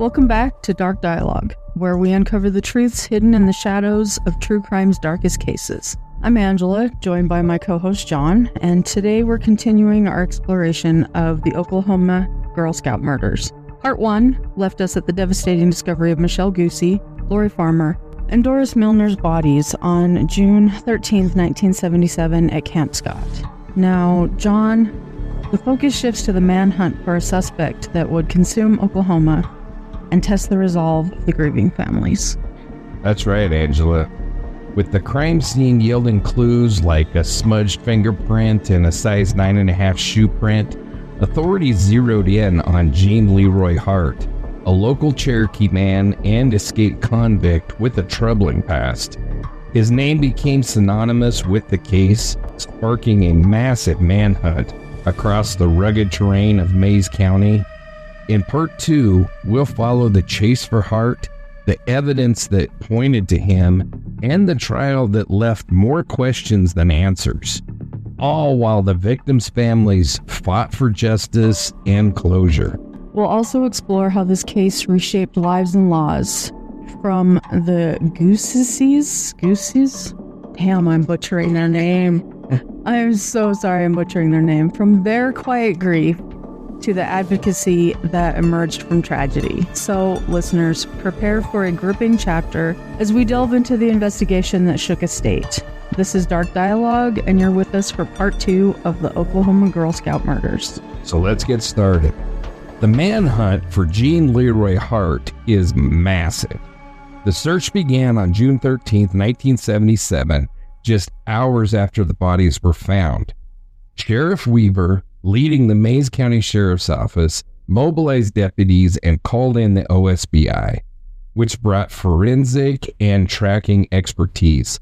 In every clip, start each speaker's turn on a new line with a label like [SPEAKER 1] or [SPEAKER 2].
[SPEAKER 1] Welcome back to Dark Dialogue, where we uncover the truths hidden in the shadows of true crime's darkest cases. I'm Angela, joined by my co-host John, and today we're continuing our exploration of the Oklahoma Girl Scout murders. Part 1 left us at the devastating discovery of Michele Guse, Lori Farmer, and Doris Milner's bodies on June 13th, 1977 at Camp Scott. Now, John, the focus shifts to the manhunt for a suspect that would consume Oklahoma and test the resolve of the grieving families.
[SPEAKER 2] That's right, Angela. With the crime scene yielding clues like a smudged fingerprint and a size 9.5 shoe print, authorities zeroed in on Gene Leroy Hart, a local Cherokee man and escaped convict with a troubling past. His name became synonymous with the case, sparking a massive manhunt across the rugged terrain of Mayes County. In Part 2, we'll follow the chase for Hart, the evidence that pointed to him, and the trial that left more questions than answers, all while the victims' families fought for justice and closure.
[SPEAKER 1] We'll also explore how this case reshaped lives and laws from the Guses? Damn, I'm butchering their name. I'm so sorry I'm butchering their name. From their quiet grief to the advocacy that emerged from tragedy. So, listeners, prepare for a gripping chapter as we delve into the investigation that shook a state. This is Dark Dialogue, and you're with us for Part 2 of the Oklahoma Girl Scout murders.
[SPEAKER 2] So let's get started. The manhunt for Gene Leroy Hart is massive. The search began on June 13th, 1977, just hours after the bodies were found. Sheriff Weaver, leading the Mayes County Sheriff's Office, mobilized deputies and called in the OSBI, which brought forensic and tracking expertise.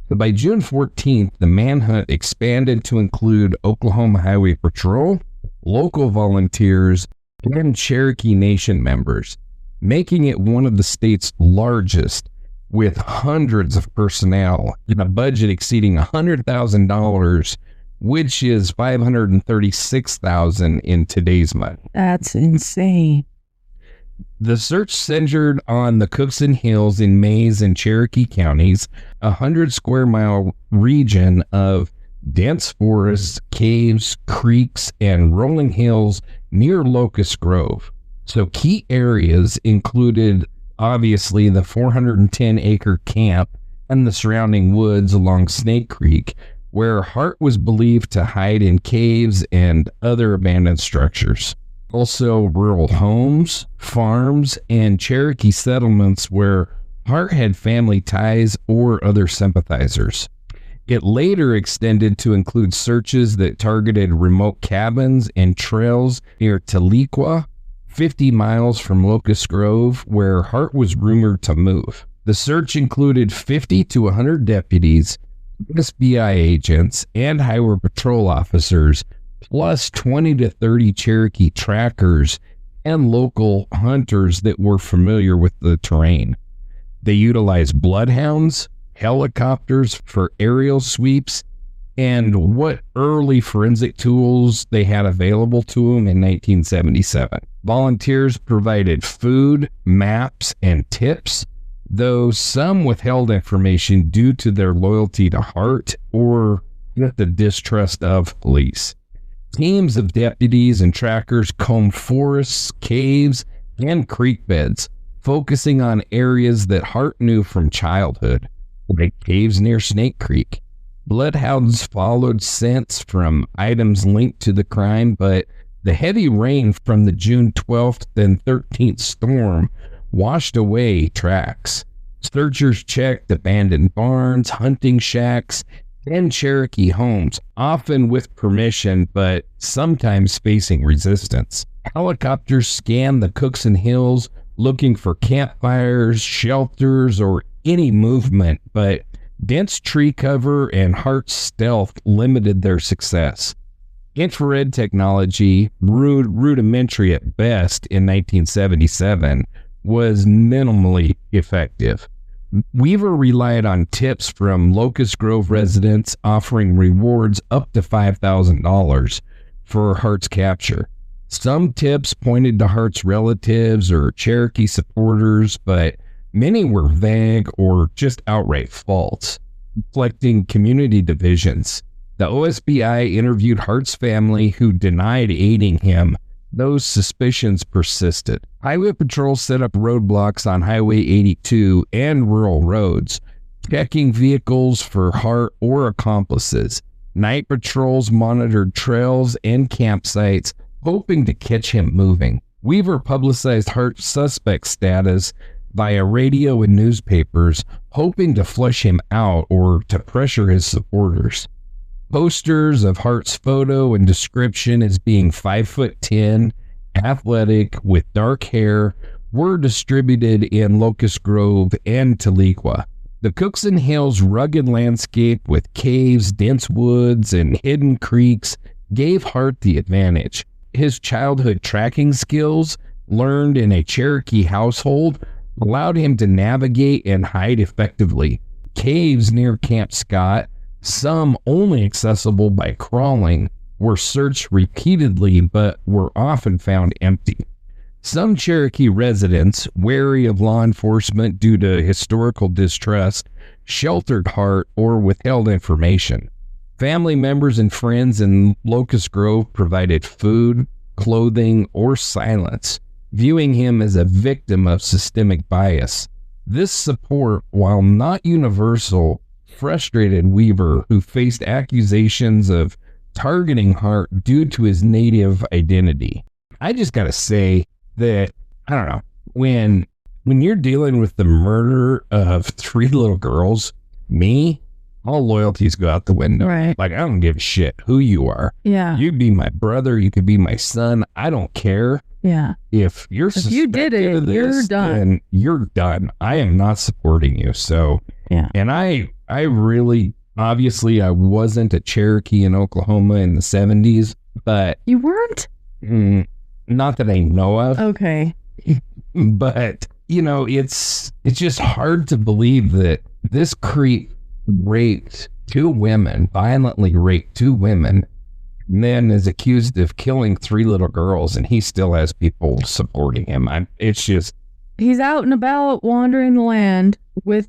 [SPEAKER 2] But by June 14th, the manhunt expanded to include Oklahoma Highway Patrol, local volunteers, and Cherokee Nation members, making it one of the state's largest, with hundreds of personnel and a budget exceeding $100,000, which is $536,000 in today's money.
[SPEAKER 1] That's insane.
[SPEAKER 2] The search centered on the Cookson Hills in Mayes and Cherokee counties, a 100 square mile region of dense forests, caves, creeks, and rolling hills near Locust Grove. So key areas included, obviously, the 410-acre camp and the surrounding woods along Snake Creek, where Hart was believed to hide in caves and other abandoned structures. Also, rural homes, farms, and Cherokee settlements where Hart had family ties or other sympathizers. It later extended to include searches that targeted remote cabins and trails near Tahlequah, 50 miles from Locust Grove, where Hart was rumored to move. The search included 50 to 100 deputies, SBI agents, and highway patrol officers, plus 20 to 30 Cherokee trackers and local hunters that were familiar with the terrain. They utilized bloodhounds, helicopters for aerial sweeps, and what early forensic tools they had available to them in 1977. Volunteers provided food, maps, and tips, though some withheld information due to their loyalty to Hart or the distrust of police. Teams of deputies and trackers combed forests, caves, and creek beds, focusing on areas that Hart knew from childhood, like caves near Snake Creek. Bloodhounds followed scents from items linked to the crime, but the heavy rain from the June 12th and 13th storm washed away tracks. Searchers checked abandoned barns, hunting shacks, and Cherokee homes, often with permission, but sometimes facing resistance. Helicopters scanned the Cookson Hills, looking for campfires, shelters, or any movement, but dense tree cover and Hart's stealth limited their success. Infrared technology, rudimentary at best in 1977, was minimally effective. Weaver relied on tips from Locust Grove residents offering rewards up to $5,000 for Hart's capture. Some tips pointed to Hart's relatives or Cherokee supporters, but many were vague or just outright false, reflecting community divisions. The OSBI interviewed Hart's family, who denied aiding him. Those suspicions persisted. Highway patrols set up roadblocks on Highway 82 and rural roads, checking vehicles for Hart or accomplices. Night patrols monitored trails and campsites, hoping to catch him moving. Weaver publicized Hart's suspect status via radio and newspapers, hoping to flush him out or to pressure his supporters. Posters of Hart's photo and description as being 5'10", athletic, with dark hair were distributed in Locust Grove and Tahlequah. The Cookson Hills rugged landscape with caves, dense woods, and hidden creeks gave Hart the advantage. His childhood tracking skills, learned in a Cherokee household, allowed him to navigate and hide effectively. Caves near Camp Scott, some only accessible by crawling, were searched repeatedly but were often found empty. Some Cherokee residents, wary of law enforcement due to historical distrust, sheltered Hart or withheld information. Family members and friends in Locust Grove provided food, clothing, or silence, viewing him as a victim of systemic bias. This support, while not universal, frustrated Weaver, who faced accusations of targeting Hart due to his native identity. I just gotta say that, I don't know, when you're dealing with the murder of 3 little girls, all loyalties go out the window.
[SPEAKER 1] Right.
[SPEAKER 2] Like, I don't give a shit who you are.
[SPEAKER 1] Yeah.
[SPEAKER 2] You could be my brother, you could be my son, I don't care.
[SPEAKER 1] Yeah.
[SPEAKER 2] If you did it,
[SPEAKER 1] you're done.
[SPEAKER 2] Then you're done. I am not supporting you. So,
[SPEAKER 1] yeah.
[SPEAKER 2] And I really, obviously, I wasn't a Cherokee in Oklahoma in the 70s, but
[SPEAKER 1] You weren't?
[SPEAKER 2] not that I know of.
[SPEAKER 1] Okay.
[SPEAKER 2] But, it's just hard to believe that this creep raped 2 women, violently raped 2 women, and then is accused of killing 3 little girls, and he still has people supporting him.
[SPEAKER 1] He's out and about wandering the land with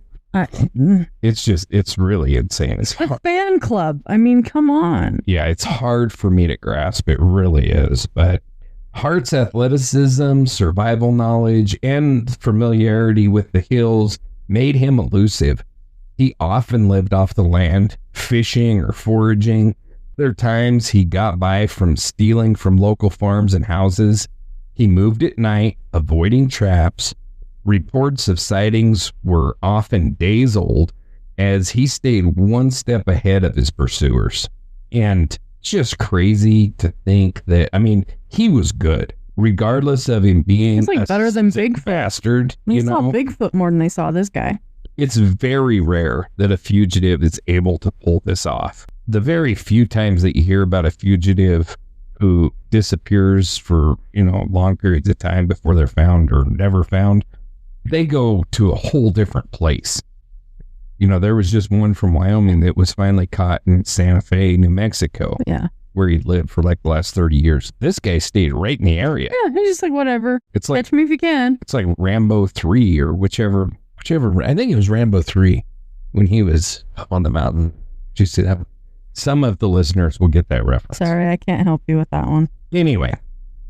[SPEAKER 2] it's really insane. It's
[SPEAKER 1] a fan club. I mean, come on.
[SPEAKER 2] Yeah, it's hard for me to grasp. It really is. But Hart's athleticism, survival knowledge, and familiarity with the hills made him elusive. He often lived off the land, fishing or foraging. There are times he got by from stealing from local farms and houses. He moved at night, avoiding traps. Reports of sightings were often days old, as he stayed one step ahead of his pursuers. And just crazy to think that, he was good, regardless of him being
[SPEAKER 1] better than Bigfoot.
[SPEAKER 2] Bastard.
[SPEAKER 1] They saw Bigfoot more than they saw this guy.
[SPEAKER 2] It's very rare that a fugitive is able to pull this off. The very few times that you hear about a fugitive who disappears for, long periods of time before they're found or never found, they go to a whole different place. There was just one from Wyoming that was finally caught in Santa Fe, New Mexico.
[SPEAKER 1] Yeah. Where
[SPEAKER 2] he'd lived for the last 30 years. This guy stayed right in the area.
[SPEAKER 1] Yeah, he's just whatever.
[SPEAKER 2] It's like,
[SPEAKER 1] catch me if you can.
[SPEAKER 2] It's like Rambo 3 or whichever. I think it was Rambo 3 when he was up on the mountain. Did you see that? Some of the listeners will get that reference.
[SPEAKER 1] Sorry, I can't help you with that one.
[SPEAKER 2] Anyway,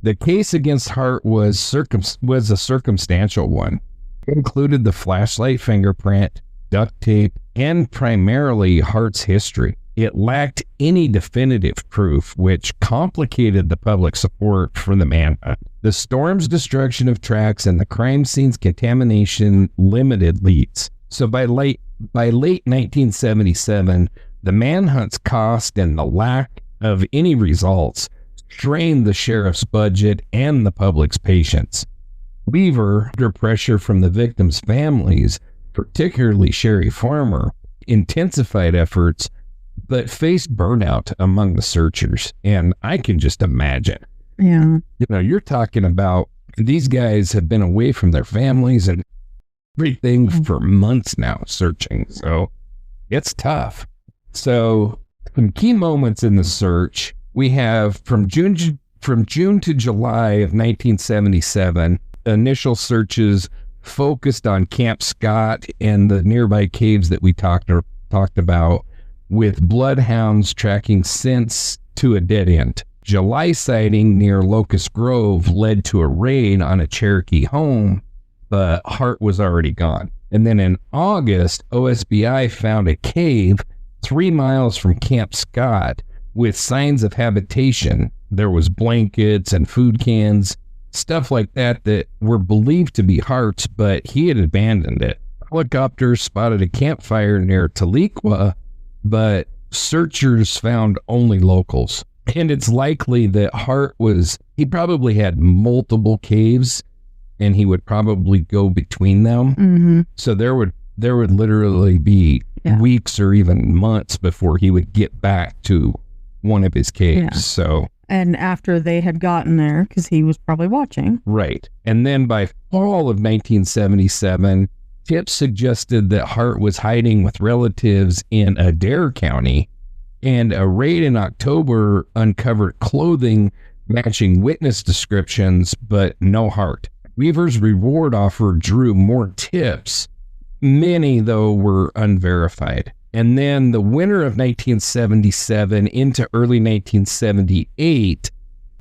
[SPEAKER 2] the case against Hart was a circumstantial one. It included the flashlight fingerprint, duct tape, and primarily Hart's history. It lacked any definitive proof, which complicated the public support for the manhunt. The storm's destruction of tracks and the crime scene's contamination limited leads. So by late 1977, the manhunt's cost and the lack of any results strained the sheriff's budget and the public's patience. Weaver, under pressure from the victims' families, particularly Sherry Farmer, intensified efforts, but faced burnout among the searchers. And I can just imagine.
[SPEAKER 1] Yeah.
[SPEAKER 2] You're talking about these guys have been away from their families and everything for months now searching. So it's tough. So some key moments in the search, we have from June From June to July of 1977, initial searches focused on Camp Scott and the nearby caves that we talked about, with bloodhounds tracking scents to a dead end. July sighting near Locust Grove led to a raid on a Cherokee home, but Hart was already gone. And then in August, OSBI found a cave 3 miles from Camp Scott with signs of habitation. There was blankets and food cans, stuff like that were believed to be Hart's, but he had abandoned it. Helicopters spotted a campfire near Tahlequah, but searchers found only locals. And it's likely that he probably had multiple caves, and he would probably go between them.
[SPEAKER 1] Mm-hmm.
[SPEAKER 2] So there would literally be weeks or even months before he would get back to one of his caves.
[SPEAKER 1] Yeah.
[SPEAKER 2] So,
[SPEAKER 1] and after they had gotten there, because he was probably watching.
[SPEAKER 2] Right. And then by fall of 1977, tips suggested that Hart was hiding with relatives in Adair County, and a raid in October uncovered clothing matching witness descriptions, but no Hart. Weaver's reward offer drew more tips. Many, though, were unverified. And then the winter of 1977 into early 1978,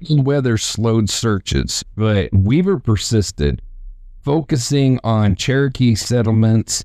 [SPEAKER 2] weather slowed searches, but Weaver persisted, focusing on Cherokee settlements,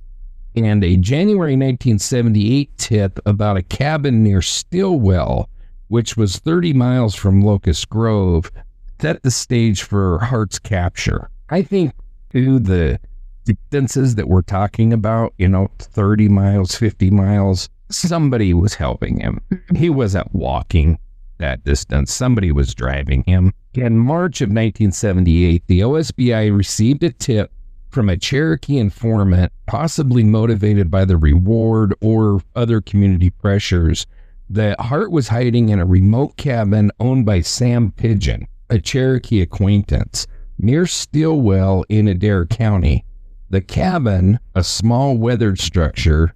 [SPEAKER 2] and a January 1978 tip about a cabin near Stillwell, which was 30 miles from Locust Grove, set the stage for Hart's capture. I think, too, the distances that we're talking about, 30 miles, 50 miles, somebody was helping him. He wasn't walking that distance. Somebody was driving him. In March of 1978, the OSBI received a tip from a Cherokee informant, possibly motivated by the reward or other community pressures, that Hart was hiding in a remote cabin owned by Sam Pigeon, a Cherokee acquaintance, near Stillwell in Adair County. The cabin, a small weathered structure,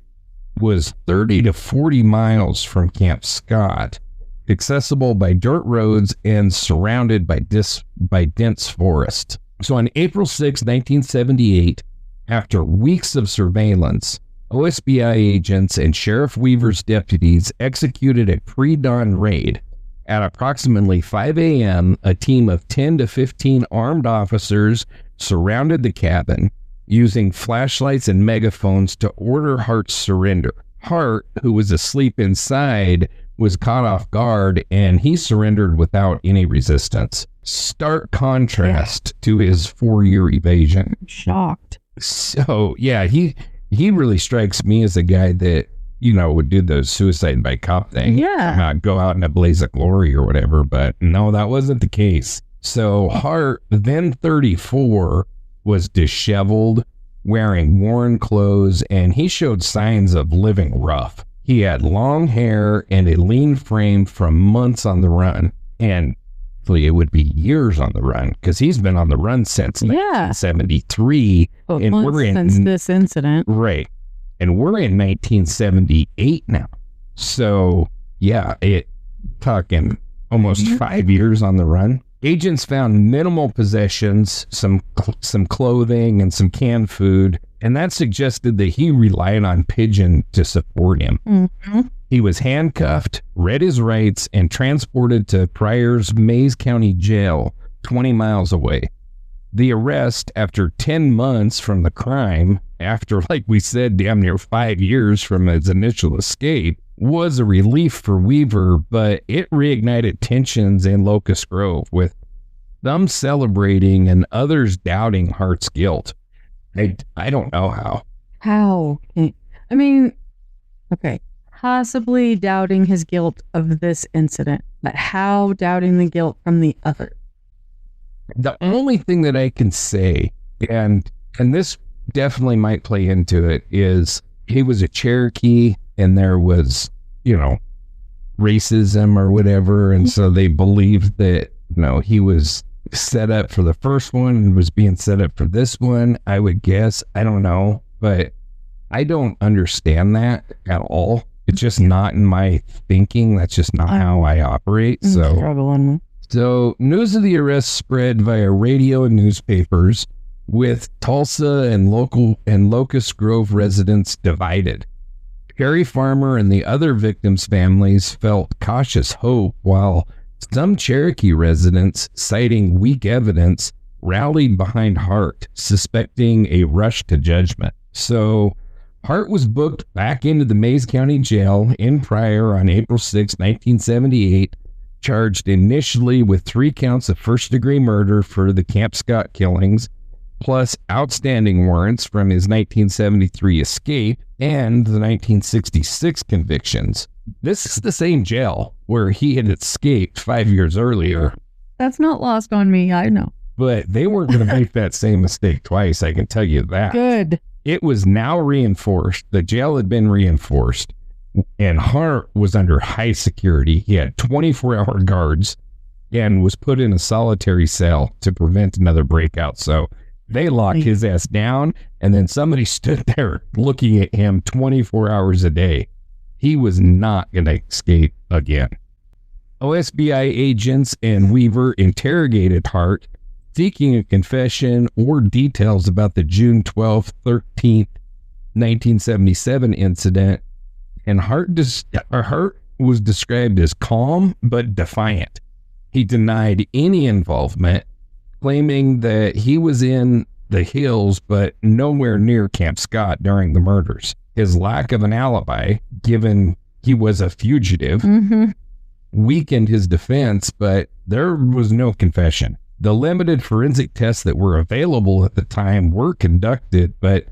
[SPEAKER 2] was 30 to 40 miles from Camp Scott, accessible by dirt roads and surrounded by dense forest. So on April 6, 1978, after weeks of surveillance, OSBI agents and Sheriff Weaver's deputies executed a pre-dawn raid. At approximately 5 a.m., a team of 10 to 15 armed officers surrounded the cabin, using flashlights and megaphones to order Hart's surrender. Hart, who was asleep inside, was caught off guard, and he surrendered without any resistance. Stark contrast to his 4-year evasion.
[SPEAKER 1] Shocked.
[SPEAKER 2] So, yeah, he really strikes me as a guy that, would do the suicide by cop thing.
[SPEAKER 1] Yeah.
[SPEAKER 2] Not go out in a blaze of glory or whatever, but no, that wasn't the case. So Hart, then 34, was disheveled, wearing worn clothes, and he showed signs of living rough. He had long hair and a lean frame from months on the run, and it would be years on the run, because he's been on the run since 1973.
[SPEAKER 1] And we're since this incident.
[SPEAKER 2] Right. And we're in 1978 now. So, yeah, talking almost 5 years on the run. Agents found minimal possessions, some clothing, and some canned food, and that suggested that he relied on Pigeon to support him.
[SPEAKER 1] Mm-hmm.
[SPEAKER 2] He was handcuffed, read his rights, and transported to Pryor's Mays County Jail, 20 miles away. The arrest, after 10 months from the crime, after, like we said, damn near 5 years from his initial escape, was a relief for Weaver, but it reignited tensions in Locust Grove, with some celebrating and others doubting Hart's guilt. I don't know how.
[SPEAKER 1] How? I mean, okay, possibly doubting his guilt of this incident, but how doubting the guilt from the other?
[SPEAKER 2] The only thing that I can say, and this definitely might play into it, is he was a Cherokee, and there was, racism or whatever, and so they believed that, he was set up for the first one and was being set up for this one, I would guess. I don't know, but I don't understand that at all. It's just not in my thinking. That's just not how I operate.
[SPEAKER 1] I'm struggling.
[SPEAKER 2] So news of the arrest spread via radio and newspapers, with Tulsa and Locust Grove residents divided. Perry Farmer and the other victims' families felt cautious hope, while some Cherokee residents, citing weak evidence, rallied behind Hart, suspecting a rush to judgment. So Hart was booked back into the Mays County Jail in Pryor on April 6, 1978, charged initially with 3 counts of first-degree murder for the Camp Scott killings, plus outstanding warrants from his 1973 escape and the 1966 convictions. This is the same jail where he had escaped 5 years earlier.
[SPEAKER 1] That's not lost on me, I know.
[SPEAKER 2] But they weren't going to make that same mistake twice, I can tell you that.
[SPEAKER 1] Good.
[SPEAKER 2] It was now reinforced. The jail had been reinforced, and Hart was under high security. He had 24-hour guards and was put in a solitary cell to prevent another breakout. So they locked his ass down, and then somebody stood there looking at him 24 hours a day. He was not going to escape again. OSBI agents and Weaver interrogated Hart, seeking a confession or details about the June 12th, 13th, 1977 incident, and Hart was described as calm but defiant. He denied any involvement, claiming that he was in the hills but nowhere near Camp Scott during the murders. His lack of an alibi, given he was a fugitive, weakened his defense, but there was no confession. The limited forensic tests that were available at the time were conducted, but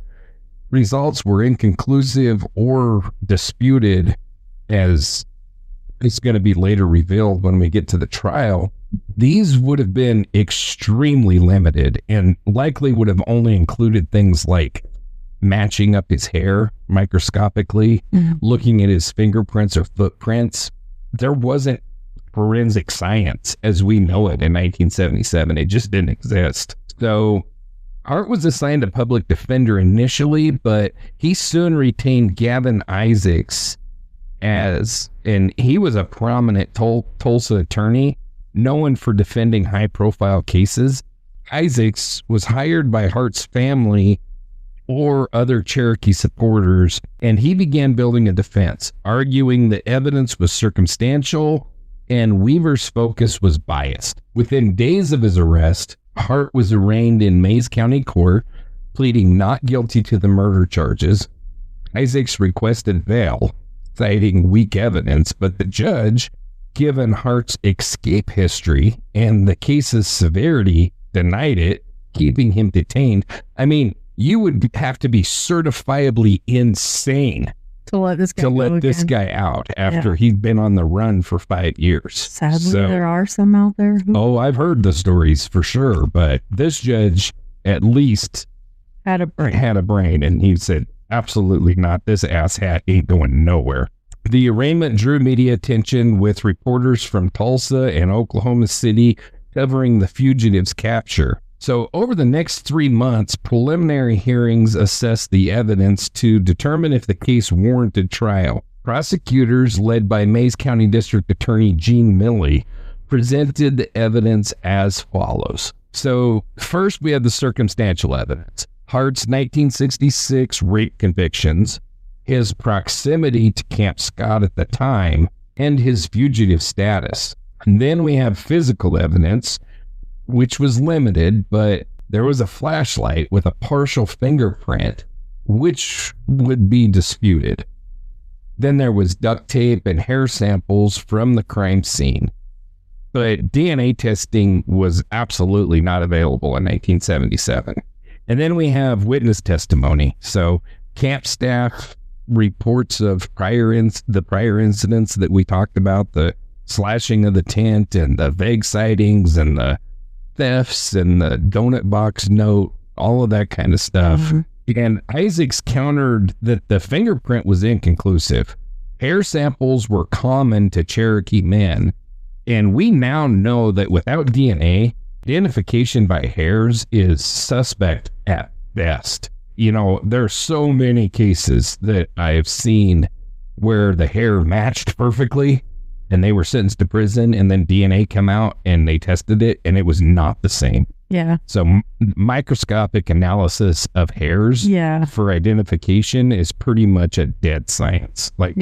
[SPEAKER 2] results were inconclusive or disputed, as it's going to be later revealed when we get to the trial. These would have been extremely limited and likely would have only included things like matching up his hair microscopically, looking at his fingerprints or footprints. There wasn't forensic science as we know it in 1977. It just didn't exist. So Hart was assigned a public defender initially, but he soon retained Gavin Isaacs and he was a prominent Tulsa attorney, known for defending high-profile cases. Isaacs was hired by Hart's family or other Cherokee supporters, and he began building a defense, arguing the evidence was circumstantial and Weaver's focus was biased. Within days of his arrest, Hart was arraigned in Mays County Court, pleading not guilty to the murder charges. Isaacs requested bail, citing weak evidence, but the judge, given Hart's escape history and the case's severity, denied it, keeping him detained. I mean, you would have to be certifiably insane
[SPEAKER 1] to let this guy
[SPEAKER 2] out after he'd been on the run for 5 years.
[SPEAKER 1] Sadly, there are some out there who...
[SPEAKER 2] I've heard the stories for sure, but this judge at least
[SPEAKER 1] had a brain,
[SPEAKER 2] and he said, absolutely not. This asshat ain't going nowhere. The arraignment drew media attention, with reporters from Tulsa and Oklahoma City covering the fugitive's capture. So over the next 3 months, preliminary hearings assessed the evidence to determine if the case warranted trial. Prosecutors, led by Mays County District Attorney Gene Leroy, presented the evidence as follows. So first, we had the circumstantial evidence. Hart's 1966 rape convictions, his proximity to Camp Scott at the time, and his fugitive status. And then we have physical evidence, which was limited, but there was a flashlight with a partial fingerprint, which would be disputed. Then there was duct tape and hair samples from the crime scene. But DNA testing was absolutely not available in 1977. And then we have witness testimony. So camp staff reports of the prior incidents that we talked about, the slashing of the tent and the vague sightings and the thefts and the donut box note, all of that kind of stuff. And Isaacs countered that the fingerprint was inconclusive. Hair samples were common to Cherokee men, and we now know that without DNA, identification by hairs is suspect at best. You know, there are so many cases that I've seen where the hair matched perfectly, and they were sentenced to prison, and then DNA come out and they tested it and it was not the same.
[SPEAKER 1] Yeah.
[SPEAKER 2] So microscopic analysis of hairs for identification is pretty much a dead science. Like,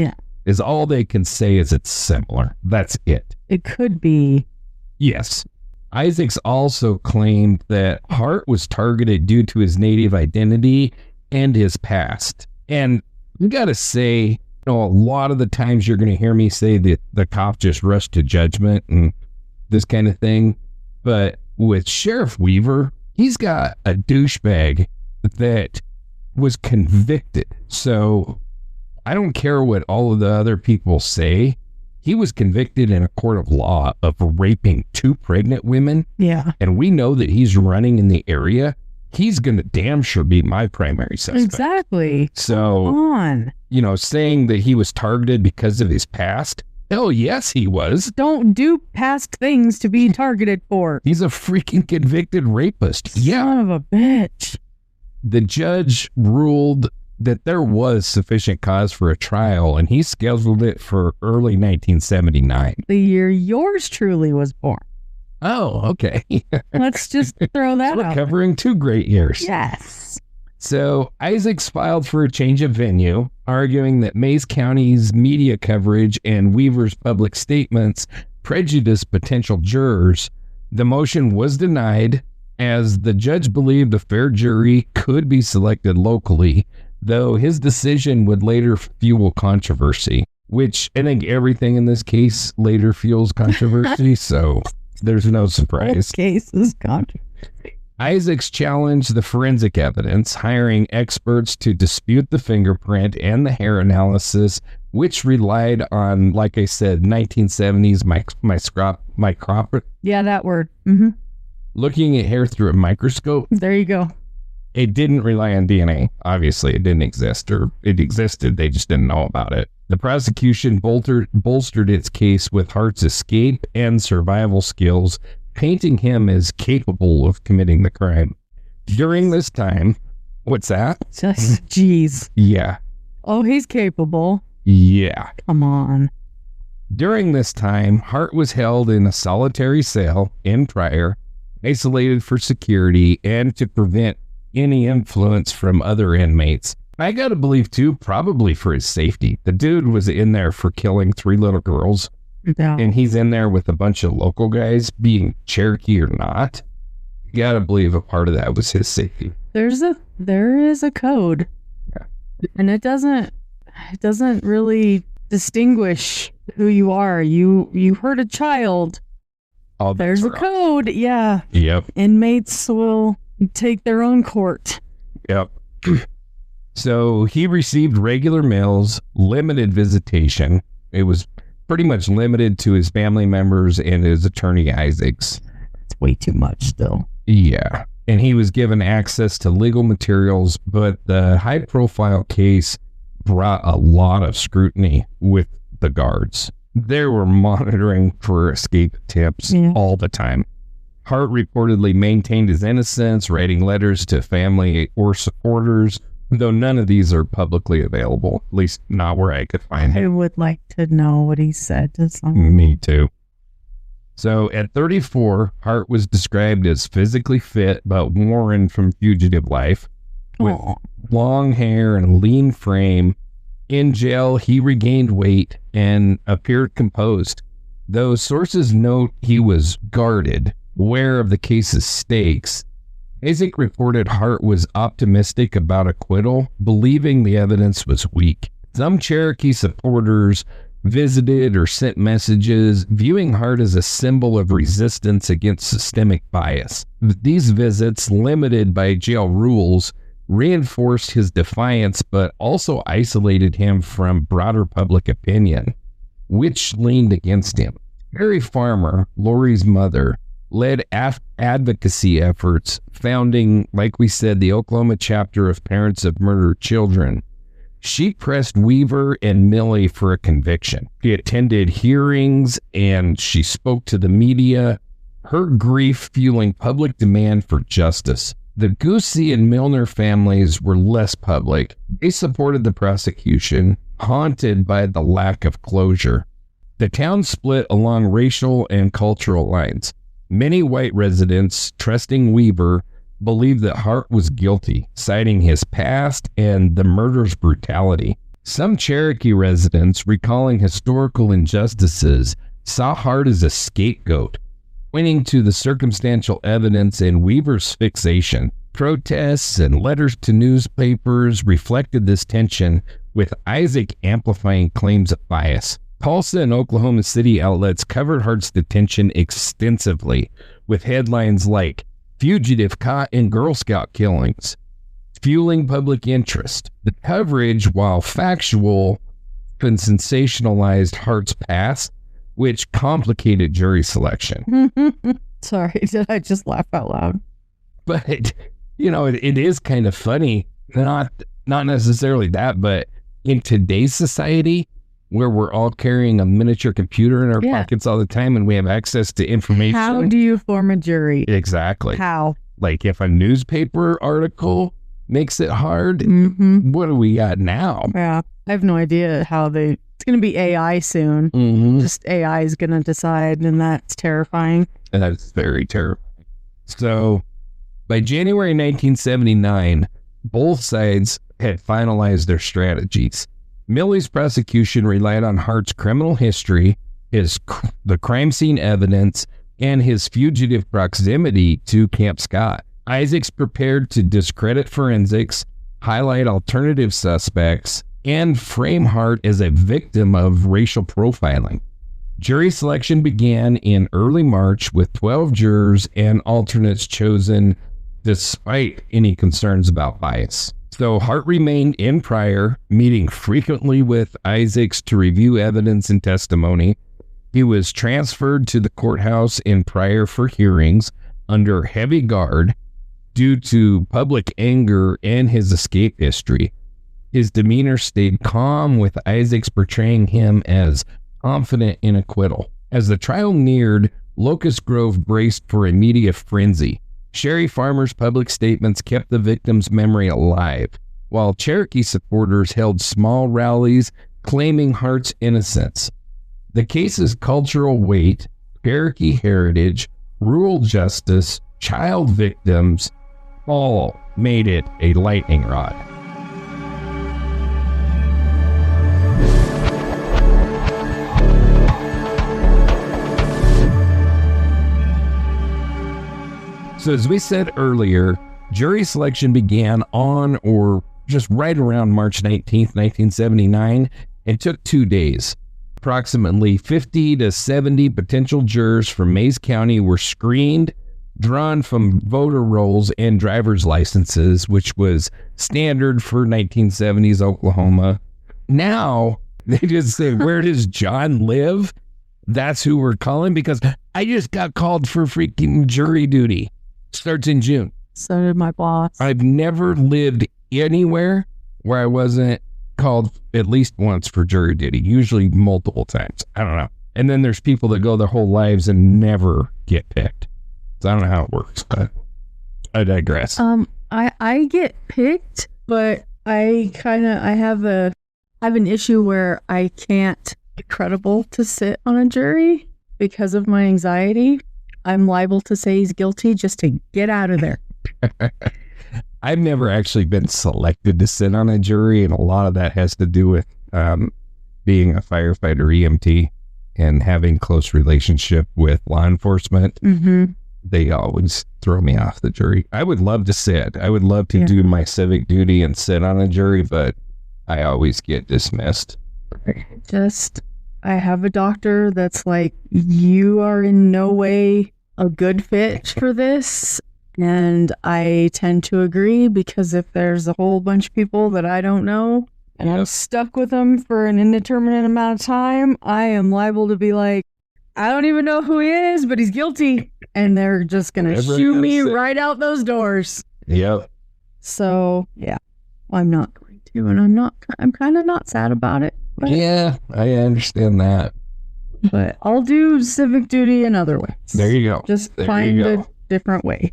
[SPEAKER 2] is all they can say is it's similar. That's it.
[SPEAKER 1] It could be.
[SPEAKER 2] Yes. Isaacs also claimed that Hart was targeted due to his native identity and his past. And you got to say, a lot of the times you're going to hear me say that the cop just rushed to judgment and this kind of thing. But with Sheriff Weaver, he's got a douchebag that was convicted. So I don't care what all of the other people say. He was convicted in a court of law of raping 2 pregnant women.
[SPEAKER 1] Yeah.
[SPEAKER 2] And we know that he's running in the area. He's going to damn sure be my primary suspect.
[SPEAKER 1] Exactly.
[SPEAKER 2] So,
[SPEAKER 1] come on.
[SPEAKER 2] Saying that he was targeted because of his past, hell yes, he was.
[SPEAKER 1] Don't do past things to be targeted for.
[SPEAKER 2] He's a freaking convicted rapist.
[SPEAKER 1] Son of a bitch.
[SPEAKER 2] The judge ruled that there was sufficient cause for a trial, and he scheduled it for early 1979.
[SPEAKER 1] The year yours truly was born.
[SPEAKER 2] Oh, okay.
[SPEAKER 1] Let's just throw that
[SPEAKER 2] We're
[SPEAKER 1] out.
[SPEAKER 2] We're covering 2 great years.
[SPEAKER 1] Yes.
[SPEAKER 2] So Isaacs filed for a change of venue, arguing that Mays County's media coverage and Weaver's public statements prejudiced potential jurors. The motion was denied, as the judge believed a fair jury could be selected locally, though his decision would later fuel controversy, which I think everything in this case later fuels controversy, so there's no surprise.
[SPEAKER 1] This case is controversy.
[SPEAKER 2] Isaacs challenged the forensic evidence, hiring experts to dispute the fingerprint and the hair analysis, which relied on, like I said, 1970s microscopic.
[SPEAKER 1] Yeah, that word. Mm-hmm.
[SPEAKER 2] Looking at hair through a microscope.
[SPEAKER 1] There you go.
[SPEAKER 2] It didn't rely on DNA. Obviously, it didn't exist, or it existed. They just didn't know about it. The prosecution bolstered its case with Hart's escape and survival skills, painting him as capable of committing the crime. During this time, what's that?
[SPEAKER 1] Just, jeez.
[SPEAKER 2] Yeah.
[SPEAKER 1] Oh, he's capable.
[SPEAKER 2] Yeah.
[SPEAKER 1] Come on.
[SPEAKER 2] During this time, Hart was held in a solitary cell in Pryor, isolated for security and to prevent any influence from other inmates. I gotta believe, too, probably for his safety. The dude was in there for killing 3 little girls.
[SPEAKER 1] Yeah.
[SPEAKER 2] And he's in there with a bunch of local guys, being Cherokee or not. You gotta believe a part of that was his safety.
[SPEAKER 1] There is a code.
[SPEAKER 2] Yeah.
[SPEAKER 1] And it doesn't really distinguish who you are. You hurt a child.
[SPEAKER 2] Oh,
[SPEAKER 1] there's a code. Yeah.
[SPEAKER 2] Yep.
[SPEAKER 1] Inmates will take their own court.
[SPEAKER 2] Yep. So he received regular meals, limited visitation. It was pretty much limited to his family members and his attorney, Isaacs.
[SPEAKER 1] It's way too much still.
[SPEAKER 2] Yeah. And he was given access to legal materials, but the high-profile case brought a lot of scrutiny with the guards. They were monitoring for escape attempts all the time. Hart reportedly maintained his innocence, writing letters to family or supporters, though none of these are publicly available, at least not where I could find
[SPEAKER 1] I
[SPEAKER 2] him.
[SPEAKER 1] would like to know what he said to someone.
[SPEAKER 2] Me too. So at 34, Hart was described as physically fit but worn from fugitive life, with long hair and a lean frame. In jail, he regained weight and appeared composed, though sources note he was guarded, aware of the case's stakes. Isaac reported Hart was optimistic about acquittal, believing the evidence was weak. Some Cherokee supporters visited or sent messages, viewing Hart as a symbol of resistance against systemic bias. These visits, limited by jail rules, reinforced his defiance, but also isolated him from broader public opinion, which leaned against him. Mary Farmer, Lori's mother, led advocacy efforts, founding, like we said, the Oklahoma chapter of Parents of Murdered Children. She pressed Weaver and Millie for a conviction. She attended hearings and she spoke to the media, her grief fueling public demand for justice. The Guse and Milner families were less public. They supported the prosecution, haunted by the lack of closure. The town split along racial and cultural lines. Many white residents, trusting Weaver, believed that Hart was guilty, citing his past and the murder's brutality. Some Cherokee residents, recalling historical injustices, saw Hart as a scapegoat, pointing to the circumstantial evidence in Weaver's fixation. Protests and letters to newspapers reflected this tension, with Isaac amplifying claims of bias. Tulsa and Oklahoma City outlets covered Hart's detention extensively, with headlines like "Fugitive Caught in Girl Scout Killings," fueling public interest. The coverage, while factual, often sensationalized Hart's past, which complicated jury selection.
[SPEAKER 1] Sorry, did I just laugh out loud?
[SPEAKER 2] But, it is kind of funny. Not necessarily that, but in today's society, where we're all carrying a miniature computer in our pockets all the time and we have access to information.
[SPEAKER 1] How do you form a jury?
[SPEAKER 2] Exactly.
[SPEAKER 1] How?
[SPEAKER 2] Like if a newspaper article makes it hard, what do we got now?
[SPEAKER 1] Yeah, I have no idea how it's going to be AI soon. Just AI is going to decide, and that's terrifying.
[SPEAKER 2] And that's very terrifying. So by January 1979, both sides had finalized their strategies. Millie's prosecution relied on Hart's criminal history, the crime scene evidence, and his fugitive proximity to Camp Scott. Isaac's prepared to discredit forensics, highlight alternative suspects, and frame Hart as a victim of racial profiling. Jury selection began in early March with 12 jurors and alternates chosen despite any concerns about bias. So Hart remained in Pryor, meeting frequently with Isaacs to review evidence and testimony. He was transferred to the courthouse in Pryor for hearings under heavy guard due to public anger and his escape history. His demeanor stayed calm, with Isaacs portraying him as confident in acquittal. As the trial neared, Locust Grove braced for a media frenzy. Sherry Farmer's public statements kept the victim's memory alive, while Cherokee supporters held small rallies claiming Hart's innocence. The case's cultural weight, Cherokee heritage, rural justice, child victims, all made it a lightning rod. So as we said earlier, jury selection began on or just right around March 19th, 1979, and took 2 days. Approximately 50 to 70 potential jurors from Mays County were screened, drawn from voter rolls and driver's licenses, which was standard for 1970s Oklahoma. Now, they just say, where does John live? That's who we're calling, because I just got called for freaking jury duty. Starts in June.
[SPEAKER 1] So did my boss.
[SPEAKER 2] I've never lived anywhere where I wasn't called at least once for jury duty, usually multiple times. I don't know. And then there's people that go their whole lives and never get picked. So I don't know how it works, but I digress.
[SPEAKER 1] I get picked, but I have an issue where I can't be credible to sit on a jury because of my anxiety. I'm liable to say he's guilty just to get out of there.
[SPEAKER 2] I've never actually been selected to sit on a jury, and a lot of that has to do with being a firefighter EMT and having close relationship with law enforcement. They always throw me off the jury. I would love to sit. I would love to do my civic duty and sit on a jury, but I always get dismissed. I have a doctor that's like, you are in no way a good fit for this. And I tend to agree, because if there's a whole bunch of people that I don't know and I'm stuck with them for an indeterminate amount of time, I am liable to be like, I don't even know who he is, but he's guilty. And they're just going to shoo me right out those doors. Yep.
[SPEAKER 1] So, yeah, I'm not going to. And I'm kind of not sad about it. But,
[SPEAKER 2] yeah, I understand that.
[SPEAKER 1] But I'll do civic duty in other ways.
[SPEAKER 2] There you go.
[SPEAKER 1] Just find a different way.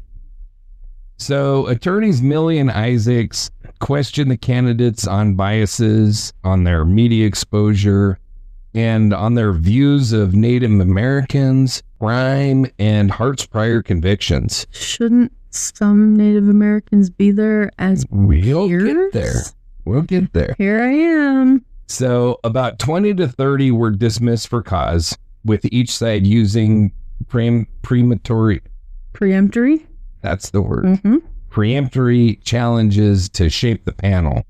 [SPEAKER 2] So attorneys Millie and Isaacs questioned the candidates on biases, on their media exposure, and on their views of Native Americans, crime, and Hart's prior convictions.
[SPEAKER 1] Shouldn't some Native Americans be there as
[SPEAKER 2] We'll
[SPEAKER 1] peers?
[SPEAKER 2] get there. We'll get there.
[SPEAKER 1] Here I am.
[SPEAKER 2] So about 20 to 30 were dismissed for cause, with each side using preemptory. That's the word.
[SPEAKER 1] Mm-hmm.
[SPEAKER 2] Preemptory challenges to shape the panel.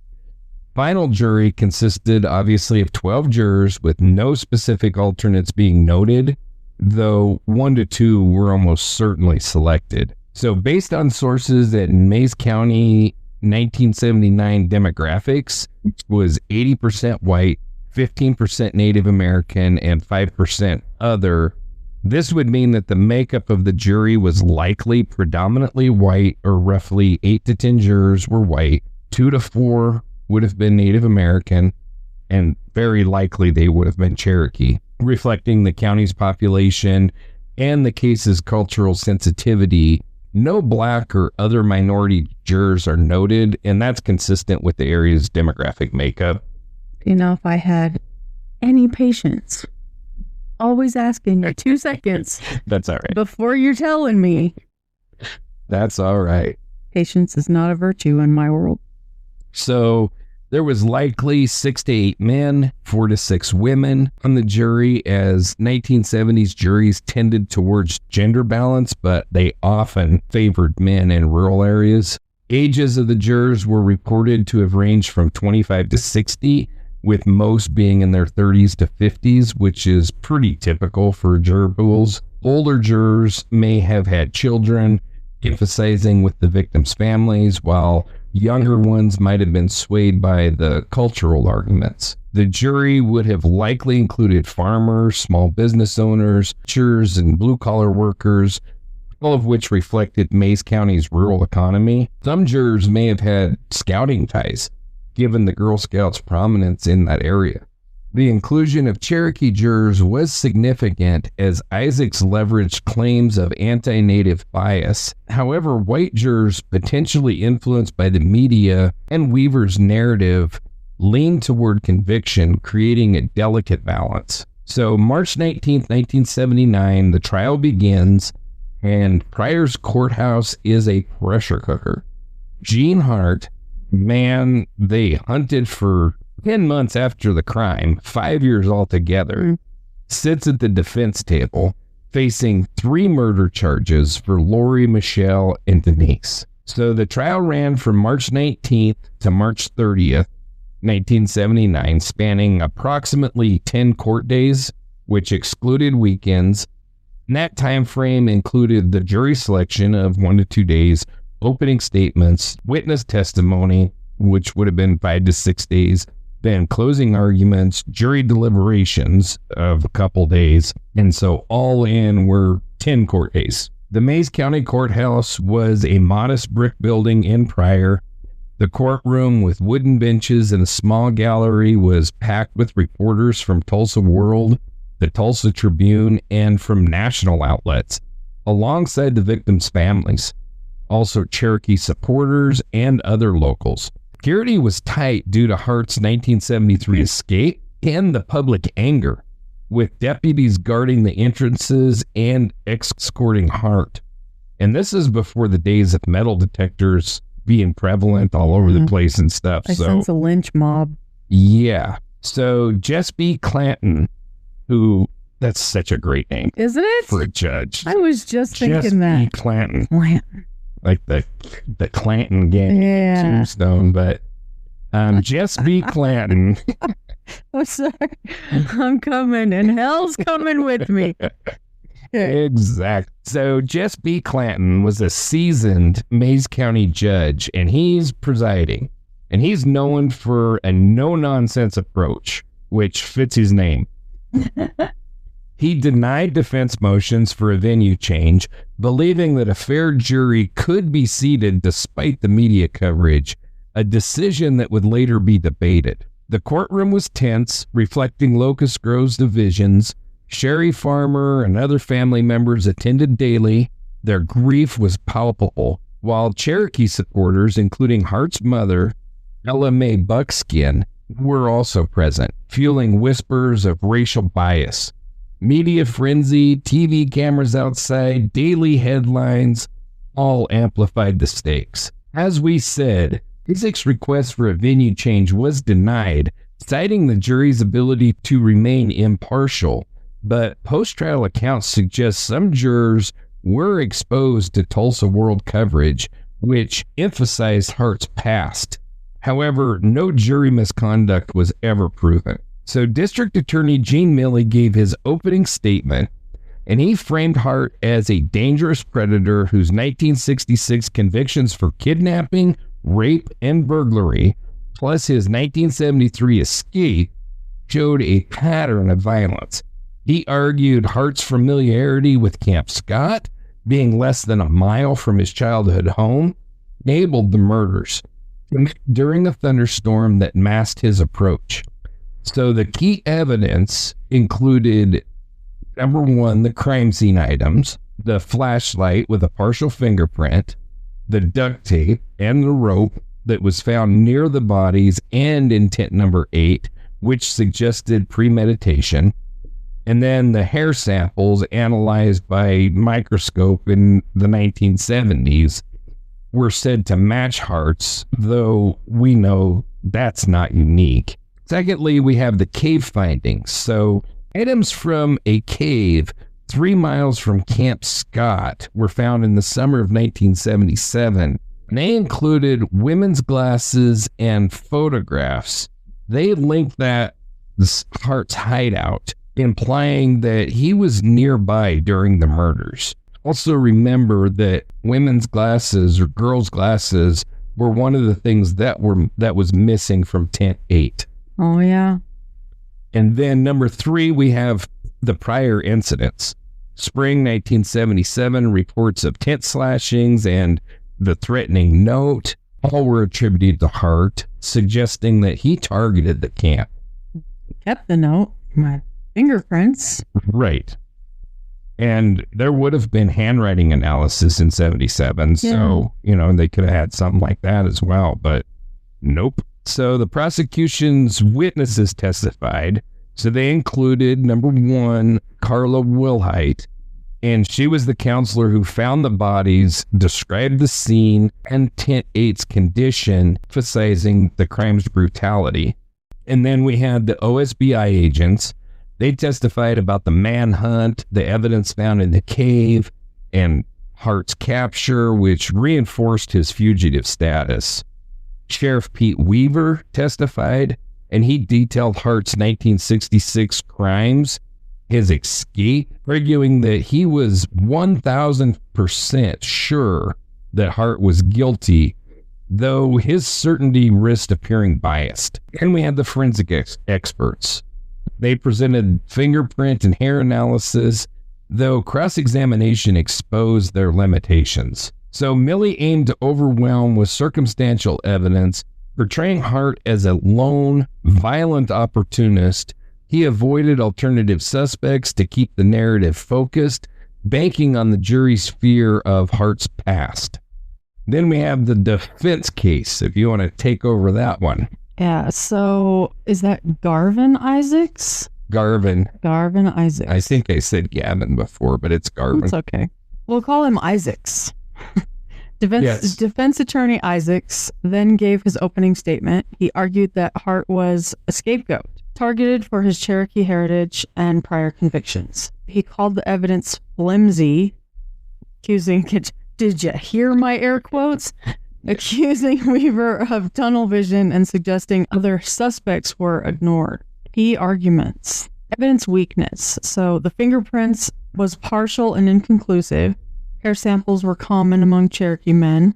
[SPEAKER 2] Final jury consisted obviously of 12 jurors with no specific alternates being noted, though 1 to 2 were almost certainly selected. So based on sources at Mays County 1979 demographics, was 80% white, 15% Native American, and 5% other. This would mean that the makeup of the jury was likely predominantly white, or roughly 8 to 10 jurors were white, 2 to 4 would have been Native American, and very likely they would have been Cherokee, reflecting the county's population and the case's cultural sensitivity. No black or other minority jurors are noted, and that's consistent with the area's demographic makeup.
[SPEAKER 1] You know, if I had any patience, always asking you 2 seconds.
[SPEAKER 2] That's all right.
[SPEAKER 1] Before you're telling me.
[SPEAKER 2] That's all right.
[SPEAKER 1] Patience is not a virtue in my world.
[SPEAKER 2] So there was likely 6 to 8 men, 4 to 6 women on the jury, as 1970s juries tended towards gender balance, but they often favored men in rural areas. Ages of the jurors were reported to have ranged from 25 to 60, with most being in their 30s to 50s, which is pretty typical for juror pools. Older jurors may have had children, emphasizing with the victims' families, while younger ones might have been swayed by the cultural arguments. The jury would have likely included farmers, small business owners, teachers, and blue-collar workers, all of which reflected Mays County's rural economy. Some jurors may have had scouting ties, given the Girl Scouts' prominence in that area. The inclusion of Cherokee jurors was significant, as Isaacs leveraged claims of anti-Native bias. However, white jurors, potentially influenced by the media and Weaver's narrative, leaned toward conviction, creating a delicate balance. So March 19th, 1979, the trial begins, and Pryor's courthouse is a pressure cooker. Gene Hart, man, they hunted for 10 months after the crime, 5 years altogether, sits at the defense table, facing 3 murder charges for Lori, Michele, and Denise. So the trial ran from March 19th to March 30th, 1979, spanning approximately 10 court days, which excluded weekends. And that time frame included the jury selection of 1 to 2 days, opening statements, witness testimony, which would have been 5 to 6 days, then closing arguments, jury deliberations of a couple days, and so all in were 10 court days. The Mays County Courthouse was a modest brick building in Pryor. The courtroom, with wooden benches and a small gallery, was packed with reporters from Tulsa World, the Tulsa Tribune, and from national outlets, alongside the victims' families, also Cherokee supporters and other locals. Security was tight due to Hart's 1973 escape and the public anger, with deputies guarding the entrances and escorting Hart. And this is before the days of metal detectors being prevalent all over the place and stuff.
[SPEAKER 1] I sense a lynch mob.
[SPEAKER 2] Yeah. So Jess B. Clanton, who, that's such a great name.
[SPEAKER 1] Isn't it?
[SPEAKER 2] For a judge.
[SPEAKER 1] I was just thinking
[SPEAKER 2] Jess
[SPEAKER 1] that.
[SPEAKER 2] B. Clanton.
[SPEAKER 1] Clanton.
[SPEAKER 2] Like the Clanton gang.
[SPEAKER 1] Yeah.
[SPEAKER 2] Tombstone, but Jess B. Clanton.
[SPEAKER 1] Oh, sorry. I'm coming, and hell's coming with me.
[SPEAKER 2] Exact. So Jess B. Clanton was a seasoned Mays County judge, and he's presiding. And he's known for a no-nonsense approach, which fits his name. He denied defense motions for a venue change, believing that a fair jury could be seated despite the media coverage, a decision that would later be debated. The courtroom was tense, reflecting Locust Grove's divisions. Sherry Farmer and other family members attended daily. Their grief was palpable, while Cherokee supporters, including Hart's mother, Ella Mae Buckskin, were also present, fueling whispers of racial bias. Media frenzy, TV cameras outside, daily headlines, all amplified the stakes. As we said, Isaac's request for a venue change was denied, citing the jury's ability to remain impartial, but post-trial accounts suggest some jurors were exposed to Tulsa World coverage, which emphasized Hart's past. However, no jury misconduct was ever proven. So District Attorney Gene Milley gave his opening statement, and he framed Hart as a dangerous predator whose 1966 convictions for kidnapping, rape, and burglary, plus his 1973 escape, showed a pattern of violence. He argued Hart's familiarity with Camp Scott, being less than a mile from his childhood home, enabled the murders during a thunderstorm that masked his approach. So the key evidence included, number one, the crime scene items, the flashlight with a partial fingerprint, the duct tape, and the rope that was found near the bodies, and intent number 8, which suggested premeditation. And then the hair samples analyzed by microscope in the 1970s were said to match Hart's, though we know that's not unique. Secondly, we have the cave findings. So items from a cave 3 miles from Camp Scott were found in the summer of 1977. They included women's glasses and photographs. They linked that Hart's hideout, implying that he was nearby during the murders. Also remember that women's glasses or girls' glasses were one of the things that was missing from tent 8.
[SPEAKER 1] Oh, yeah.
[SPEAKER 2] And then number 3, we have the prior incidents. Spring 1977, reports of tent slashings and the threatening note all were attributed to Hart, suggesting that he targeted the camp.
[SPEAKER 1] Kept the note. My fingerprints.
[SPEAKER 2] Right. And there would have been handwriting analysis in 77, so, they could have had something like that as well, but nope. So the prosecution's witnesses testified. So they included, number 1, Carla Wilhite, and she was the counselor who found the bodies, described the scene, and tent 8's condition, emphasizing the crime's brutality. And then we had the OSBI agents. They testified about the manhunt, the evidence found in the cave, and Hart's capture, which reinforced his fugitive status. Sheriff Pete Weaver testified, and he detailed Hart's 1966 crimes, his escape, arguing that he was 1,000% sure that Hart was guilty, though his certainty risked appearing biased. And we had the forensic experts. They presented fingerprint and hair analysis, though cross-examination exposed their limitations. So Milley aimed to overwhelm with circumstantial evidence, portraying Hart as a lone, violent opportunist. He avoided alternative suspects to keep the narrative focused, banking on the jury's fear of Hart's past. Then we have the defense case, if you want to take over that one.
[SPEAKER 1] Yeah, so is that Garvin Isaacs?
[SPEAKER 2] Garvin
[SPEAKER 1] Isaacs.
[SPEAKER 2] I think I said Gavin before, but it's Garvin.
[SPEAKER 1] It's okay. We'll call him Isaacs. Defense attorney Isaacs then gave his opening statement. He argued that Hart was a scapegoat, targeted for his Cherokee heritage and prior convictions. He called the evidence flimsy, accusing, did you hear my air quotes? Accusing Weaver of tunnel vision and suggesting other suspects were ignored. Key arguments. Evidence weakness. So the fingerprints was partial and inconclusive. Hair samples were common among Cherokee men.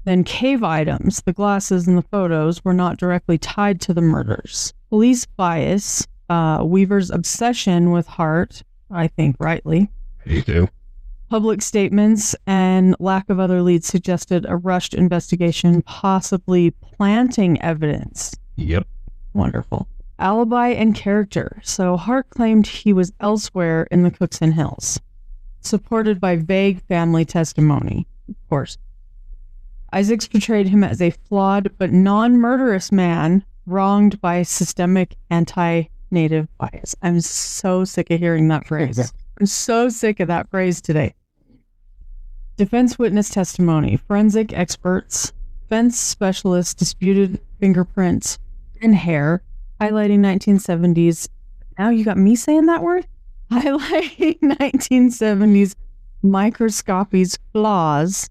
[SPEAKER 1] Then cave items, the glasses and the photos, were not directly tied to the murders. Police bias, Weaver's obsession with Hart, I think rightly.
[SPEAKER 2] Me too.
[SPEAKER 1] Public statements and lack of other leads suggested a rushed investigation, possibly planting evidence.
[SPEAKER 2] Yep.
[SPEAKER 1] Wonderful. Alibi and character. So Hart claimed he was elsewhere in the Cookson Hills, supported by vague family testimony, of course. Isaacs portrayed him as a flawed but non-murderous man wronged by systemic anti-native bias. I'm so sick of hearing that phrase. I'm so sick of that phrase today. Defense witness testimony. Forensic experts, defense specialists disputed fingerprints and hair, highlighting 1970s. Now you got me saying that word? Highlighting 1970s microscopy's flaws.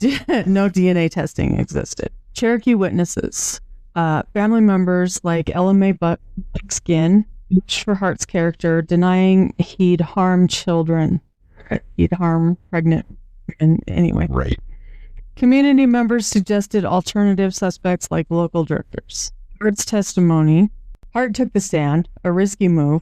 [SPEAKER 1] No DNA testing existed. Cherokee witnesses. Family members like Ella Mae Buckskin, for Hart's character, denying he'd harm children. He'd harm pregnant. And anyway.
[SPEAKER 2] Right.
[SPEAKER 1] Community members suggested alternative suspects like local drifters. Hart's testimony. Hart took the stand, a risky move,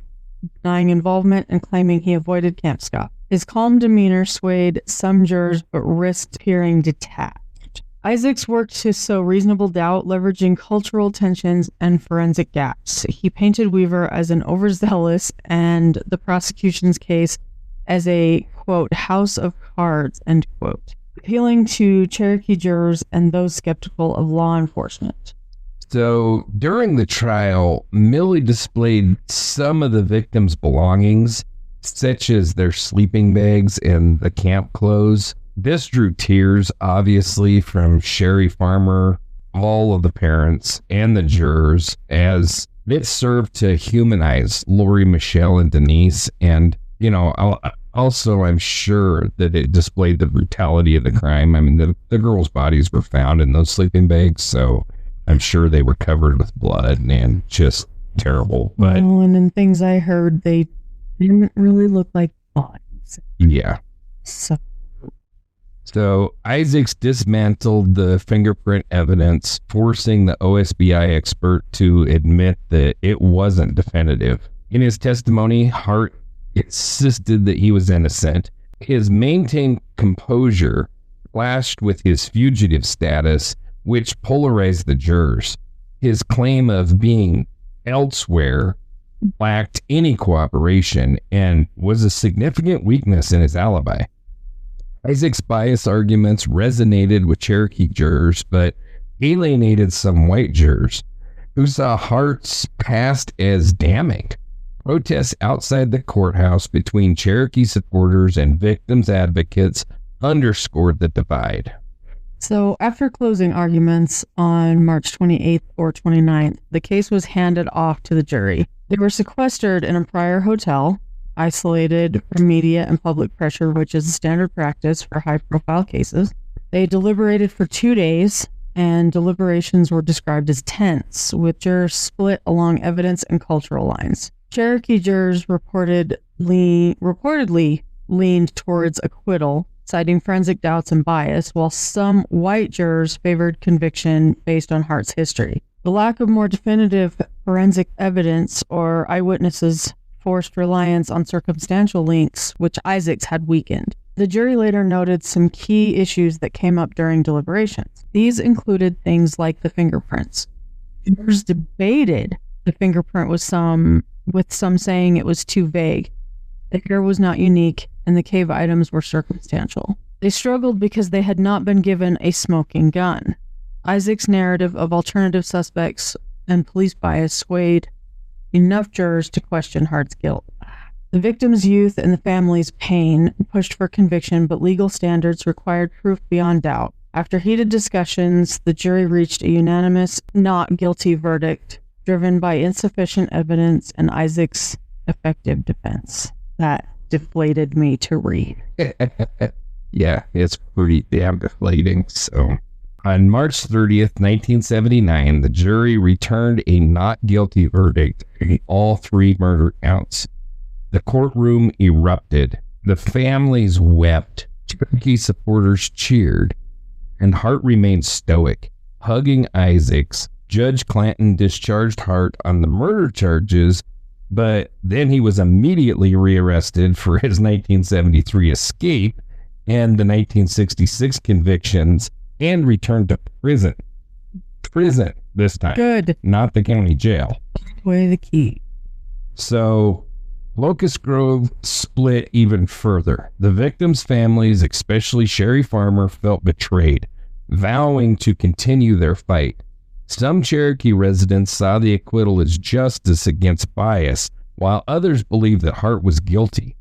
[SPEAKER 1] denying involvement and claiming he avoided Camp Scott. His calm demeanor swayed some jurors but risked appearing detached. Isaacs worked to sow reasonable doubt, leveraging cultural tensions and forensic gaps. He painted Weaver as an overzealous and the prosecution's case as a, quote, house of cards, end quote, appealing to Cherokee jurors and those skeptical of law enforcement.
[SPEAKER 2] So during the trial, Millie displayed some of the victims' belongings, such as their sleeping bags and the camp clothes. This drew tears, obviously, from Sherry Farmer, all of the parents, and the jurors, as it served to humanize Lori, Michele, and Denise. And, you know, also, I'm sure that it displayed the brutality of the crime. I mean, the girls' bodies were found in those sleeping bags, so I'm sure they were covered with blood and just terrible. But
[SPEAKER 1] well, and in things I heard, they didn't really look like bodies.
[SPEAKER 2] Yeah.
[SPEAKER 1] So
[SPEAKER 2] Isaacs dismantled the fingerprint evidence, forcing the OSBI expert to admit that it wasn't definitive. In his testimony, Hart insisted that he was innocent. His maintained composure clashed with his fugitive status, which polarized the jurors. His claim of being elsewhere lacked any cooperation and was a significant weakness in his alibi. Isaac's bias arguments resonated with Cherokee jurors, but alienated some white jurors who saw Hart's past as damning. Protests outside the courthouse between Cherokee supporters and victims advocates underscored the divide.
[SPEAKER 1] So after closing arguments on March 28th or 29th, the case was handed off to the jury. They were sequestered in a prior hotel, isolated from media and public pressure, which is a standard practice for high-profile cases. They deliberated for 2 days, and deliberations were described as tense, with jurors split along evidence and cultural lines. Cherokee jurors reportedly leaned towards acquittal, citing forensic doubts and bias, while some white jurors favored conviction based on Hart's history. The lack of more definitive forensic evidence or eyewitnesses forced reliance on circumstantial links, which Isaacs had weakened. The jury later noted some key issues that came up during deliberations. These included things like the fingerprints. Jurors debated the fingerprint with some saying it was too vague. The hair was not unique, and the cave items were circumstantial. They struggled because they had not been given a smoking gun. Isaac's narrative of alternative suspects and police bias swayed enough jurors to question Hart's guilt. The victim's youth and the family's pain pushed for conviction, but legal standards required proof beyond doubt. After heated discussions, the jury reached a unanimous not guilty verdict, driven by insufficient evidence and Isaac's effective defense. That deflated me to read.
[SPEAKER 2] Yeah, it's pretty damn deflating. So, on March 30th, 1979, the jury returned a not guilty verdict in all 3 murder counts. The courtroom erupted. The families wept. Cherokee supporters cheered. And Hart remained stoic, hugging Isaacs. Judge Clanton discharged Hart on the murder charges, but then he was immediately rearrested for his 1973 escape and the 1966 convictions and returned to prison. Prison this time.
[SPEAKER 1] Good.
[SPEAKER 2] Not the county jail.
[SPEAKER 1] Way the key.
[SPEAKER 2] So Locust Grove split even further. The victims' families, especially Sherry Farmer, felt betrayed, vowing to continue their fight. Some Cherokee residents saw the acquittal as justice against bias, while others believed that Hart was guilty,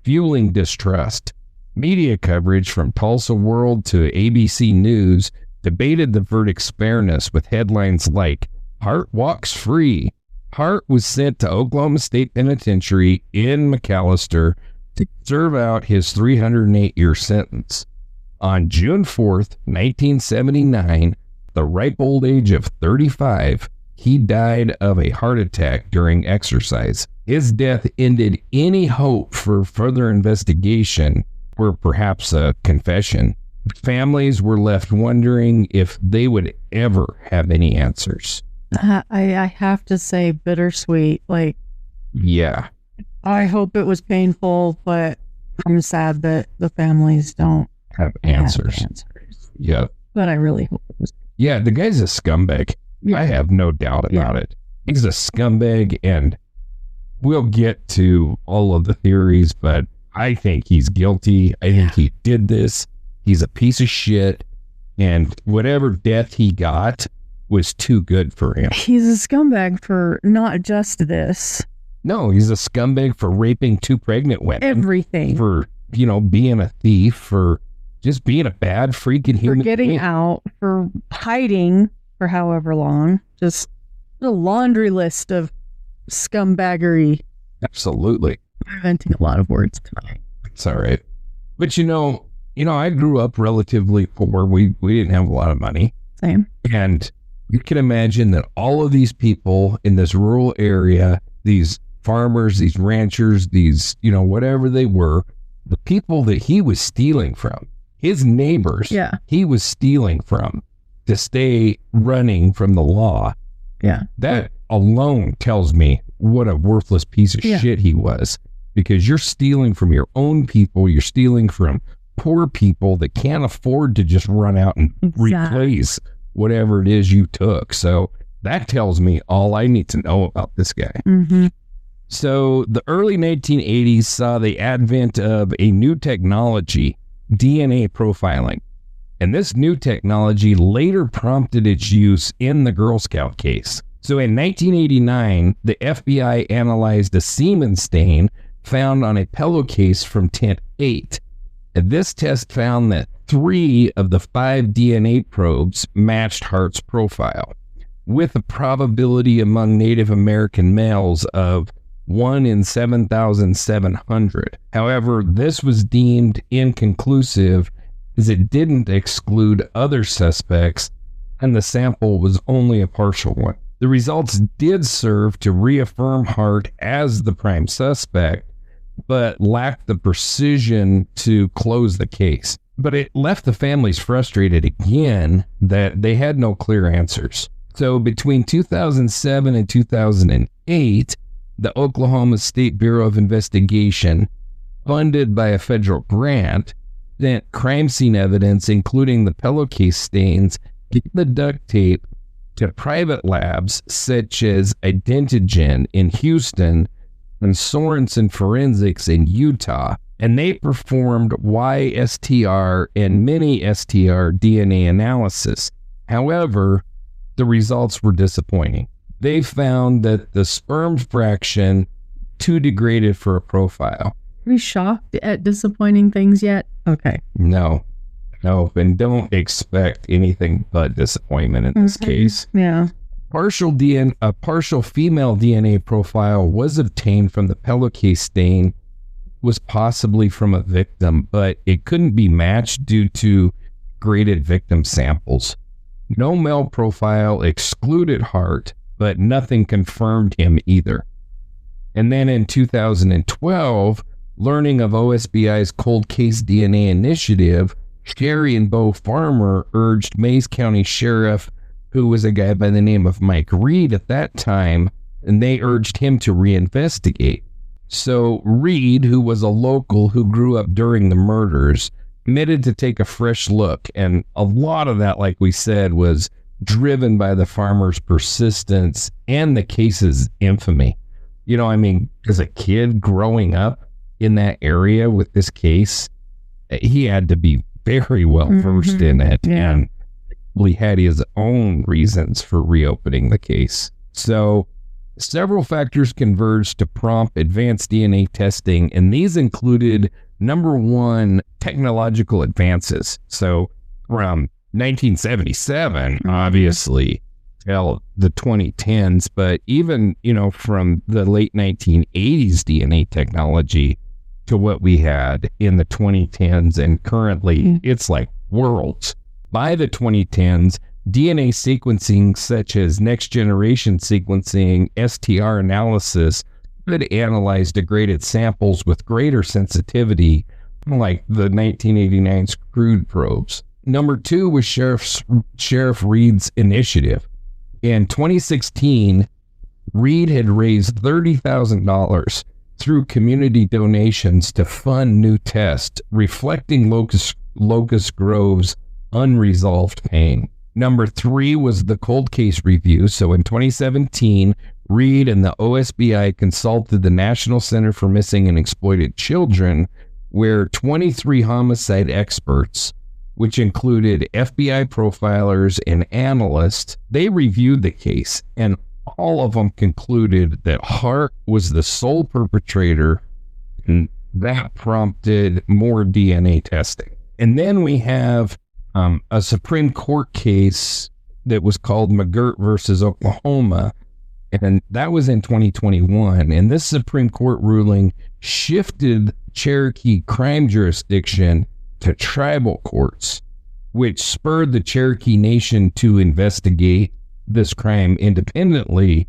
[SPEAKER 2] fueling distrust. Media coverage from Tulsa World to ABC News debated the verdict's fairness with headlines like, "Hart walks free." Hart was sent to Oklahoma State Penitentiary in McAllister to serve out his 308-year sentence. On June 4th, 1979, the ripe old age of 35, he died of a heart attack during exercise. His death ended any hope for further investigation or perhaps a confession. Families were left wondering if they would ever have any answers.
[SPEAKER 1] I have to say bittersweet. Like,
[SPEAKER 2] yeah.
[SPEAKER 1] I hope it was painful, but I'm sad that the families don't
[SPEAKER 2] have answers. Yeah.
[SPEAKER 1] But I really hope it was.
[SPEAKER 2] Yeah, the guy's a scumbag. I have no doubt about it. He's a scumbag, and we'll get to all of the theories, but I think he's guilty. I think he did this. He's a piece of shit, and whatever death he got was too good for him.
[SPEAKER 1] He's a scumbag for not just this.
[SPEAKER 2] No, he's a scumbag for raping 2 pregnant women.
[SPEAKER 1] Everything.
[SPEAKER 2] For, being a thief, for just being a bad freaking human
[SPEAKER 1] being. For getting out, for hiding for however long. Just a laundry list of scumbaggery.
[SPEAKER 2] Absolutely.
[SPEAKER 1] I'm inventing a lot of words tonight.
[SPEAKER 2] It's all right. But I grew up relatively poor. We didn't have a lot of money.
[SPEAKER 1] Same.
[SPEAKER 2] And you can imagine that all of these people in this rural area, these farmers, these ranchers, these, whatever they were, the people that he was stealing from, his neighbors, he was stealing from to stay running from the law.
[SPEAKER 1] Yeah.
[SPEAKER 2] That alone tells me what a worthless piece of shit he was, because you're stealing from your own people. You're stealing from poor people that can't afford to just run out and replace whatever it is you took. So that tells me all I need to know about this guy.
[SPEAKER 1] Mm-hmm.
[SPEAKER 2] So the early 1980s saw the advent of a new technology, DNA profiling. And this new technology later prompted its use in the Girl Scout case. So in 1989, the FBI analyzed a semen stain found on a pillowcase from tent 8. And this test found that 3 of the 5 DNA probes matched Hart's profile, with a probability among Native American males of 1 in 7,700. However, this was deemed inconclusive as it didn't exclude other suspects, and the sample was only a partial one. The results did serve to reaffirm Hart as the prime suspect, but lacked the precision to close the case. But it left the families frustrated again that they had no clear answers. So between 2007 and 2008, the Oklahoma State Bureau of Investigation, funded by a federal grant, sent crime scene evidence, including the pillowcase stains and the duct tape, to private labs such as Identigen in Houston and Sorensen Forensics in Utah, and they performed YSTR and mini-STR DNA analysis. However, the results were disappointing. They found that the sperm fraction too degraded for a profile.
[SPEAKER 1] Are you shocked at disappointing things yet? Okay.
[SPEAKER 2] No, and don't expect anything but disappointment in this case.
[SPEAKER 1] Yeah.
[SPEAKER 2] A partial female DNA profile was obtained from the pillowcase stain, was possibly from a victim, but it couldn't be matched due to graded victim samples. No male profile excluded Hart, but nothing confirmed him either. And then in 2012, learning of OSBI's cold case DNA initiative, Sherry and Bo Farmer urged Mays County Sheriff, who was a guy by the name of Mike Reed at that time, and they urged him to reinvestigate. So Reed, who was a local who grew up during the murders, committed to take a fresh look, and a lot of that, like we said, was driven by the farmer's persistence and the case's infamy. As a kid growing up in that area with this case, he had to be very well versed in it.
[SPEAKER 1] Yeah.
[SPEAKER 2] And probably had his own reasons for reopening the case. So several factors converged to prompt advanced DNA testing, and these included, number one, technological advances. So from 1977, obviously, till the 2010s, but even, from the late 1980s DNA technology to what we had in the 2010s, and currently it's like worlds. By the 2010s, DNA sequencing such as next generation sequencing, STR analysis, could analyze degraded samples with greater sensitivity, like the 1989 crude probes. Number two was Sheriff Reed's initiative. In 2016, Reed had raised $30,000 through community donations to fund new tests, reflecting Locust Grove's unresolved pain. Number three was the cold case review. So in 2017, Reed and the OSBI consulted the National Center for Missing and Exploited Children, where 23 homicide experts, which included FBI profilers and analysts, they reviewed the case, and all of them concluded that Hart was the sole perpetrator, and that prompted more DNA testing. And then we have a Supreme Court case that was called McGirt versus Oklahoma, and that was in 2021. And this Supreme Court ruling shifted Cherokee crime jurisdiction to tribal courts, which spurred the Cherokee Nation to investigate this crime independently,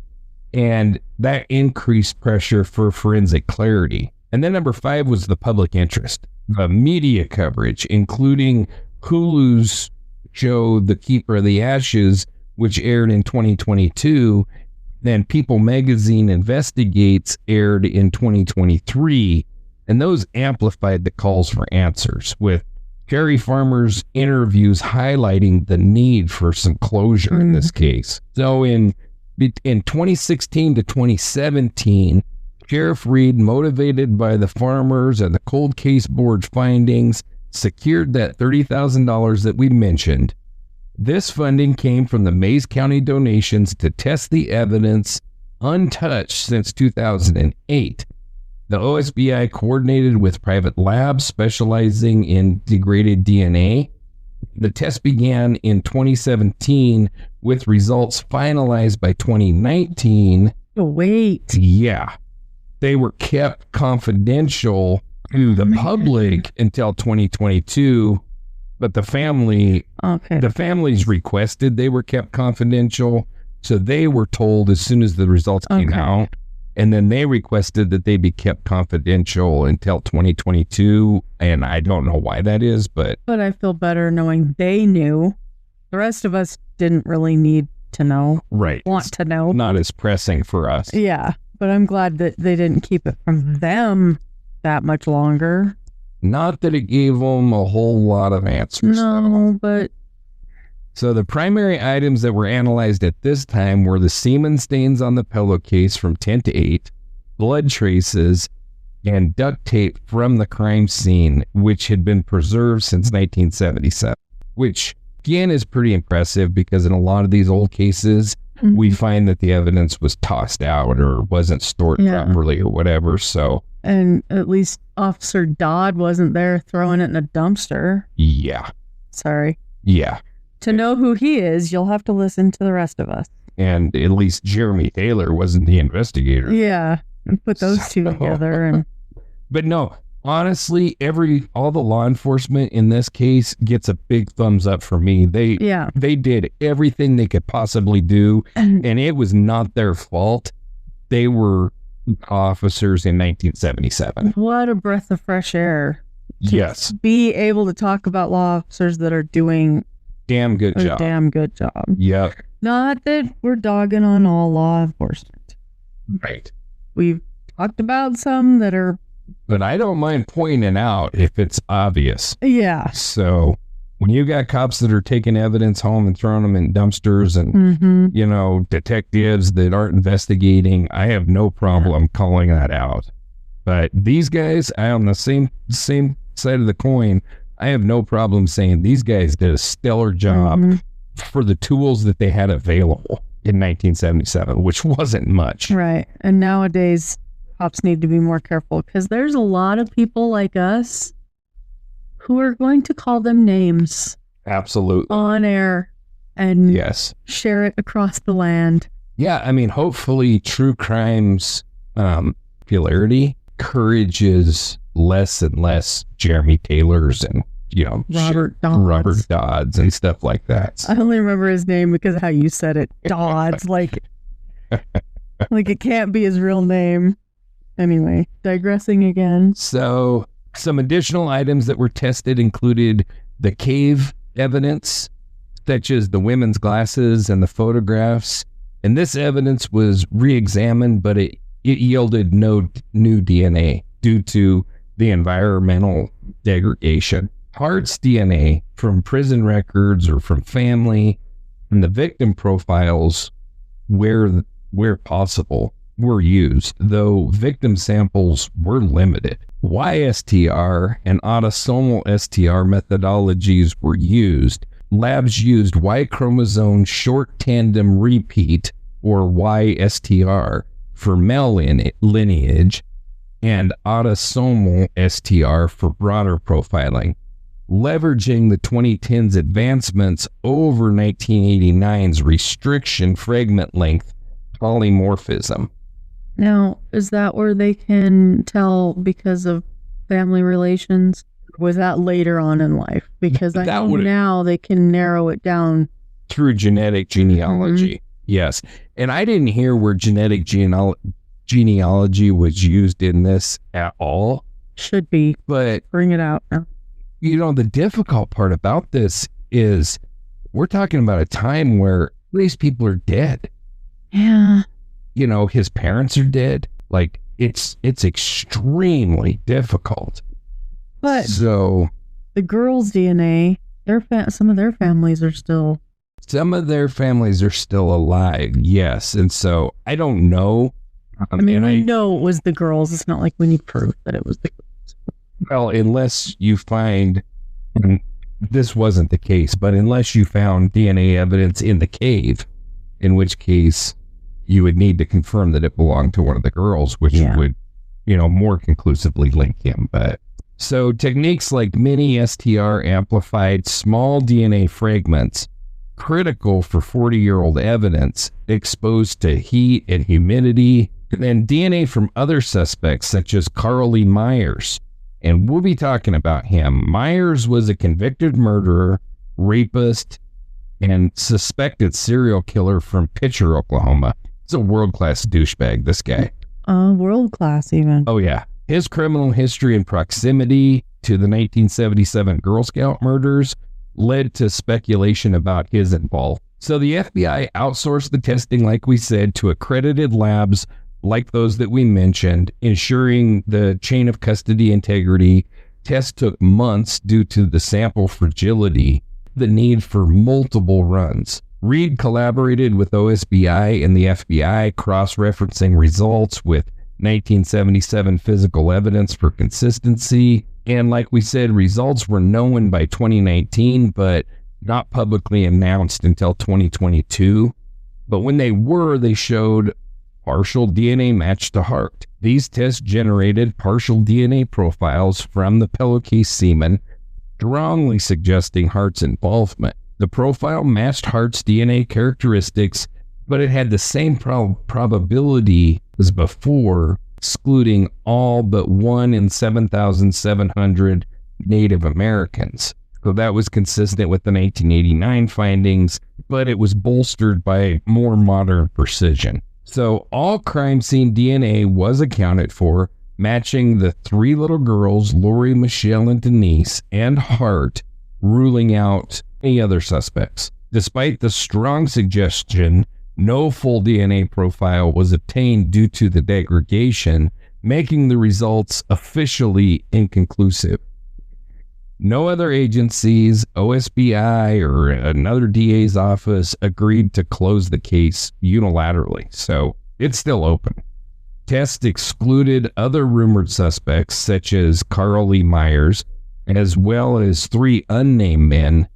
[SPEAKER 2] and that increased pressure for forensic clarity. And then number five was the public interest. The media coverage, including Hulu's show The Keeper of the Ashes, which aired in 2022, then People Magazine Investigates aired in 2023, and those amplified the calls for answers, with Cherry farmers' interviews highlighting the need for some closure in this case. So in 2016 to 2017, Sheriff Reed, motivated by the farmers and the cold case board findings, secured that $30,000 that we mentioned. This funding came from the Mays County donations to test the evidence, untouched since 2008. The OSBI coordinated with private labs specializing in degraded DNA. The test began in 2017 with results finalized by 2019.
[SPEAKER 1] Oh, wait.
[SPEAKER 2] Yeah. They were kept confidential to the public until 2022, but the families requested they were kept confidential, so they were told as soon as the results came out, and then they requested that they be kept confidential until 2022, and I don't know why that is, but
[SPEAKER 1] I feel better knowing they knew. The rest of us didn't really need to know.
[SPEAKER 2] Right.
[SPEAKER 1] Want to know.
[SPEAKER 2] Not as pressing for us.
[SPEAKER 1] Yeah, but I'm glad that they didn't keep it from them that much longer.
[SPEAKER 2] Not that it gave them a whole lot of answers.
[SPEAKER 1] No, but...
[SPEAKER 2] So the primary items that were analyzed at this time were the semen stains on the pillowcase from 10 to 8, blood traces, and duct tape from the crime scene, which had been preserved since 1977, which again is pretty impressive because in a lot of these old cases, we find that the evidence was tossed out or wasn't stored properly or whatever. So,
[SPEAKER 1] and at least Officer Dodd wasn't there throwing it in a dumpster.
[SPEAKER 2] Yeah.
[SPEAKER 1] Sorry.
[SPEAKER 2] Yeah.
[SPEAKER 1] To know who he is, you'll have to listen to the rest of us.
[SPEAKER 2] And at least Jeremy Taylor wasn't the investigator.
[SPEAKER 1] Yeah. And put those two together. And
[SPEAKER 2] But no, honestly, all the law enforcement in this case gets a big thumbs up for me. They did everything they could possibly do, and it was not their fault. They were officers in 1977.
[SPEAKER 1] What a breath of fresh air.
[SPEAKER 2] Yes.
[SPEAKER 1] Be able to talk about law officers that are doing
[SPEAKER 2] damn good
[SPEAKER 1] a
[SPEAKER 2] job.
[SPEAKER 1] Damn good job.
[SPEAKER 2] Yep.
[SPEAKER 1] Not that we're dogging on all law enforcement.
[SPEAKER 2] Right.
[SPEAKER 1] We've talked about some that are...
[SPEAKER 2] But I don't mind pointing out if it's obvious.
[SPEAKER 1] Yeah.
[SPEAKER 2] So when you got cops that are taking evidence home and throwing them in dumpsters and, detectives that aren't investigating, I have no problem calling that out. But these guys, on the same side of the coin, I have no problem saying these guys did a stellar job. for the tools that they had available in 1977, which wasn't much.
[SPEAKER 1] Right. And nowadays, cops need to be more careful because there's a lot of people like us who are going to call them names.
[SPEAKER 2] Absolutely.
[SPEAKER 1] On air and
[SPEAKER 2] yes,
[SPEAKER 1] share it across the land.
[SPEAKER 2] Yeah, I mean, hopefully true crime's popularity encourages less and less Jeremy Taylors and,
[SPEAKER 1] Robert
[SPEAKER 2] Dodds and stuff like that.
[SPEAKER 1] I only remember his name because of how you said it. Dodds. like it can't be his real name. Anyway, digressing again.
[SPEAKER 2] So some additional items that were tested included the cave evidence, such as the women's glasses and the photographs. And this evidence was re-examined, but it yielded no new DNA due to the environmental degradation. Hart's DNA from prison records or from family and the victim profiles where possible were used, though victim samples were limited. YSTR and autosomal STR methodologies were used. Labs used Y chromosome short tandem repeat, or YSTR, for male lineage, and autosomal STR for broader profiling, leveraging the 2010s advancements over 1989's restriction fragment length polymorphism.
[SPEAKER 1] Now, is that where they can tell because of family relations? Was that later on in life? Because I know now they can narrow it down.
[SPEAKER 2] Through genetic genealogy, yes. And I didn't hear where genetic genealogy was used in this at all.
[SPEAKER 1] Should be.
[SPEAKER 2] But
[SPEAKER 1] bring it out now.
[SPEAKER 2] The difficult part about this is we're talking about a time where these people are dead.
[SPEAKER 1] Yeah.
[SPEAKER 2] His parents are dead. Like, it's extremely difficult.
[SPEAKER 1] But
[SPEAKER 2] so
[SPEAKER 1] the girls' DNA, some of their families are still
[SPEAKER 2] alive. Yes. And so I don't know.
[SPEAKER 1] we know it was the girls. It's not like we need proof that it was the girls.
[SPEAKER 2] Well, unless you find, and this wasn't the case, but unless you found DNA evidence in the cave, in which case you would need to confirm that it belonged to one of the girls, which would, more conclusively link him. But so techniques like mini STR amplified small DNA fragments, critical for 40-year-old evidence exposed to heat and humidity, and DNA from other suspects such as Carl Lee Myers. And we'll be talking about him. Myers was a convicted murderer, rapist, and suspected serial killer from Pitcher, Oklahoma. He's a world-class douchebag, this guy.
[SPEAKER 1] World-class even.
[SPEAKER 2] Oh, yeah. His criminal history and proximity to the 1977 Girl Scout murders led to speculation about his involvement. So the FBI outsourced the testing, like we said, to accredited labs like those that we mentioned, ensuring the chain of custody integrity. Tests took months due to the sample fragility, the need for multiple runs. Reed collaborated with OSBI and the FBI, cross-referencing results with 1977 physical evidence for consistency. And like we said, results were known by 2019, but not publicly announced until 2022. But when they showed partial DNA match to Hart. These tests generated partial DNA profiles from the pillowcase semen, strongly suggesting Hart's involvement. The profile matched Hart's DNA characteristics, but it had the same probability as before, excluding all but 1 in 7,700 Native Americans. So that was consistent with the 1989 findings, but it was bolstered by more modern precision. So all crime scene DNA was accounted for, matching the 3 little girls, Lori, Michele, and Denise, and Hart, ruling out any other suspects. Despite the strong suggestion, no full DNA profile was obtained due to the degradation, making the results officially inconclusive. No other agencies, OSBI or another DA's office, agreed to close the case unilaterally, so it's still open. Tests excluded other rumored suspects such as Carl Lee Myers, as well as 3 unnamed men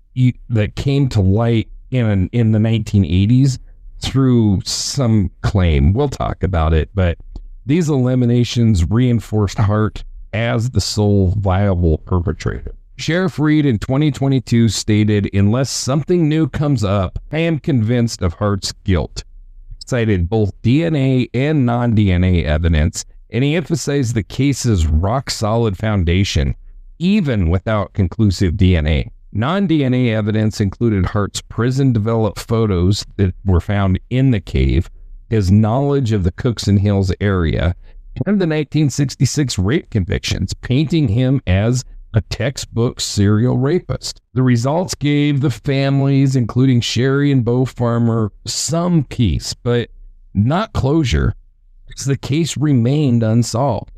[SPEAKER 2] that came to light in the 1980s through some claim. We'll talk about it, but these eliminations reinforced Hart as the sole viable perpetrator. Sheriff Reed in 2022 stated, "Unless something new comes up, I am convinced of Hart's guilt." Cited both DNA and non-DNA evidence, and he emphasized the case's rock-solid foundation, even without conclusive DNA. Non-DNA evidence included Hart's prison-developed photos that were found in the cave, his knowledge of the Cookson Hills area, and the 1966 rape convictions, painting him as a textbook serial rapist. The results gave the families, including Sherry and Bo Farmer, some peace, but not closure, because the case remained unsolved.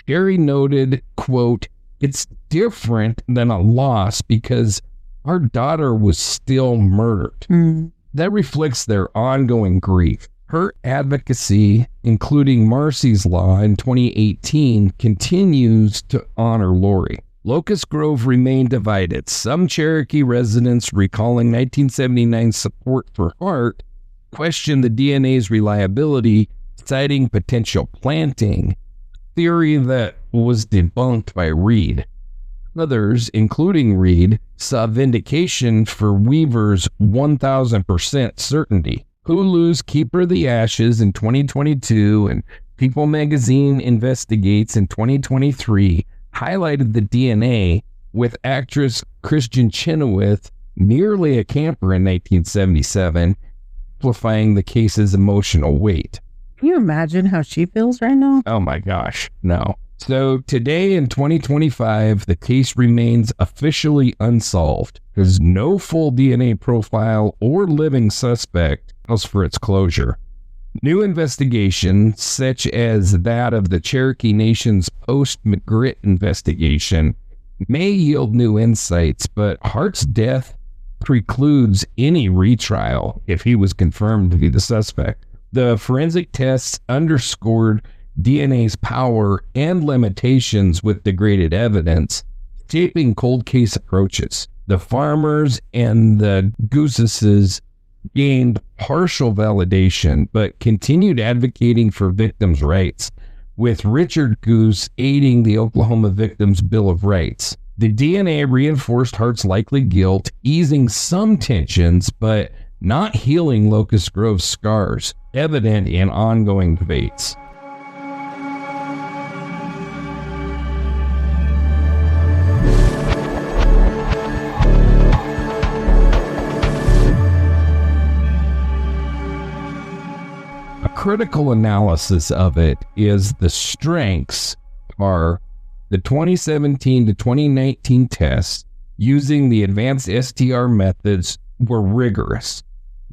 [SPEAKER 2] Sherry noted, quote, "It's different than a loss because our daughter was still murdered." That reflects their ongoing grief. Her advocacy, including Marcy's Law in 2018, continues to honor Lori. Locust Grove remained divided. Some Cherokee residents, recalling 1979's support for Hart, questioned the DNA's reliability, citing potential planting, theory that was debunked by Reed. Others, including Reed, saw vindication for Weaver's 1,000% certainty. Hulu's Keeper of the Ashes in 2022 and People Magazine Investigates in 2023 highlighted the DNA, with actress Kristen Chenoweth, merely a camper in 1977, amplifying the case's emotional weight.
[SPEAKER 1] Can you imagine how she feels right now?
[SPEAKER 2] Oh my gosh, no. So today in 2025, the case remains officially unsolved. There's no full DNA profile or living suspect else for its closure. New investigations, such as that of the Cherokee Nation's post-McGritt investigation, may yield new insights, but Hart's death precludes any retrial if he was confirmed to be the suspect. The forensic tests underscored DNA's power and limitations with degraded evidence, shaping cold case approaches. The Farmers and the Guses gained partial validation, but continued advocating for victims' rights, with Richard Guse aiding the Oklahoma Victims' Bill of Rights. The DNA reinforced Hart's likely guilt, easing some tensions, but not healing Locust Grove's scars, evident in ongoing debates. Critical analysis of it is the strengths are the 2017 to 2019 tests using the advanced STR methods were rigorous.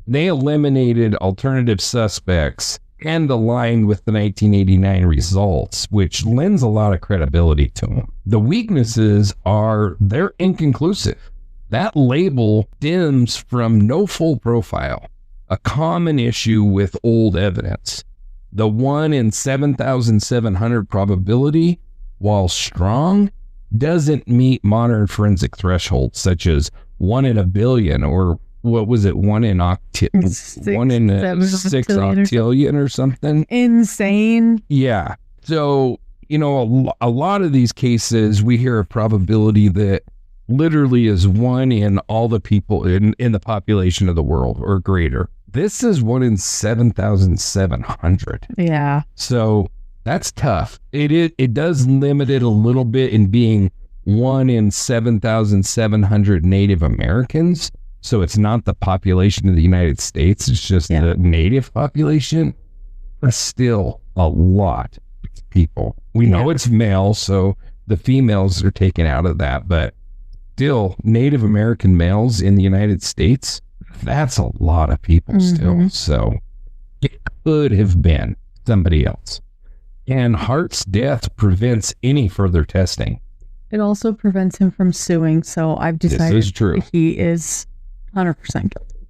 [SPEAKER 2] They eliminated alternative suspects and aligned with the 1989 results, which lends a lot of credibility to them. The weaknesses are they're inconclusive. That label stems from no full profile, a common issue with old evidence. The 1 in 7,700 probability, while strong, doesn't meet modern forensic thresholds such as 1 in a billion, or what was it, 1 in 6 octillion or something.
[SPEAKER 1] Insane.
[SPEAKER 2] Yeah. So, you know, a lot of these cases, we hear a probability that literally is 1 in all the people in the population of the world or greater. This is 1 in 7,700.
[SPEAKER 1] Yeah.
[SPEAKER 2] So that's tough. It does limit it a little bit in being 1 in 7,700 Native Americans. So it's not the population of the United States. It's just the native population. But still a lot of people. We know it's male, so the females are taken out of that. But still, Native American males in the United States, that's a lot of people still. So it could have been somebody else. And Hart's death prevents any further testing.
[SPEAKER 1] It also prevents him from suing. So I've decided
[SPEAKER 2] this is true.
[SPEAKER 1] He is 100% guilty.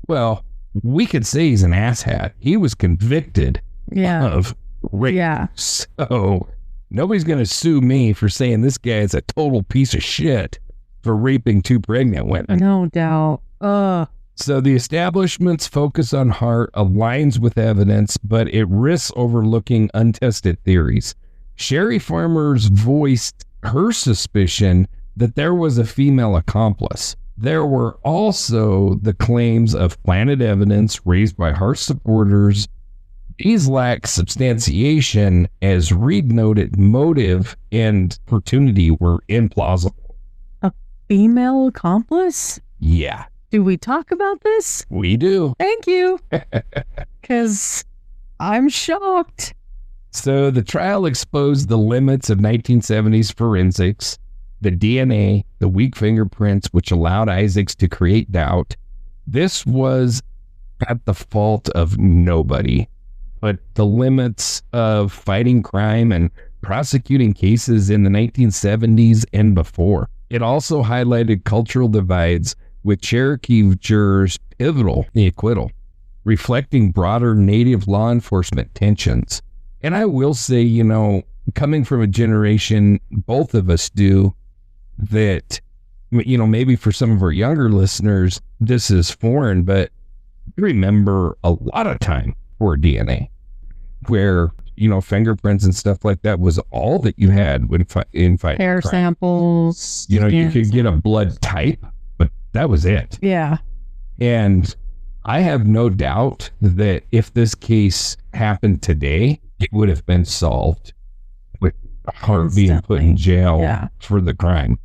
[SPEAKER 2] Well, we could say he's an asshat. He was convicted of rape. Yeah. So nobody's going to sue me for saying this guy is a total piece of shit for raping 2 pregnant women.
[SPEAKER 1] No doubt.
[SPEAKER 2] So the establishment's focus on Hart aligns with evidence, but it risks overlooking untested theories. Sherry Farmers voiced her suspicion that there was a female accomplice. There were also the claims of planted evidence raised by Hart supporters. These lack substantiation, as Reed noted. Motive and opportunity were implausible.
[SPEAKER 1] A female accomplice?
[SPEAKER 2] Yeah.
[SPEAKER 1] Do we talk about this?
[SPEAKER 2] We do.
[SPEAKER 1] Thank you. Because I'm shocked.
[SPEAKER 2] So the trial exposed the limits of 1970s forensics, the DNA, the weak fingerprints, which allowed Isaacs to create doubt. This was at the fault of nobody, but the limits of fighting crime and prosecuting cases in the 1970s and before. It also highlighted cultural divides, with Cherokee jurors pivotal in the acquittal, reflecting broader Native law enforcement tensions. And I will say, coming from a generation, both of us do, that, maybe for some of our younger listeners, this is foreign, but I remember a lot of time for DNA where, fingerprints and stuff like that was all that you had when in fighting
[SPEAKER 1] hair
[SPEAKER 2] crime.
[SPEAKER 1] Samples.
[SPEAKER 2] You could get a blood type, but that was it.
[SPEAKER 1] Yeah.
[SPEAKER 2] And I have no doubt that if this case happened today, it would have been solved with Hart being put in jail for the crime.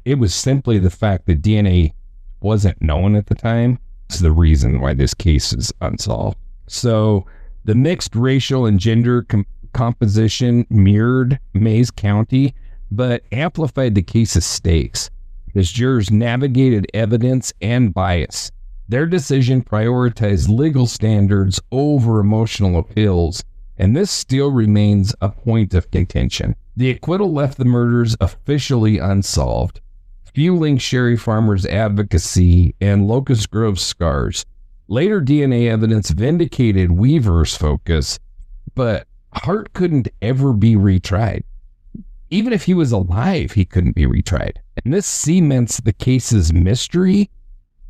[SPEAKER 2] It was simply the fact that DNA wasn't known at the time is the reason why this case is unsolved. So the mixed racial and gender composition mirrored Mays County, but amplified the case's stakes as jurors navigated evidence and bias. Their decision prioritized legal standards over emotional appeals, and this still remains a point of contention. The acquittal left the murders officially unsolved, fueling Sherry Farmer's advocacy and Locust Grove's scars. Later DNA evidence vindicated Weaver's focus, but Hart couldn't ever be retried. Even if he was alive, he couldn't be retried. And this cements the case's mystery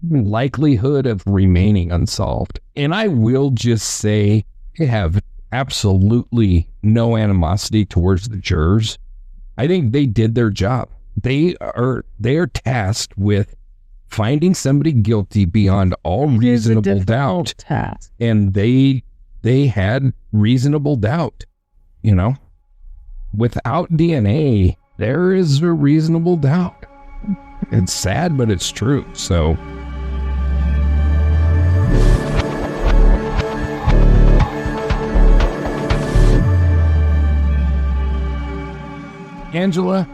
[SPEAKER 2] and likelihood of remaining unsolved. And I will just say, I have absolutely no animosity towards the jurors. I think they did their job. They are tasked with finding somebody guilty beyond all reasonable doubt.
[SPEAKER 1] Task.
[SPEAKER 2] And they had reasonable doubt, Without DNA, there is a reasonable doubt. It's sad, but it's true. So Angela,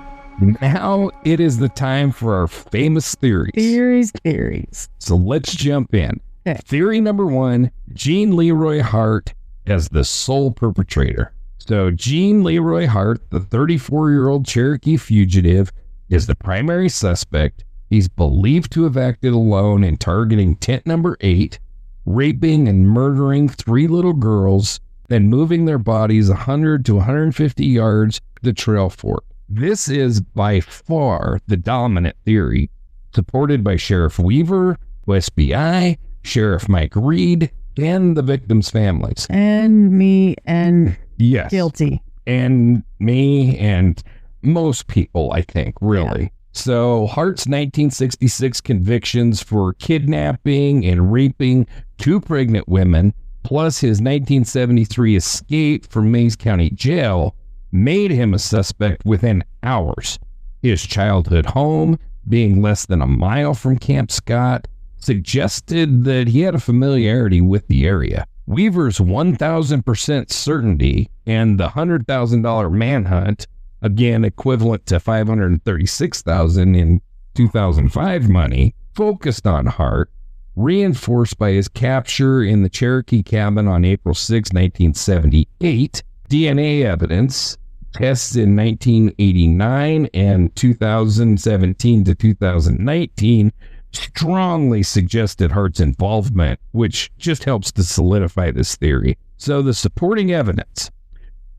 [SPEAKER 2] now it is the time for our famous theories.
[SPEAKER 1] Theories.
[SPEAKER 2] So let's jump in.
[SPEAKER 1] Okay.
[SPEAKER 2] Theory number 1, Gene Leroy Hart as the sole perpetrator. So Gene Leroy Hart, the 34-year-old Cherokee fugitive, is the primary suspect. He's believed to have acted alone in targeting tent number 8, raping and murdering 3 little girls, then moving their bodies 100 to 150 yards to the trail fork. This is by far the dominant theory, supported by Sheriff Weaver, SBI, Sheriff Mike Reed, and the victims' families.
[SPEAKER 1] And me and
[SPEAKER 2] yes,
[SPEAKER 1] guilty.
[SPEAKER 2] And me and most people, I think, really. Yeah. So Hart's 1966 convictions for kidnapping and raping 2 pregnant women, plus his 1973 escape from Mays County Jail, made him a suspect within hours. His childhood home, being less than a mile from Camp Scott, suggested that he had a familiarity with the area. Weaver's 1,000% certainty and the $100,000 manhunt, again equivalent to $536,000 in 2005 money, focused on Hart, reinforced by his capture in the Cherokee cabin on April 6, 1978. DNA evidence, tests in 1989 and 2017 to 2019, strongly suggested Hart's involvement, which just helps to solidify this theory. So the supporting evidence,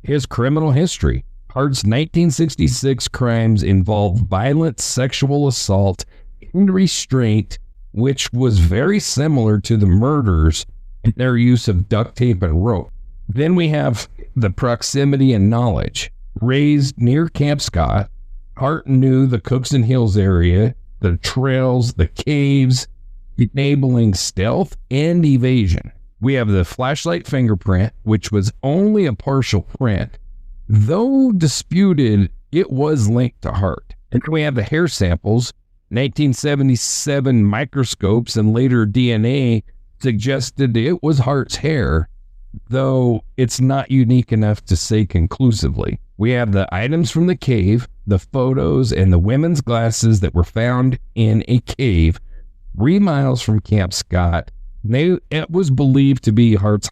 [SPEAKER 2] his criminal history. Hart's 1966 crimes involved violent sexual assault and restraint which was very similar to the murders in their use of duct tape and rope. Then we have the proximity and knowledge. Raised near Camp Scott, Hart knew the Cookson Hills area, the trails, the caves, enabling stealth and evasion. We have the flashlight fingerprint, which was only a partial print. Though disputed, it was linked to Hart. And then we have the hair samples. 1977 microscopes and later DNA suggested it was Hart's hair, though it's not unique enough to say conclusively. We have the items from the cave, the photos, and the women's glasses that were found in a cave 3 miles from Camp Scott. It was believed to be Hart's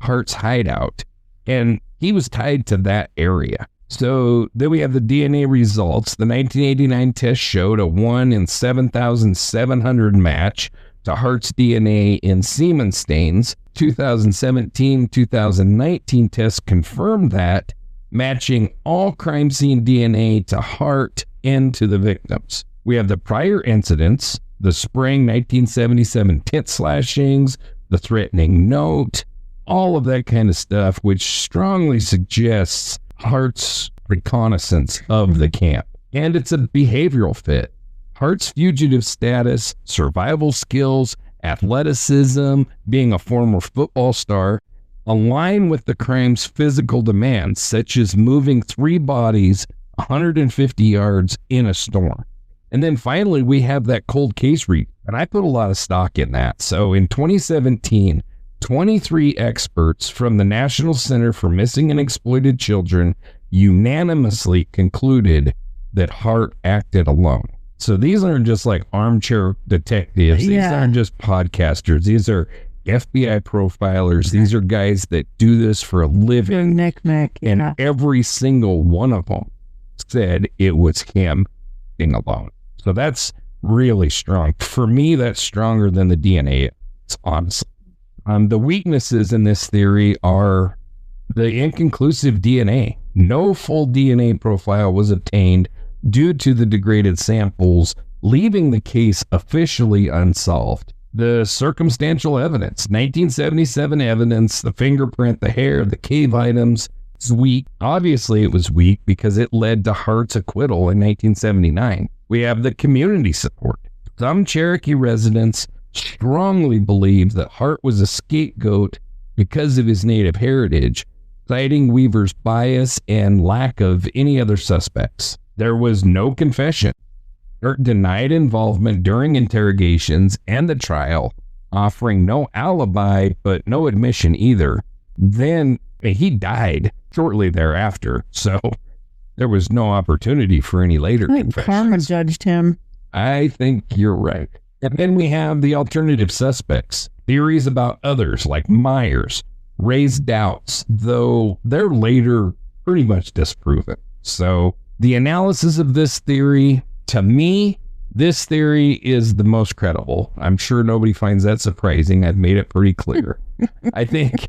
[SPEAKER 2] hideout, and he was tied to that area. So then we have the DNA results. The 1989 test showed a 1 in 7,700 match to Hart's DNA in semen stains. 2017-2019 tests confirmed that, matching all crime scene DNA to Hart and to the victims. We have the prior incidents, the spring 1977 tent slashings, the threatening note, all of that kind of stuff, which strongly suggests Hart's reconnaissance of the camp. And it's a behavioral fit. Hart's fugitive status, survival skills, athleticism, being a former football star, align with the crime's physical demands, such as moving 3 bodies 150 yards in a storm. And then finally, we have that cold case read, and I put a lot of stock in that. So in 2017, 23 experts from the National Center for Missing and Exploited Children unanimously concluded that Hart acted alone. So these aren't just like armchair detectives. These aren't just podcasters. These are FBI profilers. These are guys that do this for a living. And every single one of them said it was him being alone. So that's really strong. For me, that's stronger than the DNA. It's honestly. The weaknesses in this theory are the inconclusive DNA. No full DNA profile was obtained due to the degraded samples, leaving the case officially unsolved. The circumstantial evidence, 1977 evidence, the fingerprint, the hair, the cave items, is weak. Obviously, it was weak because it led to Hart's acquittal in 1979. We have the community support. Some Cherokee residents strongly believed that Hart was a scapegoat because of his native heritage, citing Weaver's bias and lack of any other suspects. There was no confession. Hart denied involvement during interrogations and the trial, offering no alibi, but no admission either. Then he died shortly thereafter, so there was no opportunity for any later confessions.
[SPEAKER 1] Karma judged him.
[SPEAKER 2] I think you're right. And then we have the alternative suspects. Theories about others, like Myers, raised doubts, though they're later pretty much disproven. So the analysis of this theory, to me, this theory is the most credible. I'm sure nobody finds that surprising. I've made it pretty clear. I think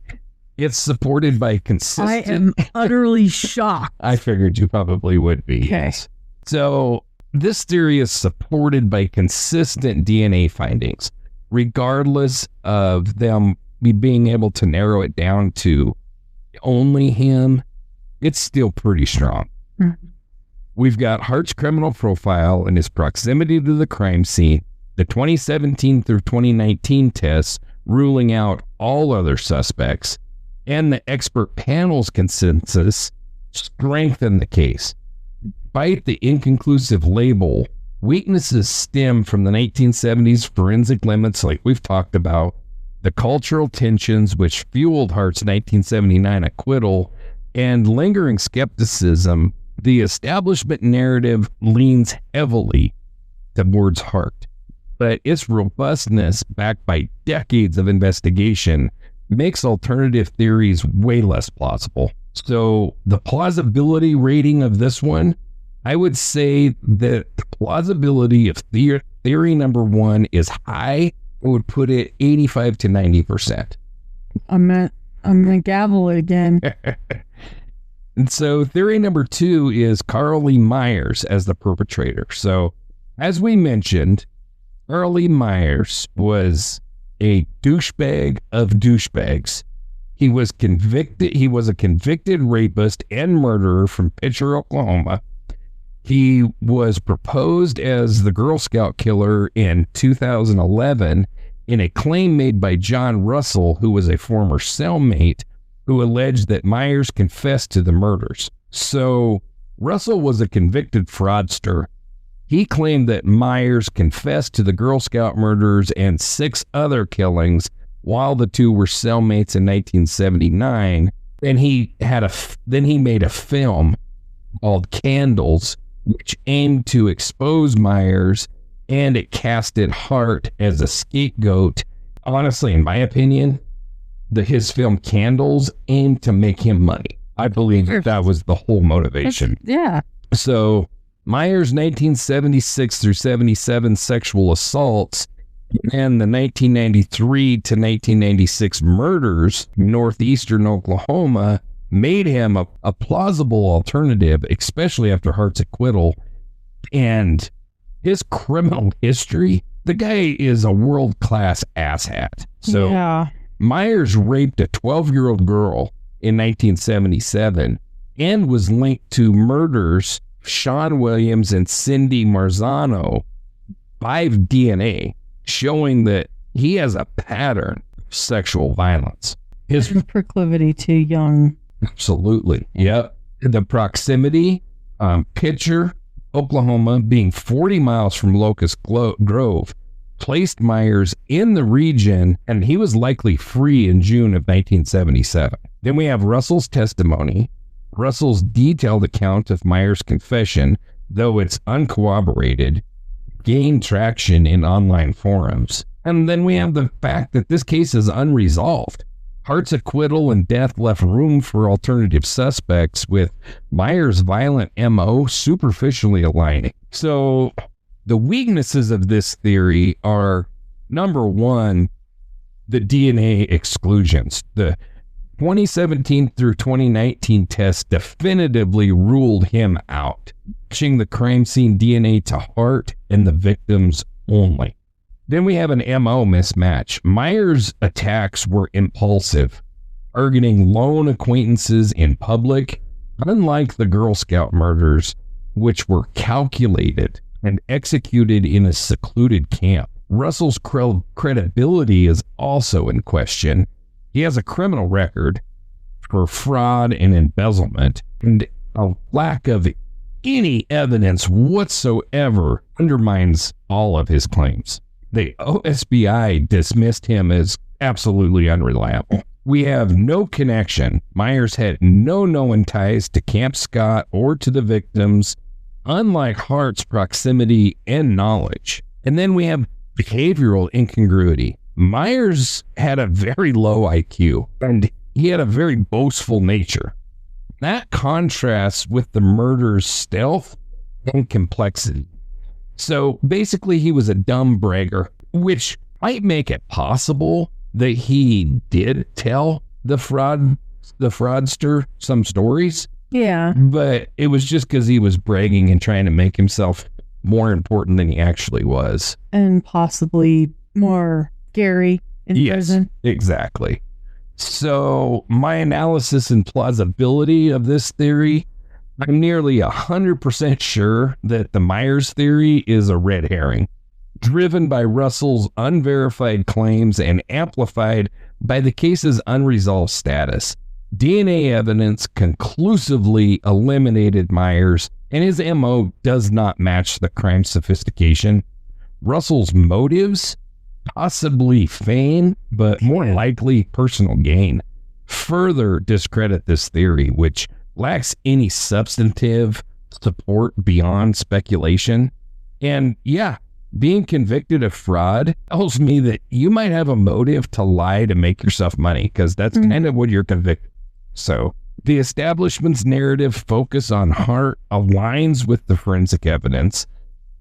[SPEAKER 2] it's supported by consistent...
[SPEAKER 1] I am utterly shocked.
[SPEAKER 2] I figured you probably would be.
[SPEAKER 1] Okay.
[SPEAKER 2] Yes. So this theory is supported by consistent DNA findings, regardless of them being able to narrow it down to only him. It's still pretty strong. Mm-hmm. We've got Hart's criminal profile and his proximity to the crime scene, the 2017 through 2019 tests ruling out all other suspects, and the expert panel's consensus strengthen the case. Despite the inconclusive label, weaknesses stem from the 1970s forensic limits like we've talked about, the cultural tensions which fueled Hart's 1979 acquittal, and lingering skepticism. The establishment narrative leans heavily towards Hart, but its robustness, backed by decades of investigation, makes alternative theories way less plausible. So the plausibility rating of this one, I would say that the plausibility of theory number 1 is high. I would put it 85 to 90%.
[SPEAKER 1] I'm gonna gavel it again.
[SPEAKER 2] And so theory number 2 is Carl Lee Myers as the perpetrator. So as we mentioned, Early Myers was a douchebag of douchebags. He was a convicted rapist and murderer from Pitcher, Oklahoma. He was proposed as the Girl Scout killer in 2011 in a claim made by John Russell, who was a former cellmate, who alleged that Myers confessed to the murders. So Russell was a convicted fraudster. He claimed that Myers confessed to the Girl Scout murders and 6 other killings while the two were cellmates in 1979. And then he made a film called Candles, which aimed to expose Myers, and it casted Hart as a scapegoat. Honestly, in my opinion, his film Candles aimed to make him money. I believe that was the whole motivation.
[SPEAKER 1] Yeah.
[SPEAKER 2] So Myers' 1976 through 77 sexual assaults and the 1993 to 1996 murders in northeastern Oklahoma made him a plausible alternative, especially after Hart's acquittal. And his criminal history, the guy is a world-class asshat. So
[SPEAKER 1] yeah.
[SPEAKER 2] Myers raped a 12-year-old girl in 1977 and was linked to murders Sean Williams and Cindy Marzano by DNA, showing that he has a pattern of sexual violence. His
[SPEAKER 1] proclivity to young.
[SPEAKER 2] Absolutely. Yep. The proximity, Pitcher, Oklahoma, being 40 miles from Locust Grove, placed Myers in the region, and he was likely free in June of 1977. Then we have Russell's testimony. Russell's detailed account of Myers' confession, though it's uncorroborated, gained traction in online forums. And then we have the fact that this case is unresolved. Hart's acquittal and death left room for alternative suspects, with Myers' violent MO superficially aligning. So the weaknesses of this theory are, number one, the DNA exclusions. The 2017 through 2019 test definitively ruled him out, matching the crime scene DNA to Hart and the victims only. Then we have an MO mismatch. Myers' attacks were impulsive, targeting lone acquaintances in public, unlike the Girl Scout murders, which were calculated and executed in a secluded camp. Russell's credibility is also in question. He has a criminal record for fraud and embezzlement, and a lack of any evidence whatsoever undermines all of his claims. The OSBI dismissed him as absolutely unreliable. We have no connection. Myers had no known ties to Camp Scott or to the victims, unlike Hart's proximity and knowledge. And then we have behavioral incongruity. Myers had a very low IQ, and he had a very boastful nature. That contrasts with the murder's stealth and complexity. So basically, he was a dumb bragger, which might make it possible that he did tell the fraudster some stories.
[SPEAKER 1] Yeah.
[SPEAKER 2] But it was just because he was bragging and trying to make himself more important than he actually was.
[SPEAKER 1] And possibly more scary in prison.
[SPEAKER 2] Exactly. So my analysis and plausibility of this theory, I'm nearly 100% sure that the Myers theory is a red herring, driven by Russell's unverified claims and amplified by the case's unresolved status. DNA evidence conclusively eliminated Myers, and his MO does not match the crime sophistication. Russell's motives, possibly fame, but more likely personal gain, further discredit this theory, which lacks any substantive support beyond speculation. And yeah, being convicted of fraud tells me that you might have a motive to lie to make yourself money, because that's kind of what you're convicted. So the establishment's narrative focus on Hart aligns with the forensic evidence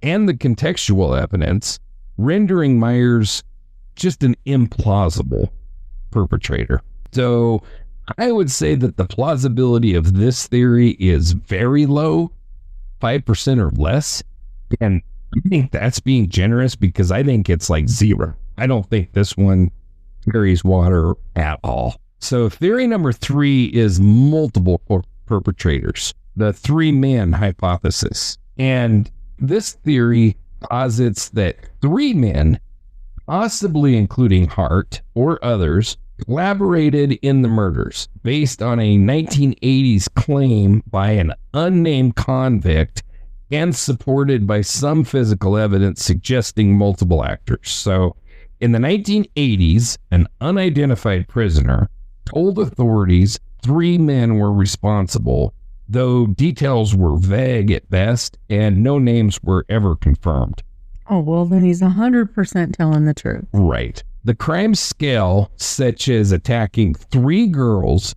[SPEAKER 2] and the contextual evidence, rendering Myers just an implausible perpetrator. So I would say that the plausibility of this theory is very low, 5% or less. And I think that's being generous because I think it's like 0. I don't think this one carries water at all. So theory number 3 is multiple perpetrators, the 3-man hypothesis. And this theory posits that 3 men, possibly including Hart or others, collaborated in the murders based on a 1980s claim by an unnamed convict and supported by some physical evidence suggesting multiple actors. So in the 1980s, an unidentified prisoner told authorities 3 men were responsible, though details were vague at best and no names were ever confirmed.
[SPEAKER 1] Oh, well, then he's 100% telling the truth.
[SPEAKER 2] Right. The crime scale, such as attacking 3 girls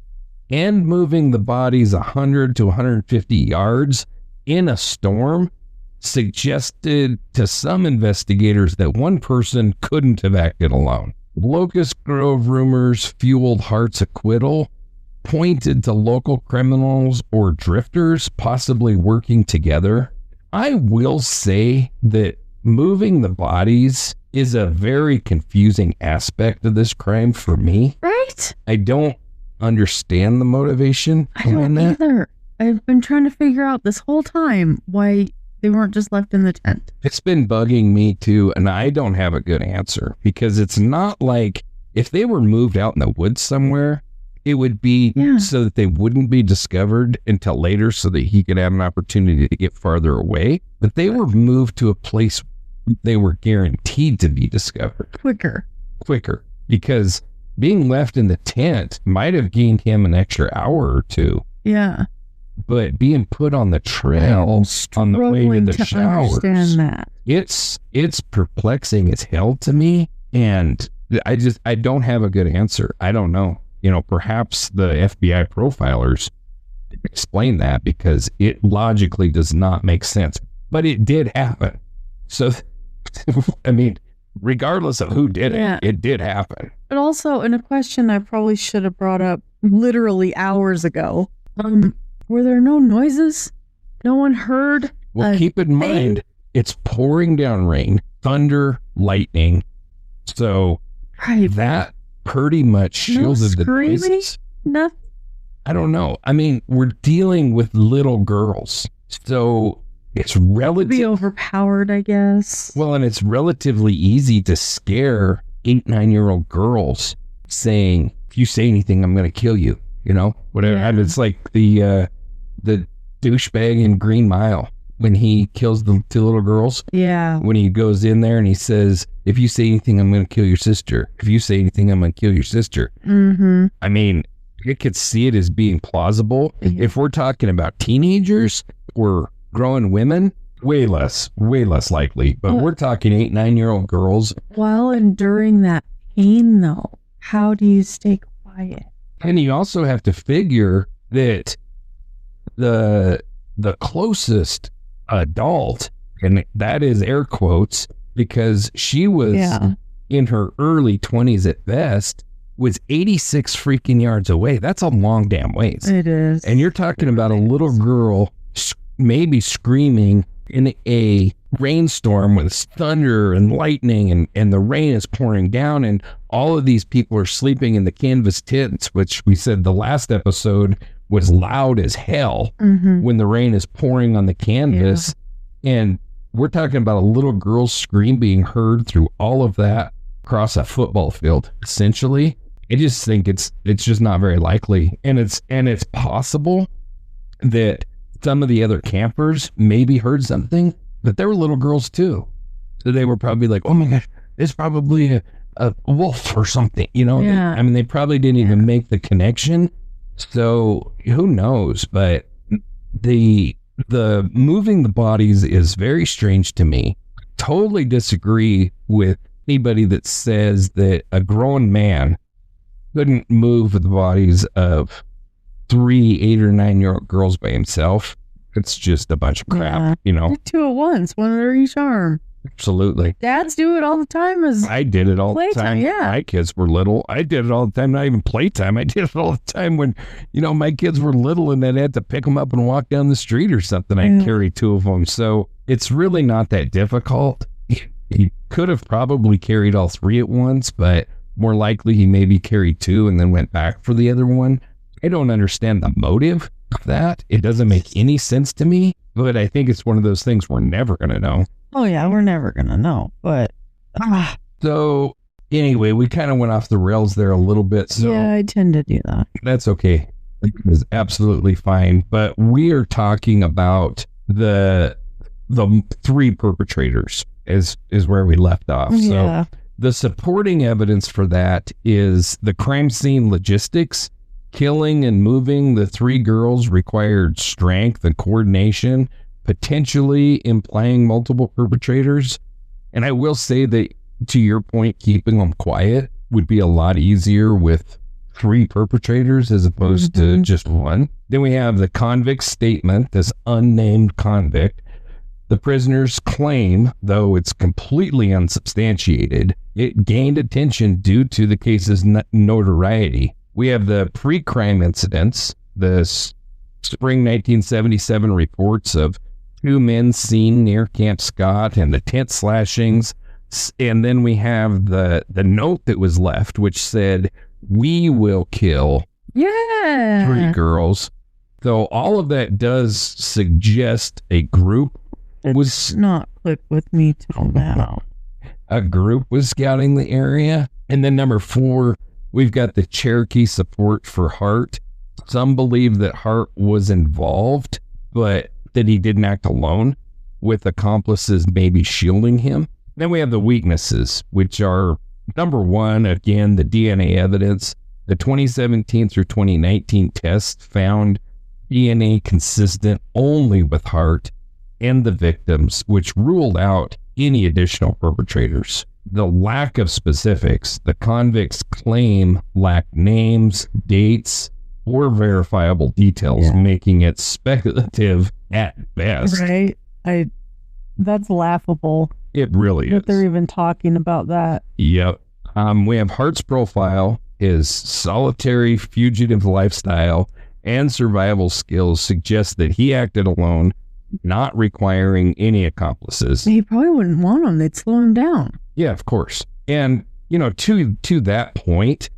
[SPEAKER 2] and moving the bodies 100 to 150 yards in a storm, suggested to some investigators that one person couldn't have acted alone. Locust Grove rumors fueled Hart's acquittal, pointed to local criminals or drifters possibly working together. I will say that moving the bodies is a very confusing aspect of this crime for me.
[SPEAKER 1] Right?
[SPEAKER 2] I don't understand the motivation behind that.
[SPEAKER 1] I don't either. I've been trying to figure out this whole time why they weren't just left in the tent.
[SPEAKER 2] It's been bugging me too, and I don't have a good answer because it's not like if they were moved out in the woods somewhere, it would be so that they wouldn't be discovered until later so that he could have an opportunity to get farther away. But they were moved to a place they were guaranteed to be discovered.
[SPEAKER 1] Quicker.
[SPEAKER 2] Because being left in the tent might have gained him an extra hour or 2.
[SPEAKER 1] Yeah.
[SPEAKER 2] But being put on the trail on the way to the showers,
[SPEAKER 1] understand that.
[SPEAKER 2] It's perplexing as hell to me, and I don't have a good answer. I don't know. Perhaps the FBI profilers explain that because it logically does not make sense. But it did happen. So, I mean, regardless of who did it, it did happen.
[SPEAKER 1] But also, in a question I probably should have brought up literally hours ago, were there no noises? No one heard?
[SPEAKER 2] Well, keep in mind, it's pouring down rain, thunder, lightning. So that pretty much shielded the noises.
[SPEAKER 1] Nothing.
[SPEAKER 2] I don't know. I mean, we're dealing with little girls. So it's
[SPEAKER 1] be overpowered, I guess.
[SPEAKER 2] Well, and it's relatively easy to scare 8-9-year-old girls saying, if you say anything, I'm going to kill you. Whatever. Yeah. And it's like the douchebag in Green Mile when he kills the 2 little girls.
[SPEAKER 1] Yeah.
[SPEAKER 2] When he goes in there and he says, if you say anything, I'm going to kill your sister. If you say anything, I'm going to kill your sister.
[SPEAKER 1] Mm-hmm.
[SPEAKER 2] I mean, I could see it as being plausible. Mm-hmm. If we're talking about teenagers or grown women, way less likely. But we're talking 8-9-year-old girls.
[SPEAKER 1] While enduring that pain, though, how do you stay quiet?
[SPEAKER 2] And you also have to figure that the closest adult, and that is air quotes, because she was in her early 20s at best, was 86 freaking yards away. That's a long damn ways.
[SPEAKER 1] It is.
[SPEAKER 2] And you're talking about a little girl maybe screaming in a rainstorm with thunder and lightning, and the rain is pouring down, and all of these people are sleeping in the canvas tents, which we said the last episode was loud as hell when the rain is pouring on the canvas. And we're talking about a little girl's scream being heard through all of that across a football field, essentially. I just think it's just not very likely. And it's possible that some of the other campers maybe heard something, but there were little girls too. So they were probably like, oh my gosh, it's probably a wolf or something, Yeah. I mean, they probably didn't even make the connection. So who knows? But the moving the bodies is very strange to me. Totally disagree with anybody that says that a grown man couldn't move the bodies of 3 8 or 9-year-old girls by himself. It's just a bunch of crap,
[SPEAKER 1] 2 at once, one under each arm.
[SPEAKER 2] Absolutely.
[SPEAKER 1] Dads do it all the time.
[SPEAKER 2] I did it all the time.
[SPEAKER 1] Yeah.
[SPEAKER 2] My kids were little. I did it all the time. Not even playtime. I did it all the time when, my kids were little and then I had to pick them up and walk down the street or something. I'd carry 2 of them. So it's really not that difficult. He could have probably carried all three at once, but more likely he maybe carried two and then went back for the other one. I don't understand the motive of that. It doesn't make any sense to me, but I think it's one of those things we're never going to know.
[SPEAKER 1] Oh yeah, we're never going to know, but...
[SPEAKER 2] So anyway, we kind of went off the rails there a little bit. So
[SPEAKER 1] yeah, I tend to do that.
[SPEAKER 2] That's okay. It's absolutely fine. But we are talking about the three perpetrators is where we left off.
[SPEAKER 1] Yeah.
[SPEAKER 2] So the supporting evidence for that is the crime scene logistics. Killing and moving the three girls required strength and coordination, potentially implying multiple perpetrators. And I will say that, to your point, keeping them quiet would be a lot easier with three perpetrators as opposed to just one. Then we have the convict's statement, this unnamed convict. The prisoner's claim, though it's completely unsubstantiated, it gained attention due to the case's notoriety. We have the pre-crime incidents, the spring 1977 reports of two men seen near Camp Scott and the tent slashings. And then we have the note that was left, which said, "We will kill three girls." Though all of that does suggest a group was
[SPEAKER 1] not click with me till now.
[SPEAKER 2] A group was scouting the area. And then number 4, we've got the Cherokee support for Hart. Some believe that Hart was involved, but that he didn't act alone, with accomplices maybe shielding him. Then we have the weaknesses, which are number 1, again, the DNA evidence. The 2017 through 2019 tests found DNA consistent only with Hart and the victims, which ruled out any additional perpetrators. The lack of specifics, the convict's claim lacked names, dates, or verifiable details, making it speculative at best.
[SPEAKER 1] Right. That's laughable.
[SPEAKER 2] It really is.
[SPEAKER 1] That they're even talking about that.
[SPEAKER 2] Yep. We have Hart's profile, his solitary fugitive lifestyle, and survival skills suggest that he acted alone, not requiring any accomplices.
[SPEAKER 1] He probably wouldn't want them. They'd slow him down.
[SPEAKER 2] Yeah, of course. And, to that point,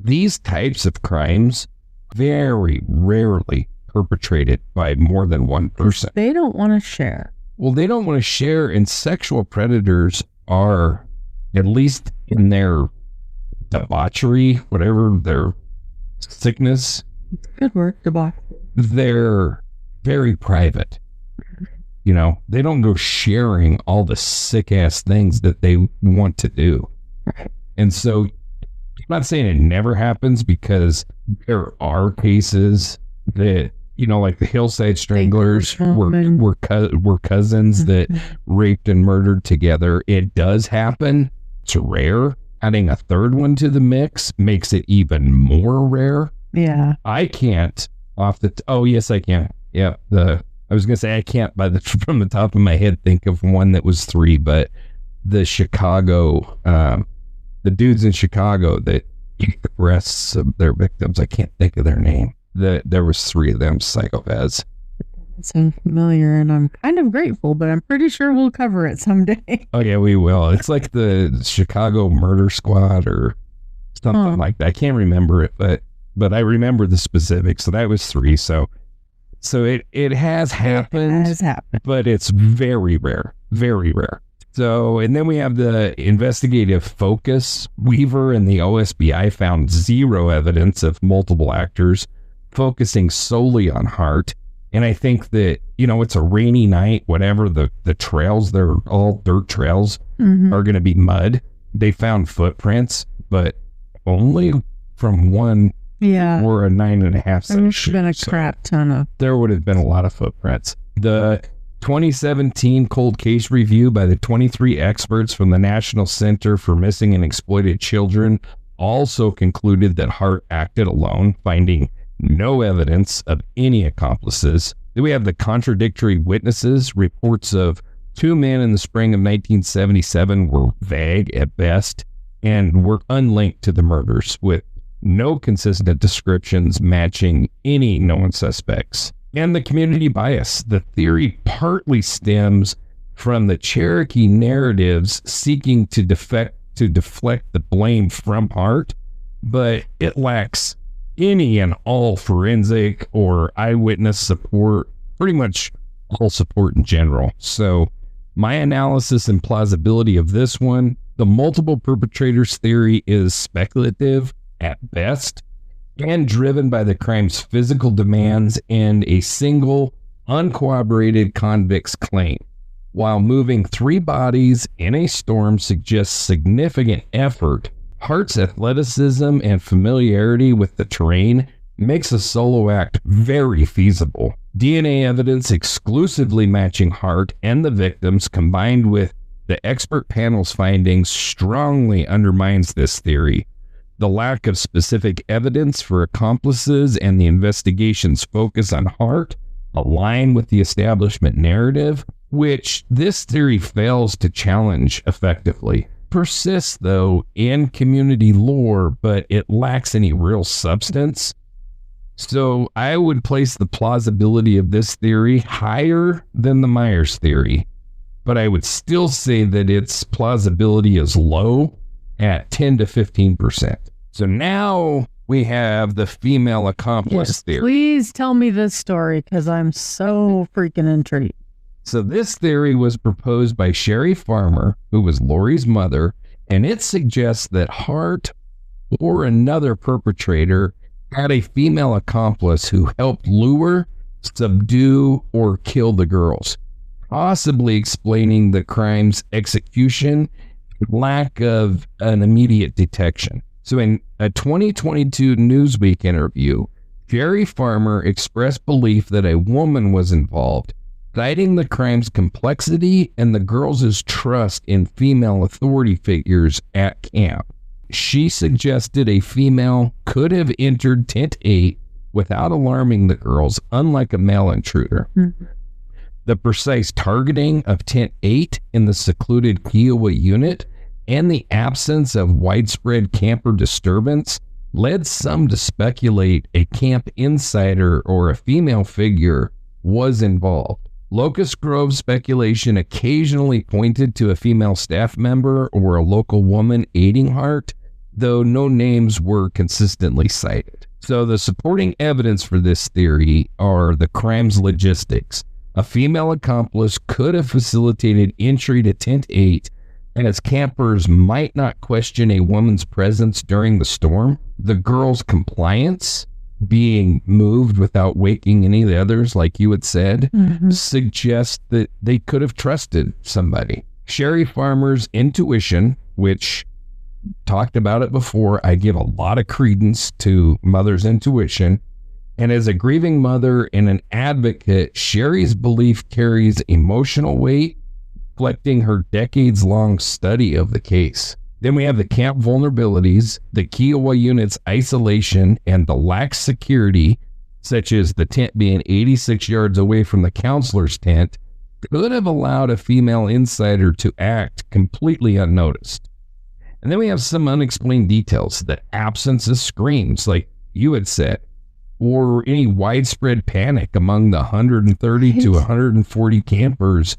[SPEAKER 2] these types of crimes very rarely perpetrated by more than one person.
[SPEAKER 1] They don't want to share.
[SPEAKER 2] Well, they don't want to share, and sexual predators are, at least in their debauchery, whatever their sickness.
[SPEAKER 1] Good word, debauchery.
[SPEAKER 2] They're very private. They don't go sharing all the sick-ass things that they want to do.
[SPEAKER 1] Right.
[SPEAKER 2] And so, I'm not saying it never happens, because there are cases that, like the Hillside Stranglers were cousins that raped and murdered together. It does happen. It's rare. Adding a third one to the mix makes it even more rare.
[SPEAKER 1] Yeah.
[SPEAKER 2] I can't oh, yes, I can. Yeah. I was going to say, I can't from the top of my head think of one that was 3, but the Chicago, the dudes in Chicago that eat the breasts of their victims, I can't think of their name. There was 3 of them psychopaths.
[SPEAKER 1] It sounds familiar, and I'm kind of grateful, but I'm pretty sure we'll cover it someday.
[SPEAKER 2] Oh yeah, we will. It's like the Chicago Murder Squad or something like that. I can't remember it, but I remember the specifics. So that was 3. So it has happened. It has happened, but it's very rare, very rare. So, and then we have the investigative focus. Weaver and the OSBI found 0 evidence of multiple actors, focusing solely on Hart. And I think that, it's a rainy night, whatever, the trails, they're all dirt trails, are going to be mud. They found footprints, but only from one or a 9.5
[SPEAKER 1] There would have been a crap ton of.
[SPEAKER 2] There would have been a lot of footprints. The 2017 cold case review by the 23 experts from the National Center for Missing and Exploited Children also concluded that Hart acted alone, finding no evidence of any accomplices. Then we have the contradictory witnesses. Reports of 2 men in the spring of 1977 were vague at best and were unlinked to the murders, with no consistent descriptions matching any known suspects. And the community bias. The theory partly stems from the Cherokee narratives seeking to deflect the blame from Hart, but it lacks any and all forensic or eyewitness support, pretty much all support in general. So my analysis and plausibility of this one, the multiple perpetrators theory is speculative at best and driven by the crime's physical demands and a single uncorroborated convict's claim. While moving 3 bodies in a storm suggests significant effort, Hart's athleticism and familiarity with the terrain makes a solo act very feasible. DNA evidence exclusively matching Hart and the victims, combined with the expert panel's findings, strongly undermines this theory. The lack of specific evidence for accomplices and the investigation's focus on Hart align with the establishment narrative, which this theory fails to challenge effectively. Persists, though, in community lore, but it lacks any real substance. So I would place the plausibility of this theory higher than the Myers theory, but I would still say that its plausibility is low at 10 to 15%. So now we have the female accomplice theory.
[SPEAKER 1] Please tell me this story, because I'm so freaking intrigued.
[SPEAKER 2] So this theory was proposed by Sherry Farmer, who was Lori's mother, and it suggests that Hart or another perpetrator had a female accomplice who helped lure, subdue, or kill the girls, possibly explaining the crime's execution and lack of an immediate detection. So in a 2022 Newsweek interview, Sherry Farmer expressed belief that a woman was involved, citing the crime's complexity and the girls' trust in female authority figures at camp. She suggested a female could have entered Tent 8 without alarming the girls, unlike a male intruder. Mm-hmm. The precise targeting of Tent 8 in the secluded Kiowa unit and the absence of widespread camper disturbance led some to speculate a camp insider or a female figure was involved. Locust Grove speculation occasionally pointed to a female staff member or a local woman aiding Hart, though no names were consistently cited. So the supporting evidence for this theory are the crime's logistics. A female accomplice could have facilitated entry to Tent 8, and as campers might not question a woman's presence during the storm, the girls' compliance, being moved without waking any of the others, like you had said, suggests that they could have trusted somebody. Sherry Farmer's intuition, which talked about it before, I give a lot of credence to mother's intuition. And as a grieving mother and an advocate, Sherry's belief carries emotional weight, reflecting her decades-long study of the case. Then we have the camp vulnerabilities, the Kiowa unit's isolation, and the lax security, such as the tent being 86 yards away from the counselor's tent, could have allowed a female insider to act completely unnoticed. And then we have some unexplained details, the absence of screams, like you had said, or any widespread panic among the 130 to 140 campers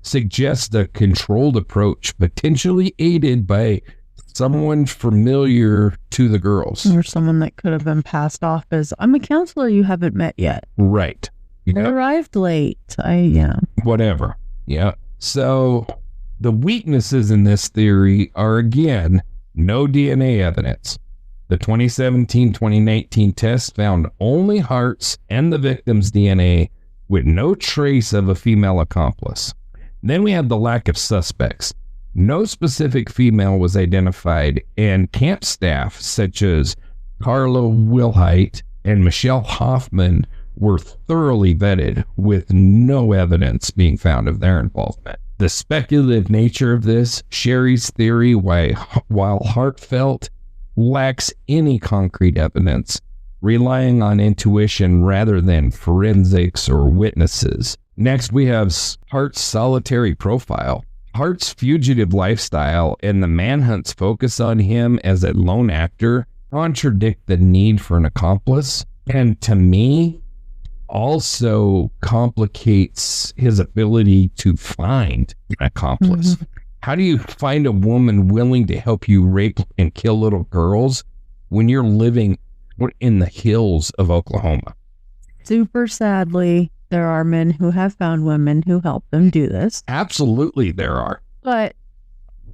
[SPEAKER 2] suggests a controlled approach, potentially aided by someone familiar to the girls.
[SPEAKER 1] Or someone that could have been passed off as, I'm a counselor you haven't met yet.
[SPEAKER 2] Right.
[SPEAKER 1] I arrived late.
[SPEAKER 2] Whatever. Yeah. So the weaknesses in this theory are, again, no DNA evidence. The 2017-2019 test found only Hart's and the victim's DNA with no trace of a female accomplice. Then we had the lack of suspects. No specific female was identified, and camp staff such as Carla Wilhite and Michelle Hoffman were thoroughly vetted with no evidence being found of their involvement. The speculative nature of this, Sherry's theory, while heartfelt, lacks any concrete evidence, relying on intuition rather than forensics or witnesses. Next, we have Hart's solitary profile. Hart's fugitive lifestyle and the manhunt's focus on him as a lone actor contradict the need for an accomplice. And to me, also complicates his ability to find an accomplice. Mm-hmm. How do you find a woman willing to help you rape and kill little girls when you're living in the hills of Oklahoma?
[SPEAKER 1] Super sadly, there are men who have found women who help them do this.
[SPEAKER 2] Absolutely, there are.
[SPEAKER 1] But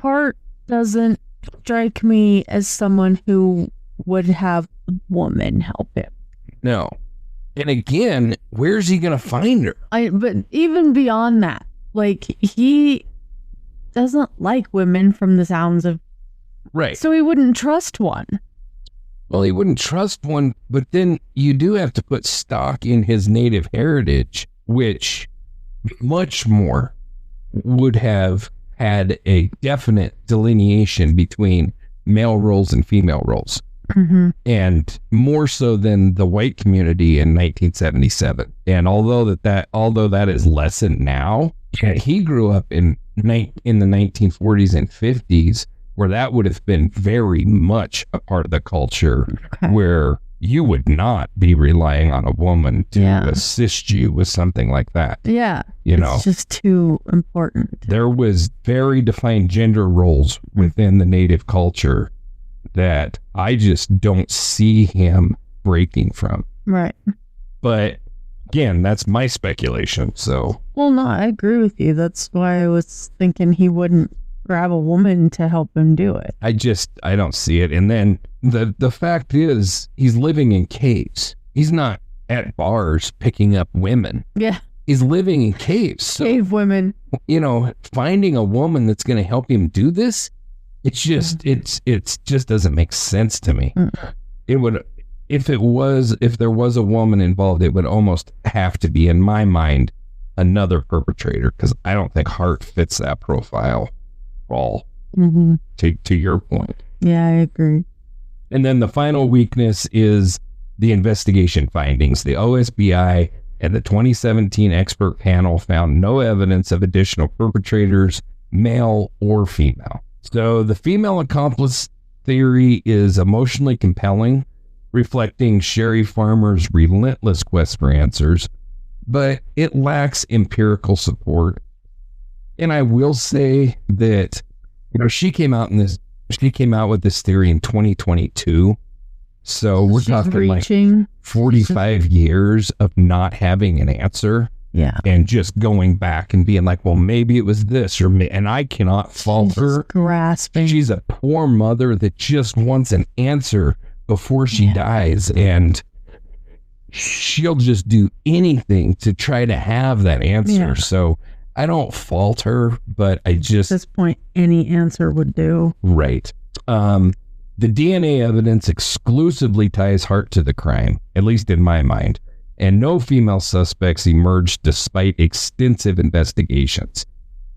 [SPEAKER 1] Hart doesn't strike me as someone who would have a woman help him.
[SPEAKER 2] No. And again, where's he going to find her?
[SPEAKER 1] But even beyond that, like, he doesn't like women from the sounds of...
[SPEAKER 2] Right.
[SPEAKER 1] So he wouldn't trust one.
[SPEAKER 2] Well, he wouldn't trust one, but then you do have to put stock in his native heritage, which much more would have had a definite delineation between male roles and female roles. Mm-hmm. And more so than the white community in 1977. And although that is lessened now, he grew up in the 1940s and 50s, where that would have been very much a part of the culture, where you would not be relying on a woman to assist you with something like that.
[SPEAKER 1] Yeah.
[SPEAKER 2] It's
[SPEAKER 1] just too important.
[SPEAKER 2] There was very defined gender roles within the native culture that I just don't see him breaking from.
[SPEAKER 1] Right.
[SPEAKER 2] But again, that's my speculation. So.
[SPEAKER 1] Well, no, I agree with you. That's why I was thinking he wouldn't grab a woman to help him do it.
[SPEAKER 2] I don't see it. And then the fact is, he's living in caves. He's not at bars picking up women.
[SPEAKER 1] Yeah.
[SPEAKER 2] He's living in caves. So,
[SPEAKER 1] cave women.
[SPEAKER 2] Finding a woman that's going to help him do this, it's just doesn't make sense to me. It would, if there was a woman involved, it would almost have to be, in my mind, another perpetrator, because I don't think Hart fits that profile at all. Mm-hmm. To your point.
[SPEAKER 1] Yeah, I agree.
[SPEAKER 2] And then the final weakness is the investigation findings. The OSBI and the 2017 expert panel found no evidence of additional perpetrators, male or female. So the female accomplice theory is emotionally compelling, reflecting Sherry Farmer's relentless quest for answers, but it lacks empirical support. And I will say that, she came out with this theory in 2022. So we're talking like 45 years of not having an answer.
[SPEAKER 1] Yeah.
[SPEAKER 2] And just going back and being like, well, maybe it was this, and I cannot fault her.
[SPEAKER 1] Grasping.
[SPEAKER 2] She's a poor mother that just wants an answer before she dies, and she'll just do anything to try to have that answer. Yeah. So I don't fault her, but I just...
[SPEAKER 1] At this point, any answer would do.
[SPEAKER 2] Right. The DNA evidence exclusively ties Hart to the crime, at least in my mind, and no female suspects emerged despite extensive investigations.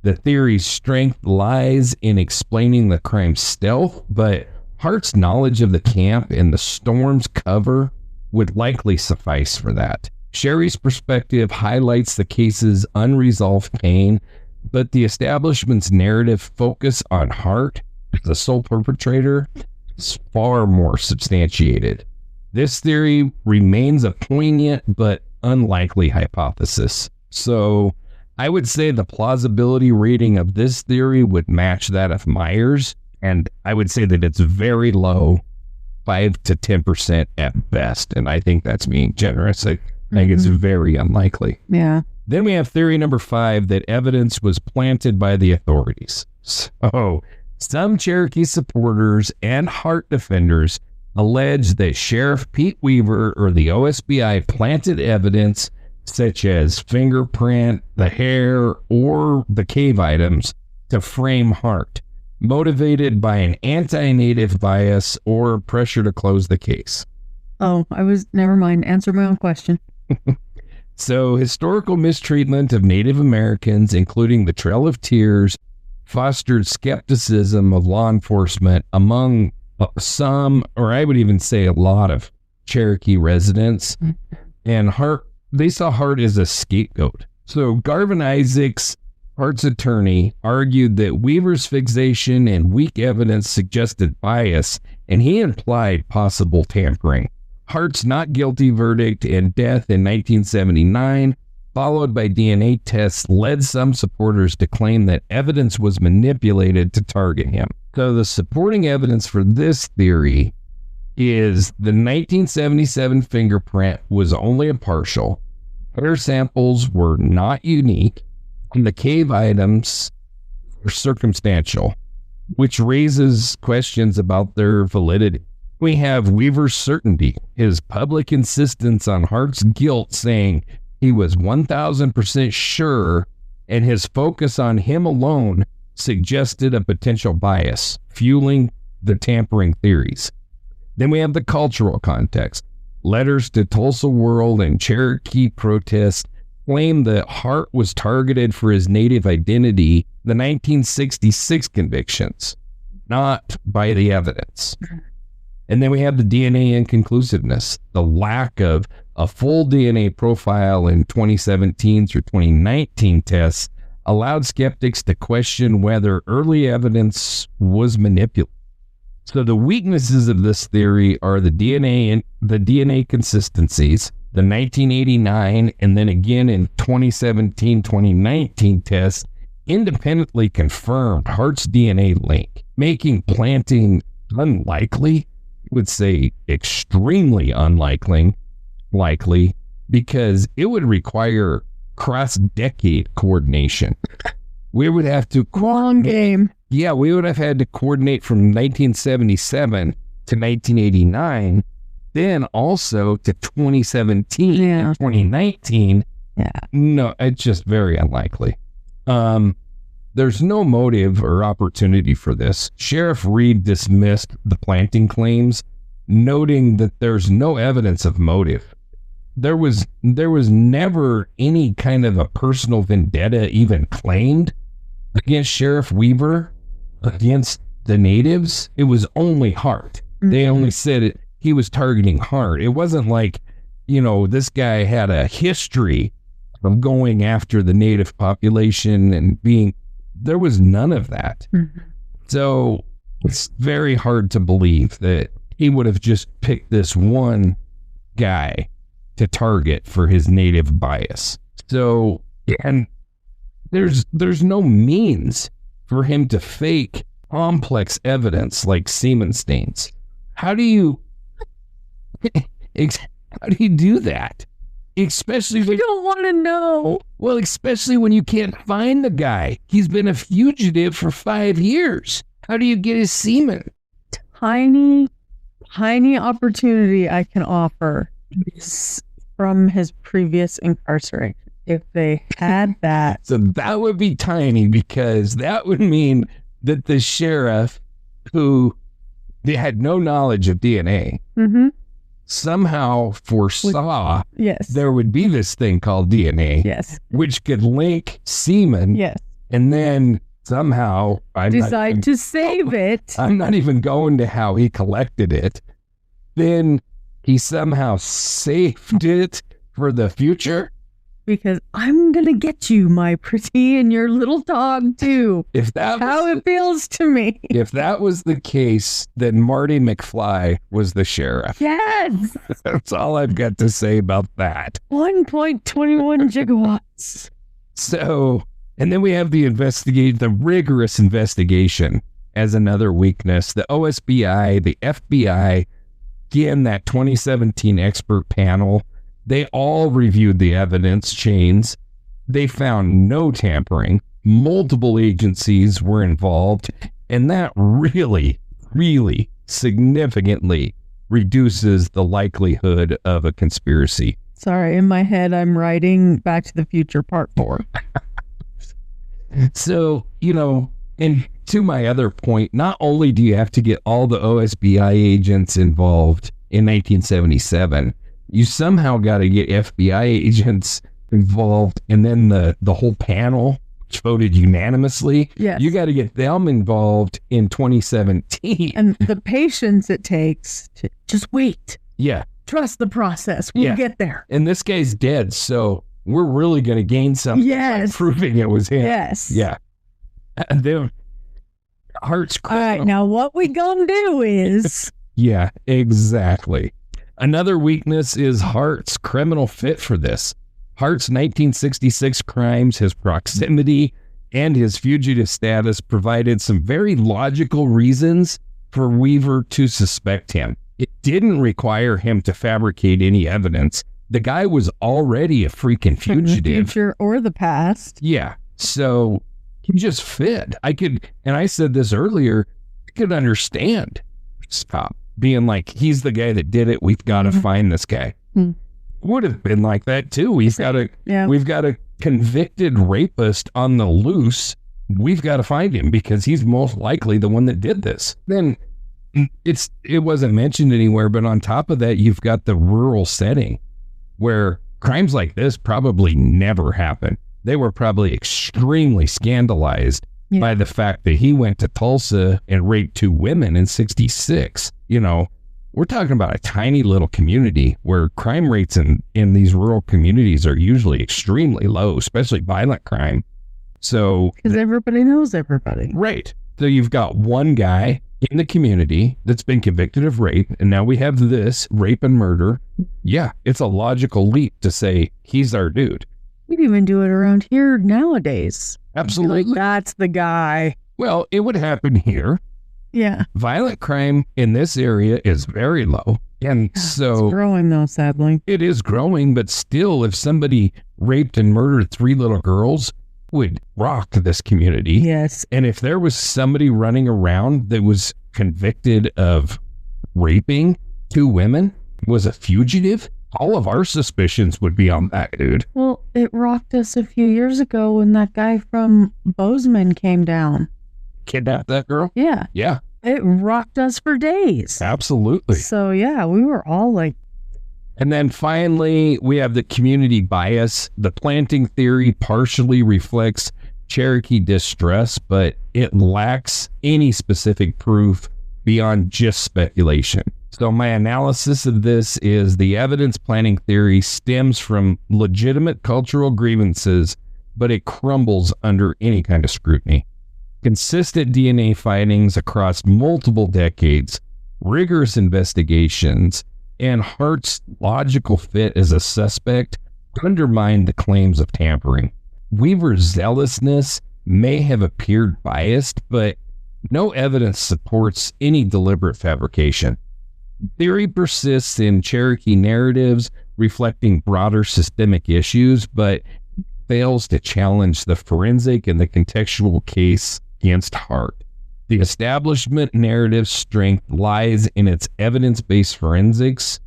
[SPEAKER 2] The theory's strength lies in explaining the crime's stealth, but Hart's knowledge of the camp and the storm's cover would likely suffice for that. Sherry's perspective highlights the case's unresolved pain, but the establishment's narrative focus on Hart, the sole perpetrator, is far more substantiated. This theory remains a poignant but unlikely hypothesis. So I would say the plausibility rating of this theory would match that of Myers, and I would say that it's very low, 5 to 10% at best, and I think that's being generous. I think it's very unlikely.
[SPEAKER 1] Yeah.
[SPEAKER 2] Then we have theory number 5, that evidence was planted by the authorities. So some Cherokee supporters and Hart defenders allege that Sheriff Pete Weaver or the OSBI planted evidence such as fingerprint, the hair, or the cave items to frame Hart, motivated by an anti-native bias or pressure to close the case.
[SPEAKER 1] Oh, never mind. Answer my own question.
[SPEAKER 2] So historical mistreatment of Native Americans, including the Trail of Tears, fostered skepticism of law enforcement among some, or I would even say a lot of Cherokee residents. And they saw Hart as a scapegoat. So Garvin Isaacs, Hart's attorney, argued that Weaver's fixation and weak evidence suggested bias, and he implied possible tampering. Hart's not guilty verdict and death in 1979, followed by DNA tests, led some supporters to claim that evidence was manipulated to target him. So the supporting evidence for this theory is the 1977 fingerprint was only a partial, hair samples were not unique, and the cave items were circumstantial, which raises questions about their validity. We have Weaver's certainty, his public insistence on Hart's guilt, saying he was 1,000% sure, and his focus on him alone suggested a potential bias, fueling the tampering theories. Then we have the cultural context. Letters to Tulsa World and Cherokee protests claim that Hart was targeted for his native identity, the 1966 convictions, not by the evidence. And then we have the DNA inconclusiveness, the lack of a full DNA profile in 2017 through 2019 tests allowed skeptics to question whether early evidence was manipulated. So the weaknesses of this theory are the DNA consistencies, the 1989 and then again in 2017-2019 tests independently confirmed Hart's DNA link, making planting unlikely. Would say extremely unlikely, because it would require cross-decade coordination. We would have to
[SPEAKER 1] long game.
[SPEAKER 2] Yeah, we would have had to coordinate from 1977 to 1989, then also to 2017 and 2019.
[SPEAKER 1] Yeah.
[SPEAKER 2] No, it's just very unlikely. There's no motive or opportunity for this. Sheriff Reed dismissed the planting claims, noting that there's no evidence of motive. There was never any kind of a personal vendetta even claimed against Sheriff Weaver, against the natives. It was only Hart. Mm-hmm. They only said he was targeting Hart. It wasn't like, this guy had a history of going after the native population and being... There was none of that. Mm-hmm. So it's very hard to believe that he would have just picked this one guy to target for his native bias. So, and there's no means for him to fake complex evidence like semen stains. How do you do that? Especially when
[SPEAKER 1] you don't want to know.
[SPEAKER 2] Well, especially when you can't find the guy. He's been a fugitive for 5 years. How do you get his semen?
[SPEAKER 1] Tiny opportunity I can offer is from his previous incarceration. If they had that.
[SPEAKER 2] So that would be tiny, because that would mean that the sheriff, who they had no knowledge of DNA, mm-hmm. somehow foresaw there would be this thing called DNA, which could link semen, and then somehow
[SPEAKER 1] decide to save it.
[SPEAKER 2] I'm not even going to how he collected it. Then he somehow saved it for the future.
[SPEAKER 1] Because I'm going to get you, my pretty, and your little dog, too.
[SPEAKER 2] If that
[SPEAKER 1] how it feels to me.
[SPEAKER 2] If that was the case, then Marty McFly was the sheriff.
[SPEAKER 1] Yes.
[SPEAKER 2] That's all I've got to say about that.
[SPEAKER 1] 1.21 gigawatts.
[SPEAKER 2] So, and then we have the rigorous investigation as another weakness. The OSBI, the FBI, again, that 2017 expert panel, they all reviewed the evidence chains. They found no tampering. Multiple agencies were involved, and that really, really significantly reduces the likelihood of a conspiracy.
[SPEAKER 1] Sorry, in my head, I'm writing Back to the Future Part 4.
[SPEAKER 2] So, and to my other point, not only do you have to get all the OSBI agents involved in 1977, you somehow got to get FBI agents involved, and then the whole panel, which voted unanimously, you got to get them involved in 2017.
[SPEAKER 1] And the patience it takes to just wait.
[SPEAKER 2] Yeah.
[SPEAKER 1] Trust the process. We'll get there.
[SPEAKER 2] And this guy's dead, so we're really going to gain something by proving it was him.
[SPEAKER 1] Yes.
[SPEAKER 2] Yeah. And then Hart's...
[SPEAKER 1] All right, now what we gonna do is...
[SPEAKER 2] Yeah, exactly. Another weakness is Hart's criminal fit for this. Hart's 1966 crimes, his proximity, and his fugitive status provided some very logical reasons for Weaver to suspect him. It didn't require him to fabricate any evidence. The guy was already a freaking fugitive.
[SPEAKER 1] From the future or the past.
[SPEAKER 2] Yeah. So he just fit. And I said this earlier, I could understand Stop being like, he's the guy that did it. We've got to find this guy. Would have been like that too. We've got a convicted rapist on the loose. We've got to find him because he's most likely the one that did this. Then it wasn't mentioned anywhere, but on top of that, you've got the rural setting where crimes like this probably never happened. They were probably extremely scandalized by the fact that he went to Tulsa and raped 2 women in 1966. You know, we're talking about a tiny little community where crime rates in these rural communities are usually extremely low, especially violent crime. So
[SPEAKER 1] because everybody knows everybody.
[SPEAKER 2] Right. So you've got one guy in the community that's been convicted of rape, and now we have this rape and murder. Yeah, it's a logical leap to say he's our dude.
[SPEAKER 1] We'd even do it around here nowadays.
[SPEAKER 2] Absolutely.
[SPEAKER 1] Like, that's the guy.
[SPEAKER 2] Well, it would happen here.
[SPEAKER 1] Yeah.
[SPEAKER 2] Violent crime in this area is very low. And so
[SPEAKER 1] it's growing though, sadly.
[SPEAKER 2] It is growing, but still, if somebody raped and murdered 3 little girls, would rock this community.
[SPEAKER 1] Yes.
[SPEAKER 2] And if there was somebody running around that was convicted of raping 2 women, was a fugitive, all of our suspicions would be on that dude.
[SPEAKER 1] Well, it rocked us a few years ago when that guy from Bozeman came down.
[SPEAKER 2] Kidnapped that girl?
[SPEAKER 1] Yeah.
[SPEAKER 2] Yeah.
[SPEAKER 1] It rocked us for days.
[SPEAKER 2] Absolutely.
[SPEAKER 1] So, yeah, we were all like...
[SPEAKER 2] And then finally, we have the community bias. The planting theory partially reflects Cherokee distress, but it lacks any specific proof beyond just speculation. So my analysis of this is the evidence planting theory stems from legitimate cultural grievances, but it crumbles under any kind of scrutiny. Consistent DNA findings across multiple decades, rigorous investigations, and Hart's logical fit as a suspect undermine the claims of tampering. Weaver's zealousness may have appeared biased, but no evidence supports any deliberate fabrication. Theory persists in Cherokee narratives reflecting broader systemic issues, but fails to challenge the forensic and the contextual case against Hart. The establishment narrative's strength lies in its evidence-based forensics,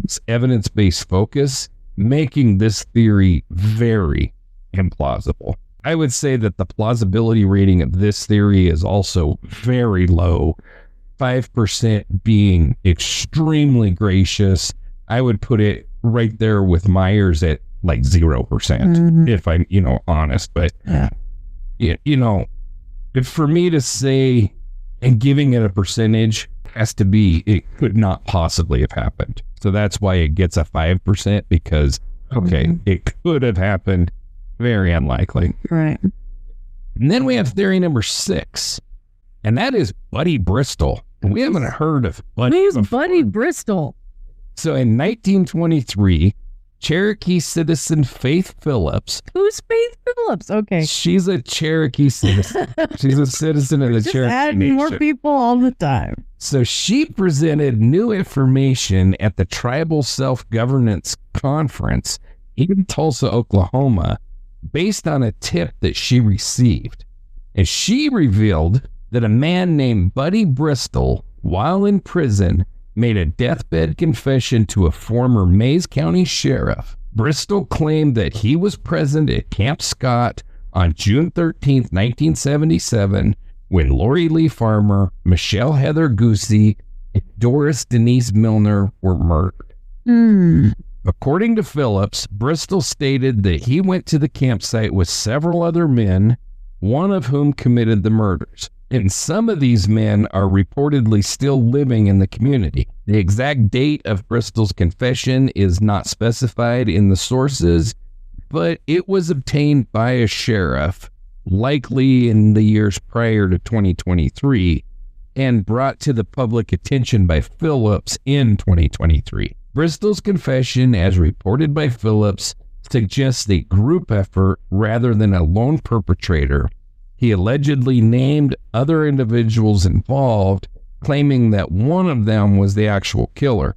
[SPEAKER 2] its evidence-based focus, making this theory very implausible. I would say that the plausibility rating of this theory is also very low, 5% being extremely gracious. I would put it right there with Myers at like 0%, if I'm, honest. But, for me to say, and giving it a percentage has to be, it could not possibly have happened. So that's why it gets a 5%, because, it could have happened. Very unlikely.
[SPEAKER 1] Right.
[SPEAKER 2] And then we have theory number 6, and that is Buddy Bristol. We haven't heard of Buddy.
[SPEAKER 1] Who's Buddy Bristol?
[SPEAKER 2] So in 1923, Cherokee citizen Faith Phillips.
[SPEAKER 1] Who's Faith Phillips? Okay.
[SPEAKER 2] She's a Cherokee citizen. She's a citizen of the
[SPEAKER 1] Just
[SPEAKER 2] Cherokee
[SPEAKER 1] adding
[SPEAKER 2] Nation.
[SPEAKER 1] more people all the time.
[SPEAKER 2] So she presented new information at the Tribal Self-Governance Conference in Tulsa, Oklahoma, based on a tip that she received. And she revealed that a man named Buddy Bristol, while in prison, made a deathbed confession to a former Mays County sheriff. Bristol claimed that he was present at Camp Scott on June 13, 1977, when Lori Lee Farmer, Michele Heather Guse, and Doris Denise Milner were murdered. According to Phillips, Bristol stated that he went to the campsite with several other men, one of whom committed the murders. And some of these men are reportedly still living in the community. The exact date of Bristol's confession is not specified in the sources, but it was obtained by a sheriff, likely in the years prior to 2023, and brought to the public attention by Phillips in 2023. Bristol's confession, as reported by Phillips, suggests a group effort rather than a lone perpetrator. He allegedly named other individuals involved, claiming that one of them was the actual killer.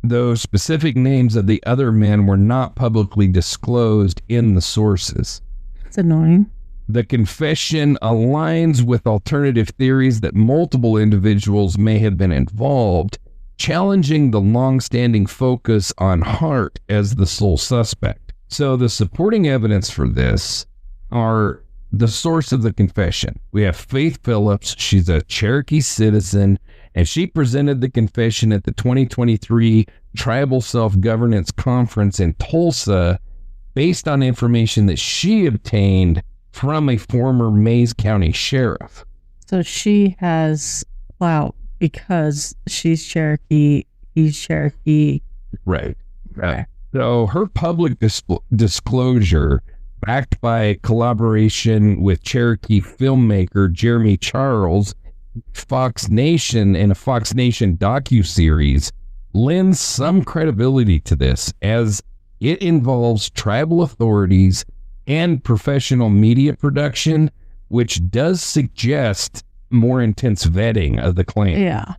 [SPEAKER 2] Those specific names of the other men were not publicly disclosed in the sources.
[SPEAKER 1] It's annoying.
[SPEAKER 2] The confession aligns with alternative theories that multiple individuals may have been involved, challenging the long-standing focus on Hart as the sole suspect. So the supporting evidence for this are the source of the confession. We have Faith Phillips. She's a Cherokee citizen, and she presented the confession at the 2023 Tribal Self-Governance Conference in Tulsa based on information that she obtained from a former Mays County sheriff.
[SPEAKER 1] So she has clout because she's Cherokee, he's Cherokee.
[SPEAKER 2] Right. So her public disclosure, backed by collaboration with Cherokee filmmaker Jeremy Charles, Fox Nation, and a Fox Nation docuseries, lends some credibility to this, as it involves tribal authorities and professional media production, which does suggest more intense vetting of the claim.
[SPEAKER 1] Yeah.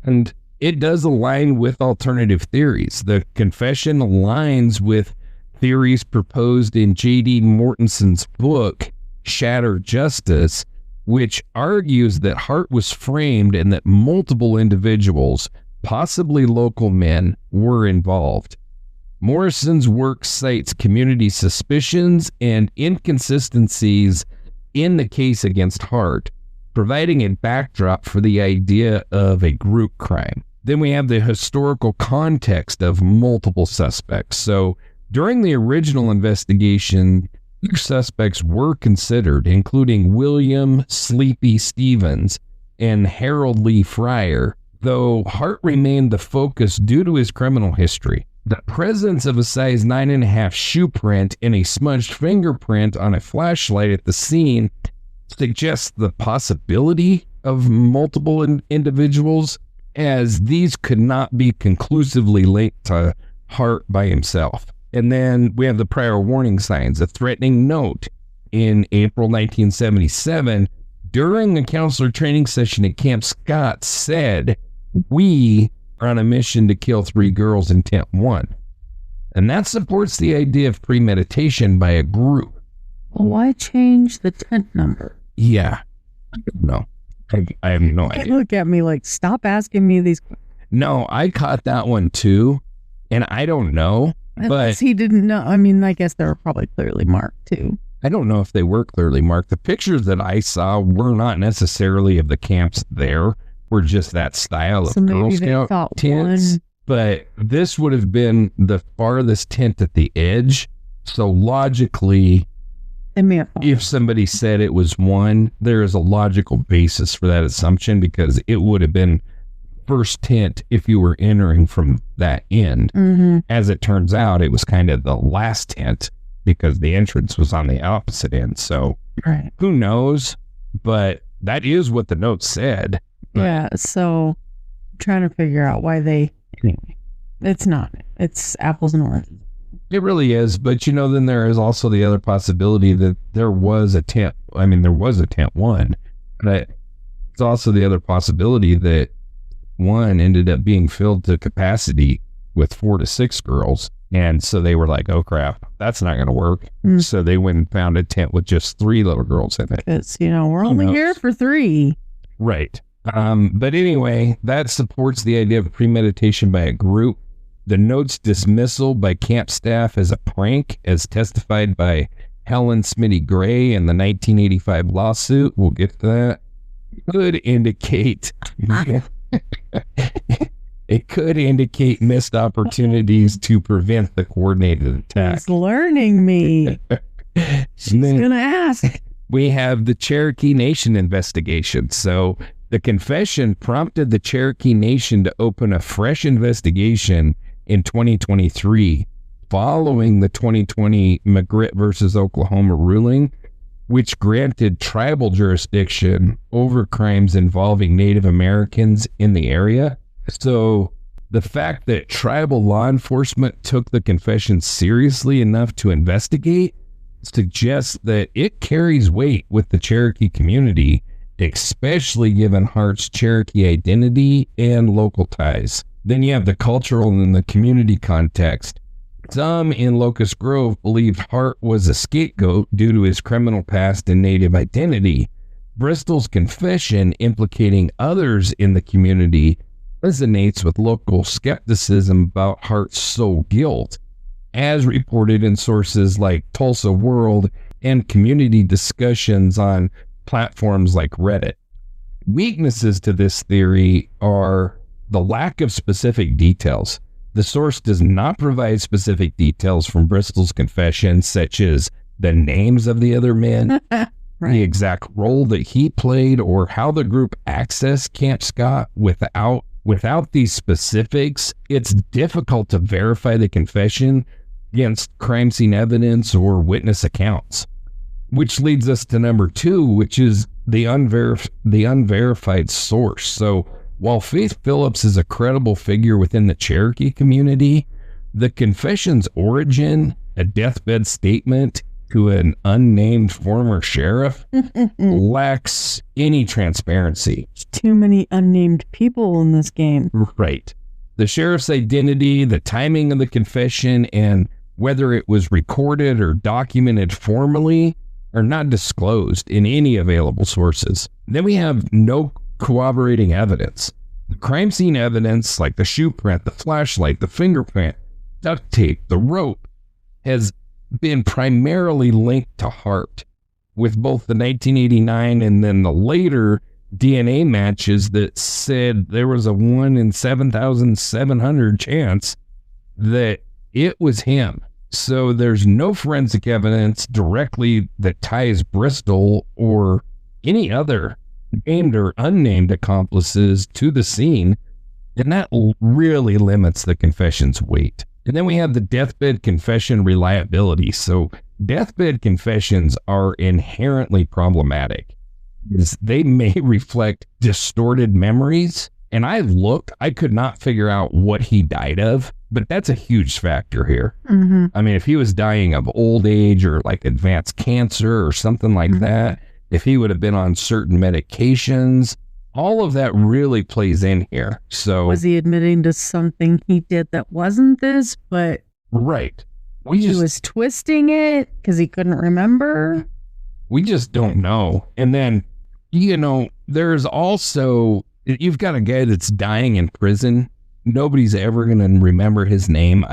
[SPEAKER 2] And it does align with alternative theories. The confession aligns with theories proposed in J.D. Mortenson's book, Shatter Justice, which argues that Hart was framed and that multiple individuals, possibly local men, were involved. Morrison's work cites community suspicions and inconsistencies in the case against Hart, providing a backdrop for the idea of a group crime. Then we have the historical context of multiple suspects. So during the original investigation, two suspects were considered, including William Sleepy Stevens and Harold Lee Fryer, though Hart remained the focus due to his criminal history. The presence of a size 9.5 shoe print and a smudged fingerprint on a flashlight at the scene suggests the possibility of multiple individuals, as these could not be conclusively linked to Hart by himself. And then we have the prior warning signs. A threatening note in April 1977 during a counselor training session at Camp Scott said, "We are on a mission to kill 3 girls in tent 1. And that supports the idea of premeditation by a group.
[SPEAKER 1] Well, why change the tent number?
[SPEAKER 2] Yeah. No. I have no idea.
[SPEAKER 1] Look at me like, stop asking me these questions.
[SPEAKER 2] No, I caught that one too, and I don't know. But
[SPEAKER 1] he didn't know. I mean, I guess they were probably clearly marked too.
[SPEAKER 2] I don't know if they were clearly marked. The pictures that I saw were not necessarily of the camps there. Were just that style of Girl Scout tents. But this would have been the farthest tent at the edge. So logically, if somebody said it was 1, there is a logical basis for that assumption, because it would have been first tent if you were entering from that end.
[SPEAKER 1] Mm-hmm.
[SPEAKER 2] As it turns out, it was kind of the last tent because the entrance was on the opposite end. So Who knows? But that is what the note said.
[SPEAKER 1] Yeah, so I'm trying to figure out why they... Anyway, it's apples and oranges.
[SPEAKER 2] It really is, but then there is also the other possibility that there was a tent. I mean, there was a tent 1, but it's also the other possibility that 1 ended up being filled to capacity with 4 to 6 girls, and so they were like, "Oh crap, that's not going to work." So they went and found a tent with just 3 little girls in it.
[SPEAKER 1] Because we're only here for 3,
[SPEAKER 2] right? But anyway, that supports the idea of premeditation by a group. The note's dismissal by camp staff as a prank, as testified by Helen Smitty Gray in the 1985 lawsuit, we'll get to that, could indicate missed opportunities to prevent the coordinated attack.
[SPEAKER 1] He's learning me. She's going to ask.
[SPEAKER 2] We have the Cherokee Nation investigation. So the confession prompted the Cherokee Nation to open a fresh investigation in 2023, following the 2020 McGritt versus Oklahoma ruling, which granted tribal jurisdiction over crimes involving Native Americans in the area. So The fact that tribal law enforcement took the confession seriously enough to investigate suggests that it carries weight with the Cherokee community, especially given Hart's Cherokee identity and local ties. Then you have the cultural and the community context. Some in Locust Grove believed Hart was a scapegoat due to his criminal past and Native identity. Bristol's confession implicating others in the community resonates with local skepticism about Hart's sole guilt, as reported in sources like Tulsa World and community discussions on platforms like Reddit. Weaknesses to this theory are the lack of specific details. The source does not provide specific details from Bristol's confession, such as the names of the other men, right, the exact role that he played, or how the group accessed Camp Scott. Without these specifics, it's difficult to verify the confession against crime scene evidence or witness accounts. Which leads us to number 2, which is the unverified source. So while Faith Phillips is a credible figure within the Cherokee community, the confession's origin, a deathbed statement to an unnamed former sheriff, lacks any transparency.
[SPEAKER 1] There's too many unnamed people in this game.
[SPEAKER 2] Right. The sheriff's identity, the timing of the confession, and whether it was recorded or documented formally are not disclosed in any available sources. Then we have no corroborating evidence. The crime scene evidence, like the shoe print, the flashlight, the fingerprint, duct tape, the rope, has been primarily linked to Hart, with both the 1989 and then the later DNA matches that said there was a 1 in 7,700 chance that it was him. So there's no forensic evidence directly that ties Bristol or any other named or unnamed accomplices to the scene, and that really limits the confession's weight. And then we have the deathbed confession reliability. So deathbed confessions are inherently problematic, because they may reflect distorted memories. And I could not figure out what he died of, but that's a huge factor here. Mm-hmm. I mean, if he was dying of old age or like advanced cancer or something like that, if he would have been on certain medications, all of that really plays in here. So
[SPEAKER 1] was he admitting to something he did that wasn't this, but
[SPEAKER 2] right.
[SPEAKER 1] He was twisting it because he couldn't remember?
[SPEAKER 2] We just don't know. And then, there's also, you've got a guy that's dying in prison. Nobody's ever going to remember his name.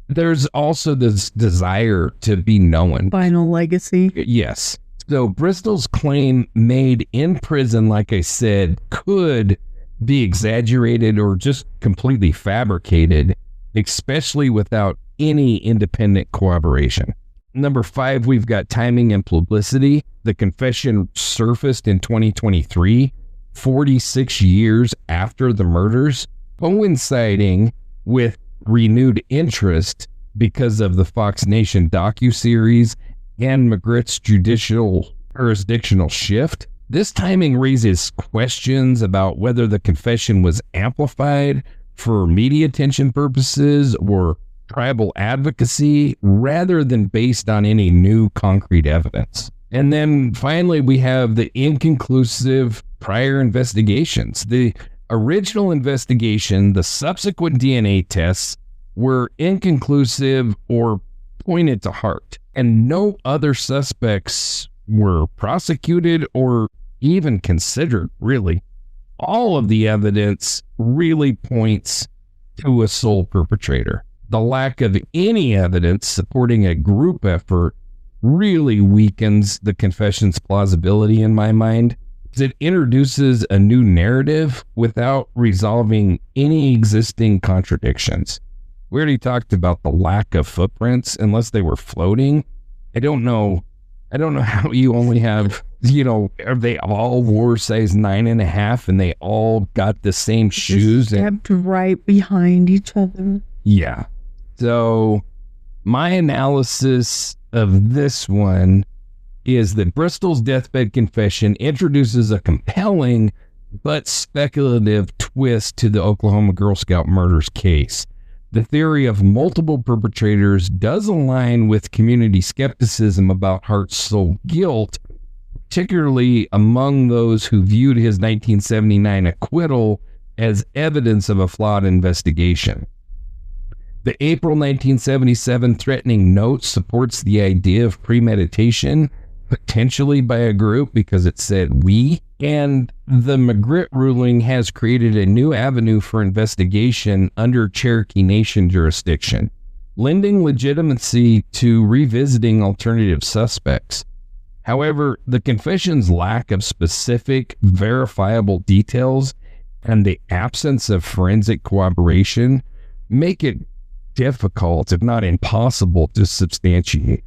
[SPEAKER 2] There's also this desire to be known.
[SPEAKER 1] Final legacy.
[SPEAKER 2] Yes. So Bristol's claim made in prison, like I said, could be exaggerated or just completely fabricated, especially without any independent corroboration. Number 5, we've got timing and publicity. The confession surfaced in 2023, 46 years after the murders, coinciding with renewed interest because of the Fox Nation docuseries and McGritt's jurisdictional shift. This timing raises questions about whether the confession was amplified for media attention purposes or tribal advocacy rather than based on any new concrete evidence. And then finally, we have the inconclusive prior investigations. The original investigation, the subsequent DNA tests were inconclusive or pointed to Hart, and no other suspects were prosecuted or even considered, really. All of the evidence really points to a sole perpetrator. The lack of any evidence supporting a group effort really weakens the confession's plausibility in my mind. It introduces a new narrative without resolving any existing contradictions. We already talked about the lack of footprints, unless they were floating. I don't know how you only have, they all wore size 9.5 and they all got the same shoes.
[SPEAKER 1] Stepped right behind each other.
[SPEAKER 2] Yeah. So my analysis of this one is that Bristol's deathbed confession introduces a compelling but speculative twist to the Oklahoma Girl Scout murders case. The theory of multiple perpetrators does align with community skepticism about Hart's sole guilt, particularly among those who viewed his 1979 acquittal as evidence of a flawed investigation. The April 1977 threatening note supports the idea of premeditation, potentially by a group because it said we, and the McGritt ruling has created a new avenue for investigation under Cherokee Nation jurisdiction, lending legitimacy to revisiting alternative suspects. However, the confession's lack of specific, verifiable details and the absence of forensic corroboration make it difficult, if not impossible, to substantiate.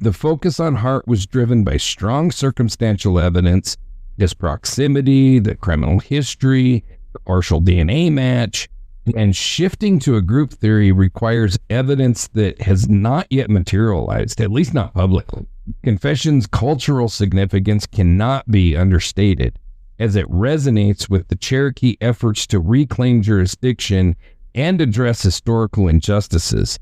[SPEAKER 2] The focus on Hart was driven by strong circumstantial evidence, his proximity, the criminal history, the partial DNA match, and shifting to a group theory requires evidence that has not yet materialized, at least not publicly. Confession's cultural significance cannot be understated, as it resonates with the Cherokee efforts to reclaim jurisdiction and address historical injustices.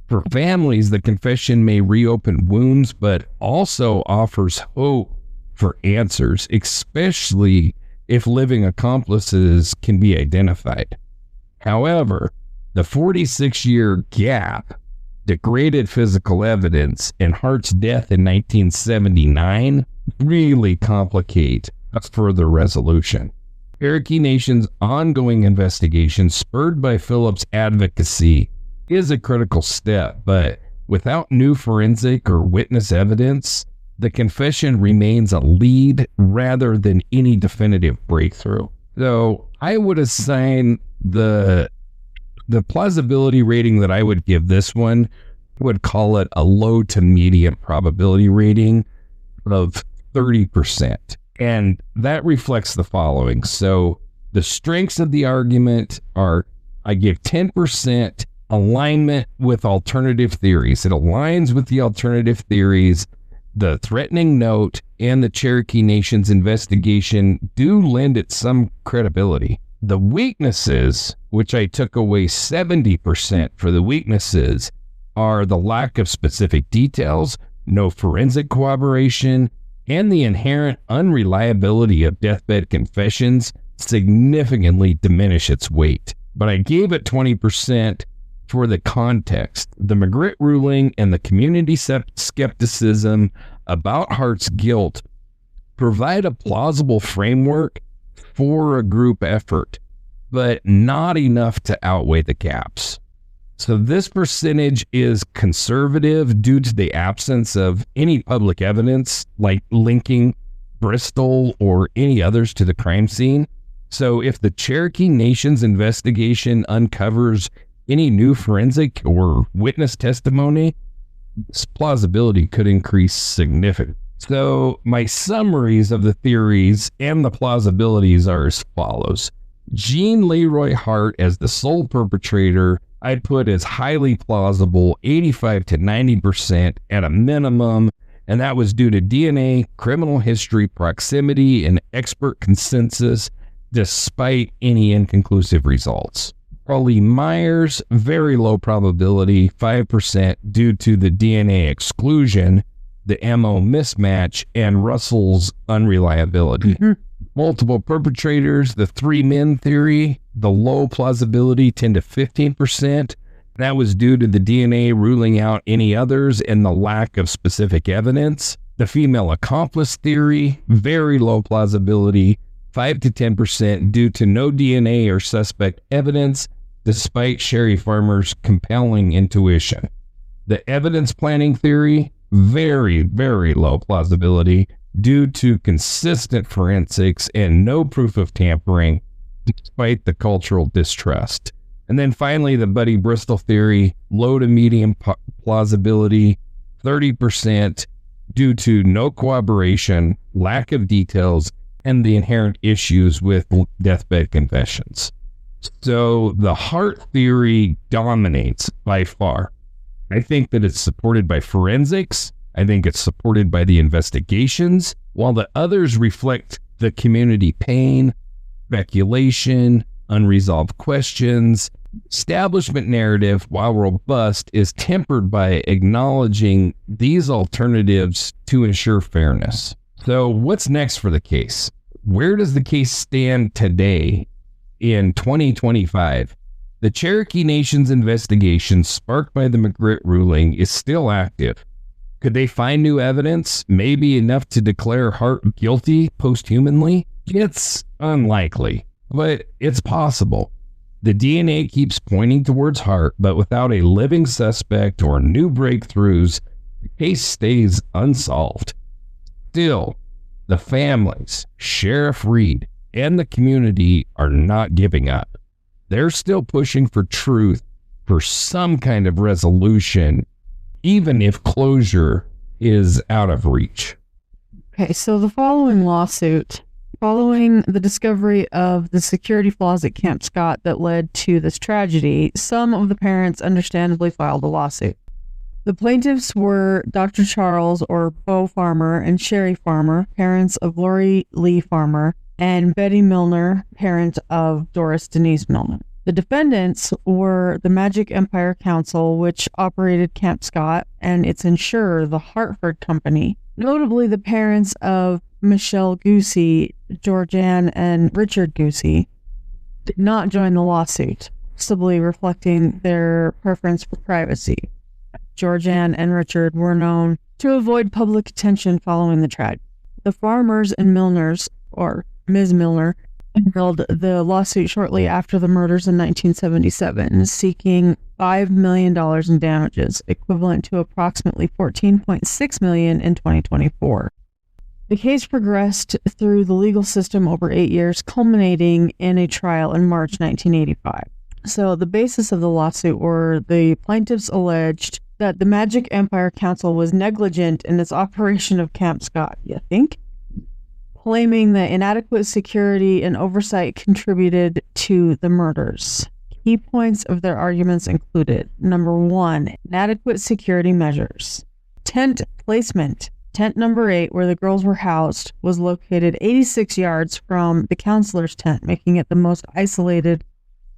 [SPEAKER 2] For families, the confession may reopen wounds, but also offers hope for answers, especially if living accomplices can be identified. However, the 46-year gap, degraded physical evidence, and Hart's death in 1979 really complicate a further resolution. Cherokee Nation's ongoing investigation, spurred by Phillips' advocacy, is a critical step, but without new forensic or witness evidence, the confession remains a lead rather than any definitive breakthrough. So I would assign the plausibility rating that I would give this one, would call it a low to medium probability rating of 30%. And that reflects the following. So the strengths of the argument are, I give 10% alignment with alternative theories. It aligns with the alternative theories. The threatening note and the Cherokee Nation's investigation do lend it some credibility. The weaknesses, which I took away 70% for the weaknesses, are the lack of specific details, no forensic corroboration, and the inherent unreliability of deathbed confessions significantly diminish its weight. But I gave it 20% for the context. The McGritt ruling and the community skepticism about Hart's guilt provide a plausible framework for a group effort, but not enough to outweigh the gaps. So this percentage is conservative due to the absence of any public evidence, like linking Bristol or any others to the crime scene. So if the Cherokee Nation's investigation uncovers any new forensic or witness testimony, this plausibility could increase significantly. So my summaries of the theories and the plausibilities are as follows. Gene Leroy Hart as the sole perpetrator, I'd put as highly plausible, 85 to 90% at a minimum, and that was due to DNA, criminal history, proximity, and expert consensus, despite any inconclusive results. Paulie Myers, very low probability, 5% due to the DNA exclusion, the MO mismatch, and Russell's unreliability. Multiple perpetrators, the three men theory, the low plausibility, 10 to 15%. That was due to the DNA ruling out any others and the lack of specific evidence. The female accomplice theory, very low plausibility, 5 to 10% due to no DNA or suspect evidence, despite Sherry Farmer's compelling intuition. The evidence planning theory, very, very low plausibility due to consistent forensics and no proof of tampering, despite the cultural distrust. And then finally, the Buddy Bristol theory, low to medium plausibility, 30% due to no corroboration, lack of details, and the inherent issues with deathbed confessions. So the Hart theory dominates by far. I think that it's supported by forensics. I think it's supported by the investigations, while the others reflect the community pain, speculation, unresolved questions. Establishment narrative, while robust, is tempered by acknowledging these alternatives to ensure fairness. So what's next for the case? Where does the case stand today in 2025? The Cherokee Nation's investigation sparked by the McGritt ruling is still active. Could they find new evidence, maybe enough to declare Hart guilty posthumely? It's unlikely, but it's possible. The DNA keeps pointing towards Hart, but without a living suspect or new breakthroughs, the case stays unsolved. Still, the families, Sheriff Reed, and the community are not giving up. They're still pushing for truth, for some kind of resolution, even if closure is out of reach.
[SPEAKER 1] Okay, so the following lawsuit, following the discovery of the security flaws at Camp Scott that led to this tragedy, some of the parents understandably filed a lawsuit. The plaintiffs were Dr. Charles, or Bo Farmer, and Sherry Farmer, parents of Lori Lee Farmer, and Betty Milner, parent of Doris Denise Milner. The defendants were the Magic Empire Council, which operated Camp Scott, and its insurer, the Hartford Company. Notably, the parents of Michele Guse, Georgianne, and Richard Guse did not join the lawsuit, possibly reflecting their preference for privacy. Georgianne and Richard were known to avoid public attention following the tragedy. The Farmers and Milners, or Ms. Milner, filed the lawsuit shortly after the murders in 1977, seeking $5 million in damages, equivalent to approximately $14.6 million in 2024. The case progressed through the legal system over 8 years, culminating in a trial in March 1985. So the basis of the lawsuit were the plaintiffs alleged that the Magic Empire Council was negligent in its operation of Camp Scott, you think? Claiming that inadequate security and oversight contributed to the murders. Key points of their arguments included: number 1, inadequate security measures. Tent placement. Tent number 8, where the girls were housed, was located 86 yards from the counselor's tent, making it the most isolated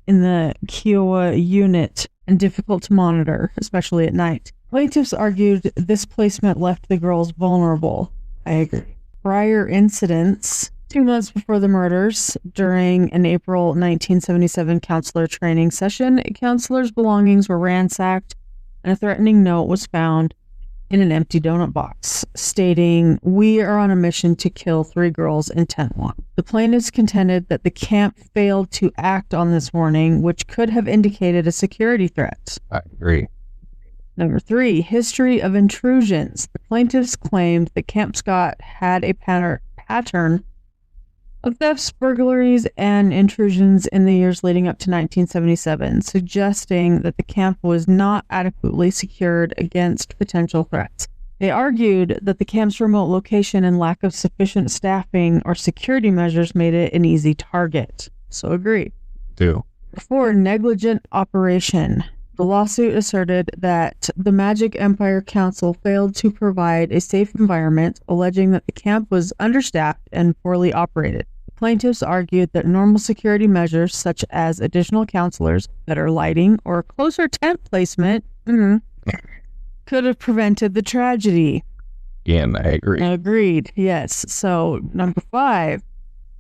[SPEAKER 1] in the Kiowa unit and difficult to monitor, especially at night. Plaintiffs argued this placement left the girls vulnerable. I agree. Prior incidents: 2 months before the murders, during an April 1977 counselor training session, a counselor's belongings were ransacked and a threatening note was found in an empty donut box, stating, "We are on a mission to kill 3 girls in tent 1. The plaintiffs contended that the camp failed to act on this warning, which could have indicated a security threat.
[SPEAKER 2] I agree.
[SPEAKER 1] Number 3, history of intrusions. The plaintiffs claimed that Camp Scott had a pattern of thefts, burglaries, and intrusions in the years leading up to 1977, suggesting that the camp was not adequately secured against potential threats. They argued that the camp's remote location and lack of sufficient staffing or security measures made it an easy target. So agree.
[SPEAKER 2] Do.
[SPEAKER 1] 4, negligent operation. The lawsuit asserted that the Magic Empire Council failed to provide a safe environment, alleging that the camp was understaffed and poorly operated. The plaintiffs argued that normal security measures, such as additional counselors, better lighting, or closer tent placement, could have prevented the tragedy.
[SPEAKER 2] Again, I agree.
[SPEAKER 1] Agreed, yes. So, number 5,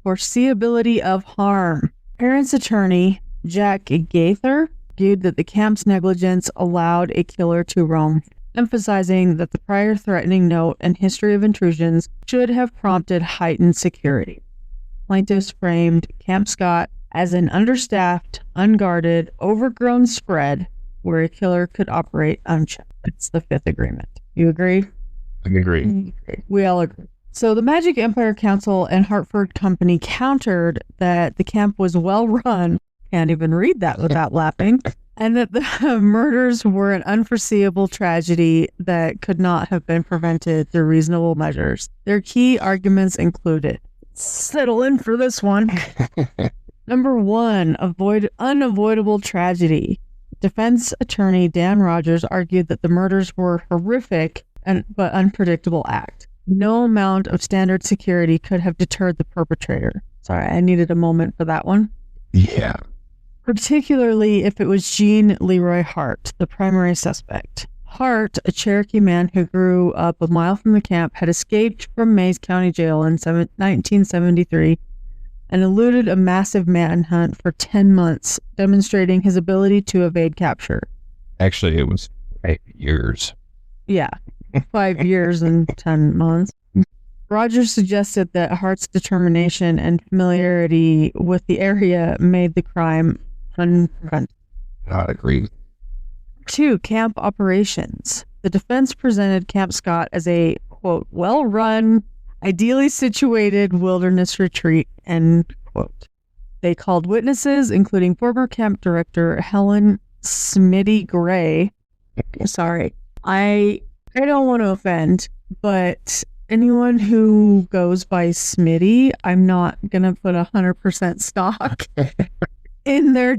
[SPEAKER 1] foreseeability of harm. Parents' attorney, Jack Gaither, argued that the camp's negligence allowed a killer to roam, emphasizing that the prior threatening note and history of intrusions should have prompted heightened security. Plaintiffs framed Camp Scott as an understaffed, unguarded, overgrown spread where a killer could operate unchecked. That's the 5th agreement. You agree?
[SPEAKER 2] I agree.
[SPEAKER 1] We all agree. So the Magic Empire Council and Hartford Company countered that the camp was well run. Can't even read that without laughing. And that the murders were an unforeseeable tragedy that could not have been prevented through reasonable measures. Their key arguments included, settle in for this one. Number 1, unavoidable tragedy. Defense attorney Dan Rogers argued that the murders were horrific but unpredictable act. No amount of standard security could have deterred the perpetrator. Sorry, I needed a moment for that one.
[SPEAKER 2] Yeah.
[SPEAKER 1] Particularly if it was Gene Leroy Hart, the primary suspect. Hart, a Cherokee man who grew up a mile from the camp, had escaped from Mays County Jail in 1973 and eluded a massive manhunt for 10 months, demonstrating his ability to evade capture.
[SPEAKER 2] Actually, it was 8 years.
[SPEAKER 1] Yeah, 5 years and 10 months. Rogers suggested that Hart's determination and familiarity with the area made the crime unpreventable.
[SPEAKER 2] Not agree.
[SPEAKER 1] 2. Camp operations. The defense presented Camp Scott as a, quote, well-run, ideally situated wilderness retreat, end quote. They called witnesses, including former camp director Helen Smitty Gray. Sorry, I don't want to offend, but anyone who goes by Smitty, I'm not gonna put 100% stock in their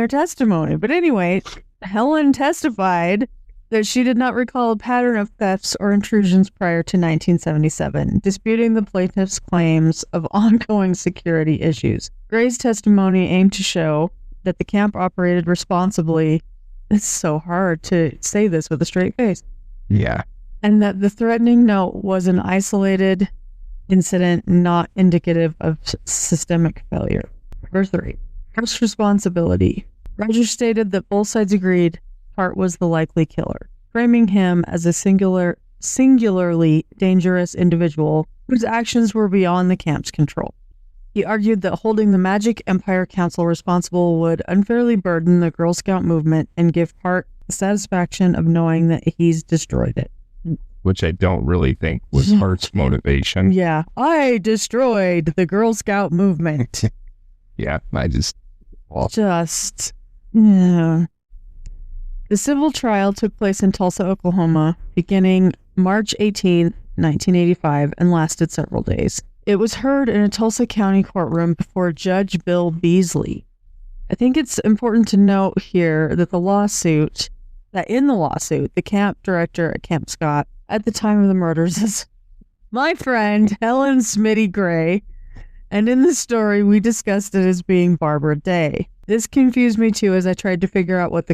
[SPEAKER 1] testimony. But anyway, Helen testified that she did not recall a pattern of thefts or intrusions prior to 1977, disputing the plaintiff's claims of ongoing security issues. Gray's testimony aimed to show that the camp operated responsibly. It's so hard to say this with a straight face.
[SPEAKER 2] Yeah.
[SPEAKER 1] And that the threatening note was an isolated incident, not indicative of systemic failure. Number 3, first responsibility. Rogers stated that both sides agreed Hart was the likely killer, framing him as a singularly dangerous individual whose actions were beyond the camp's control. He argued that holding the Magic Empire Council responsible would unfairly burden the Girl Scout movement and give Hart the satisfaction of knowing that he's destroyed it.
[SPEAKER 2] Which I don't really think was Hart's motivation.
[SPEAKER 1] Yeah, I destroyed the Girl Scout movement.
[SPEAKER 2] Yeah, I just...
[SPEAKER 1] Yeah. The civil trial took place in Tulsa, Oklahoma, beginning March 18, 1985, and lasted several days. It was heard in a Tulsa County courtroom before Judge Bill Beasley. I think it's important to note here that in the lawsuit, the camp director at Camp Scott at the time of the murders is my friend Helen Smitty Gray, and in the story we discussed it as being Barbara Day. This confused me too as I tried to figure out what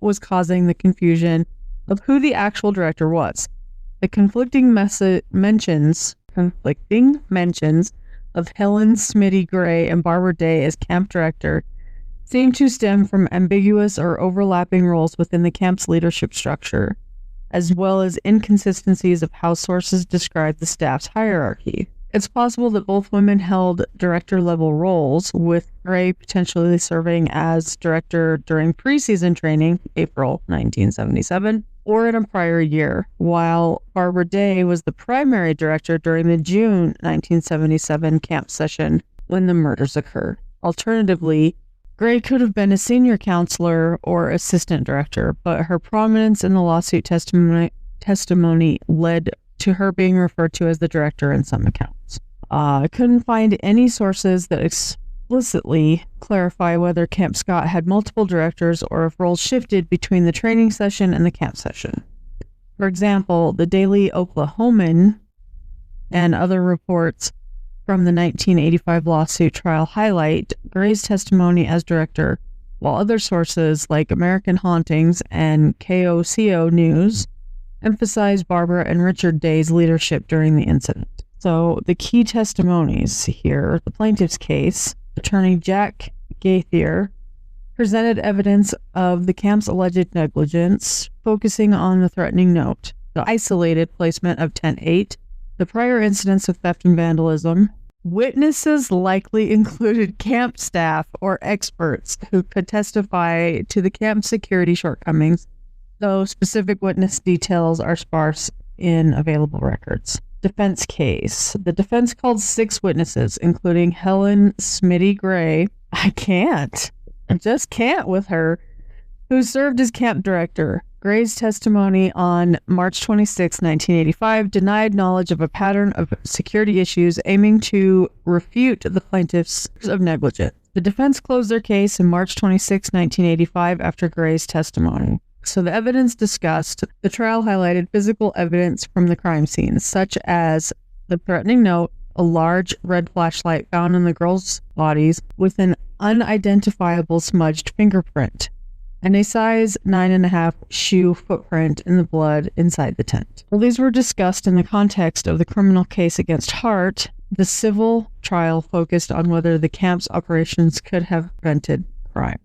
[SPEAKER 1] was causing the confusion of who the actual director was. The conflicting mentions of Helen Smitty Gray and Barbara Day as camp director seem to stem from ambiguous or overlapping roles within the camp's leadership structure, as well as inconsistencies of how sources describe the staff's hierarchy. It's possible that both women held director-level roles, with Gray potentially serving as director during preseason training, April 1977, or in a prior year, while Barbara Day was the primary director during the June 1977 camp session when the murders occurred. Alternatively, Gray could have been a senior counselor or assistant director, but her prominence in the lawsuit testimony led to her being referred to as the director in some accounts. I couldn't find any sources that explicitly clarify whether Camp Scott had multiple directors or if roles shifted between the training session and the camp session. For example, the Daily Oklahoman and other reports from the 1985 lawsuit trial highlight Gray's testimony as director, while other sources like American Hauntings and KOCO News emphasize Barbara and Richard Day's leadership during the incident. So the key testimonies here, the plaintiff's case, attorney Jack Gaither presented evidence of the camp's alleged negligence, focusing on the threatening note, the isolated placement of Tent 8, the prior incidents of theft and vandalism. Witnesses likely included camp staff or experts who could testify to the camp's security shortcomings, though specific witness details are sparse in available records. Defense case. The defense called 6 witnesses, including Helen Smitty Gray. I just can't with her, who served as camp director. Gray's testimony on March 26, 1985, denied knowledge of a pattern of security issues aiming to refute the plaintiffs of negligence. The defense closed their case on March 26, 1985, after Gray's testimony. So the evidence discussed, the trial highlighted physical evidence from the crime scene, such as the threatening note, a large red flashlight found in the girls' bodies with an unidentifiable smudged fingerprint, and a size 9.5 shoe footprint in the blood inside the tent. While these were discussed in the context of the criminal case against Hart, the civil trial focused on whether the camp's operations could have prevented crime.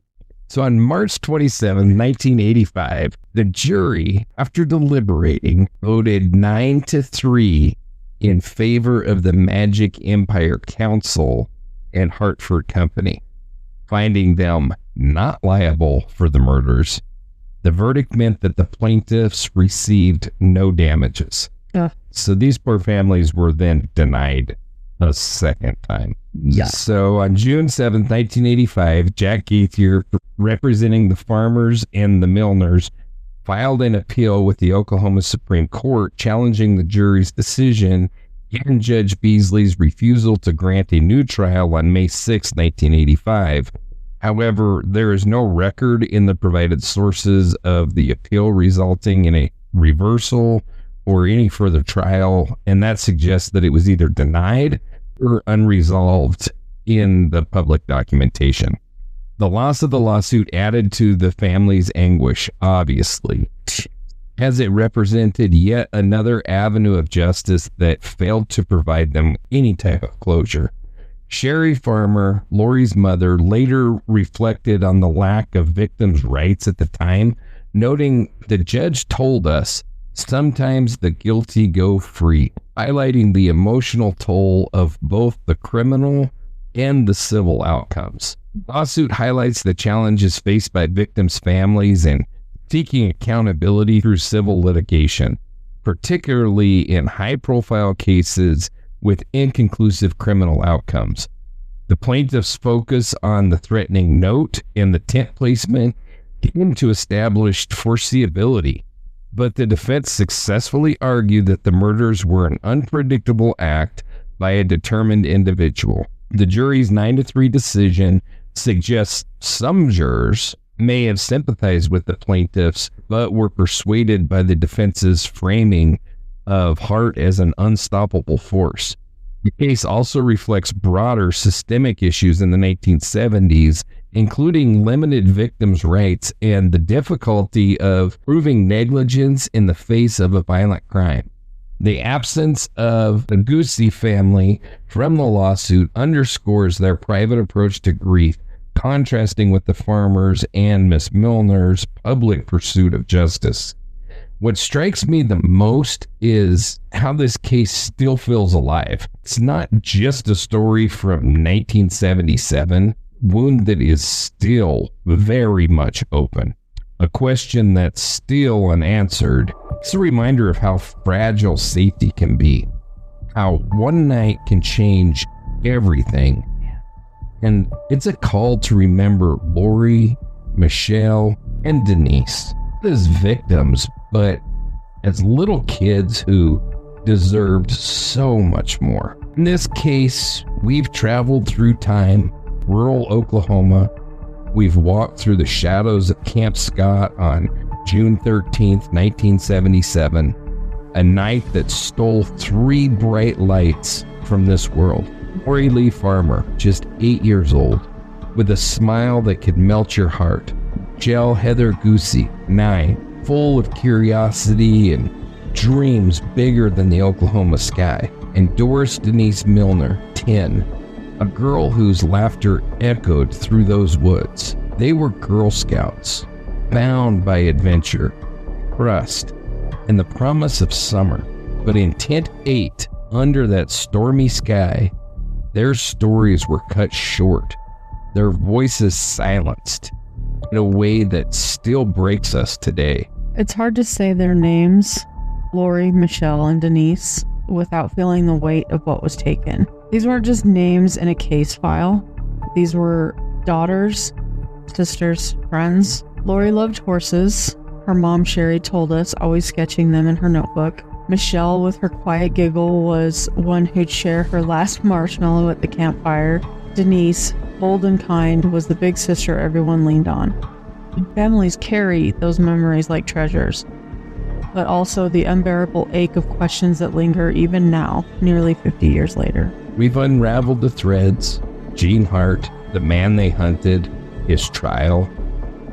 [SPEAKER 2] So on March 27, 1985, the jury, after deliberating, voted 9-3 in favor of the Magic Empire Council and Hartford Company, finding them not liable for the murders. The verdict meant that the plaintiffs received no damages. So these poor families were then denied a second time.
[SPEAKER 1] Yeah.
[SPEAKER 2] So on June 7th, 1985, Jack Gaither, representing the farmers and the Milners, filed an appeal with the Oklahoma Supreme Court challenging the jury's decision and Judge Beasley's refusal to grant a new trial on May 6, 1985. However, there is no record in the provided sources of the appeal resulting in a reversal or any further trial, and that suggests that it was either denied or unresolved in the public documentation. The loss of the lawsuit added to the family's anguish, obviously, as it represented yet another avenue of justice that failed to provide them any type of closure. Sherry Farmer, Lori's mother, later reflected on the lack of victims' rights at the time, noting, "The judge told us, sometimes the guilty go free," highlighting the emotional toll of both the criminal and the civil outcomes. The lawsuit highlights the challenges faced by victims' families and seeking accountability through civil litigation, particularly in high-profile cases with inconclusive criminal outcomes. The plaintiffs' focus on the threatening note and the tent placement came to establish foreseeability, but the defense successfully argued that the murders were an unpredictable act by a determined individual. The jury's 9-3 decision suggests some jurors may have sympathized with the plaintiffs, but were persuaded by the defense's framing of Hart as an unstoppable force. The case also reflects broader systemic issues in the 1970s, including limited victims' rights and the difficulty of proving negligence in the face of a violent crime. The absence of the Guse family from the lawsuit underscores their private approach to grief, contrasting with the farmers and Miss Milner's public pursuit of justice. What strikes me the most is how this case still feels alive. It's not just a story from 1977, wound that is still very much open. A question that's still unanswered. It's a reminder of how fragile safety can be, how one night can change everything. And it's a call to remember Lori, Michele, and Denise as victims, but as little kids who deserved so much more. In this case, we've traveled through time, rural Oklahoma. We've walked through the shadows of Camp Scott on June 13th, 1977, a night that stole 3 bright lights from this world. Lori Lee Farmer, just 8 years old, with a smile that could melt your heart. Michele Heather Guse, 9, full of curiosity and dreams bigger than the Oklahoma sky. And Doris Denise Milner, 10, a girl whose laughter echoed through those woods. They were Girl Scouts, bound by adventure, trust, and the promise of summer. But in Tent 8, under that stormy sky, their stories were cut short, their voices silenced in a way that still breaks us today.
[SPEAKER 1] It's hard to say their names, Lori, Michele, and Denise, without feeling the weight of what was taken. These weren't just names in a case file. These were daughters, sisters, friends. Lori loved horses. Her mom, Sherry, told us, always sketching them in her notebook. Michele, with her quiet giggle, was one who'd share her last marshmallow at the campfire. Denise, bold and kind, was the big sister everyone leaned on. Families carry those memories like treasures, but also the unbearable ache of questions that linger even now, nearly 50 years later.
[SPEAKER 2] We've unraveled the threads: Gene Hart, the man they hunted, his trial,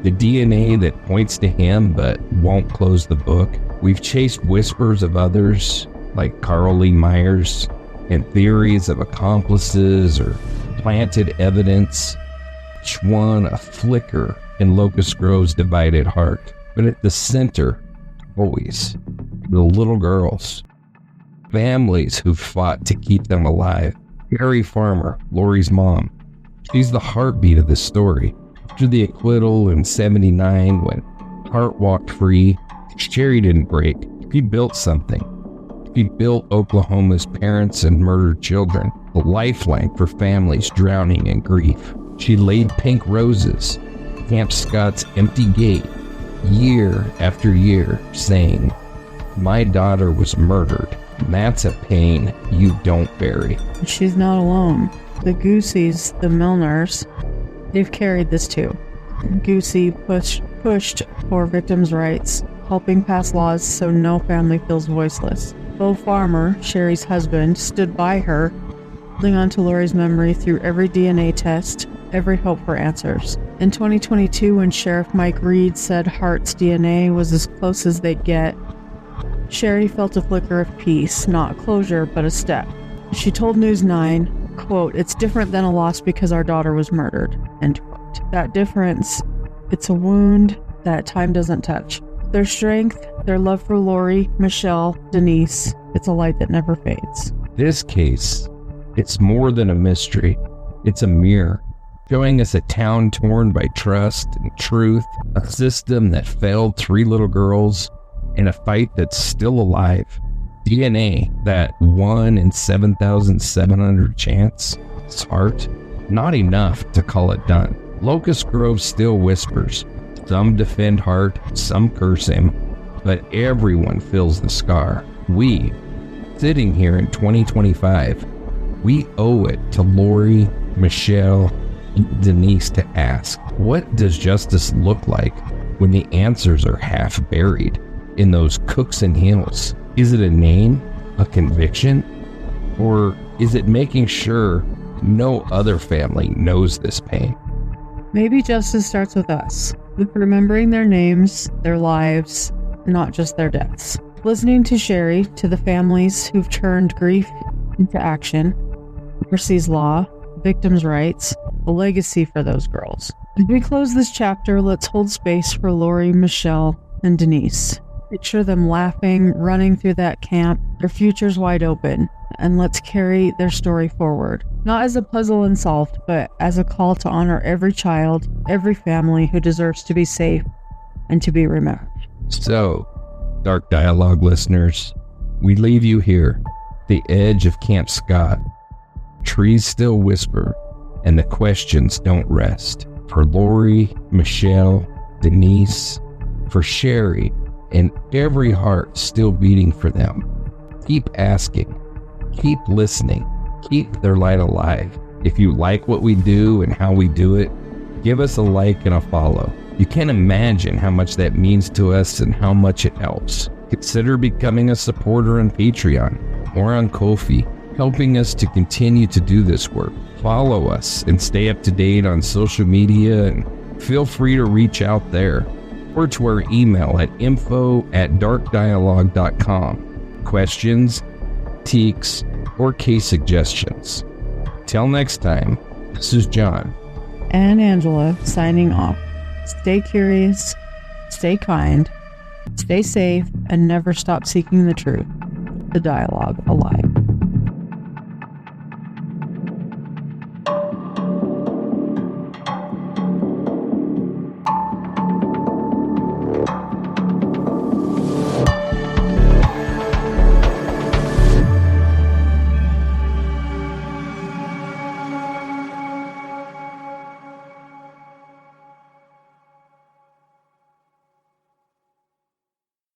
[SPEAKER 2] the DNA that points to him but won't close the book. We've chased whispers of others, like Carl Lee Myers, and theories of accomplices or planted evidence, each one a flicker in Locust Grove's divided heart. But at the center, always, the little girls, families who fought to keep them alive. Carrie Farmer, Lori's mom, she's the heartbeat of this story. After the acquittal in '79, when Hart walked free, Sherry didn't break. She built something. She built Oklahoma's parents and murdered children, a lifeline for families drowning in grief. She laid pink roses, Camp Scott's empty gate, year after year, saying, "My daughter was murdered. That's a pain you don't bury."
[SPEAKER 1] She's not alone. The Guses, the Milners, they've carried this too. Guse pushed for victims' rights, helping pass laws so no family feels voiceless. Bo Farmer, Sherry's husband, stood by her, holding on to Lori's memory through every DNA test, every hope for answers. In 2022, when Sheriff Mike Reed said Hart's DNA was as close as they'd get, Sherry felt a flicker of peace, not closure, but a step. She told News 9, quote, "It's different than a loss because our daughter was murdered," end quote. That difference, it's a wound that time doesn't touch. Their strength, their love for Lori, Michele, Denise, it's a light that never fades.
[SPEAKER 2] This case, it's more than a mystery. It's a mirror, showing us a town torn by trust and truth, a system that failed 3 little girls, and a fight that's still alive. DNA, that 1 in 7,700 chance. It's Hart. Not enough to call it done. Locust Grove still whispers. Some defend Hart, some curse him, but everyone feels the scar. We, sitting here in 2025, we owe it to Lori, Michele, and Denise to ask, what does justice look like when the answers are half buried in those Cookson Hills? Is it a name, a conviction, or is it making sure no other family knows this pain?
[SPEAKER 1] Maybe justice starts with us, with remembering their names, their lives, not just their deaths. Listening to Sherry, to the families who've turned grief into action, mercy's law, victims' rights, a legacy for those girls. As we close this chapter, let's hold space for Lori, Michele, and Denise. Picture them laughing, running through that camp, their futures wide open, and let's carry their story forward. Not as a puzzle unsolved, but as a call to honor every child, every family who deserves to be safe and to be remembered.
[SPEAKER 2] So, Dark Dialogue listeners, we leave you here, the edge of Camp Scott. Trees still whisper, and the questions don't rest. For Lori, Michele, Denise, for Sherry, and every heart still beating for them. Keep asking, keep listening, keep their light alive. If you like what we do and how we do it, give us a like and a follow. You can't imagine how much that means to us and how much it helps. Consider becoming a supporter on Patreon or on Ko-fi, helping us to continue to do this work. Follow us and stay up to date on social media, and feel free to reach out there or to our email at info@darkdialogue.com. Questions, critiques, or case suggestions. Till next time, this is John
[SPEAKER 1] and Angela signing off. Stay curious, stay kind, stay safe, and never stop seeking the truth. The dialogue alive.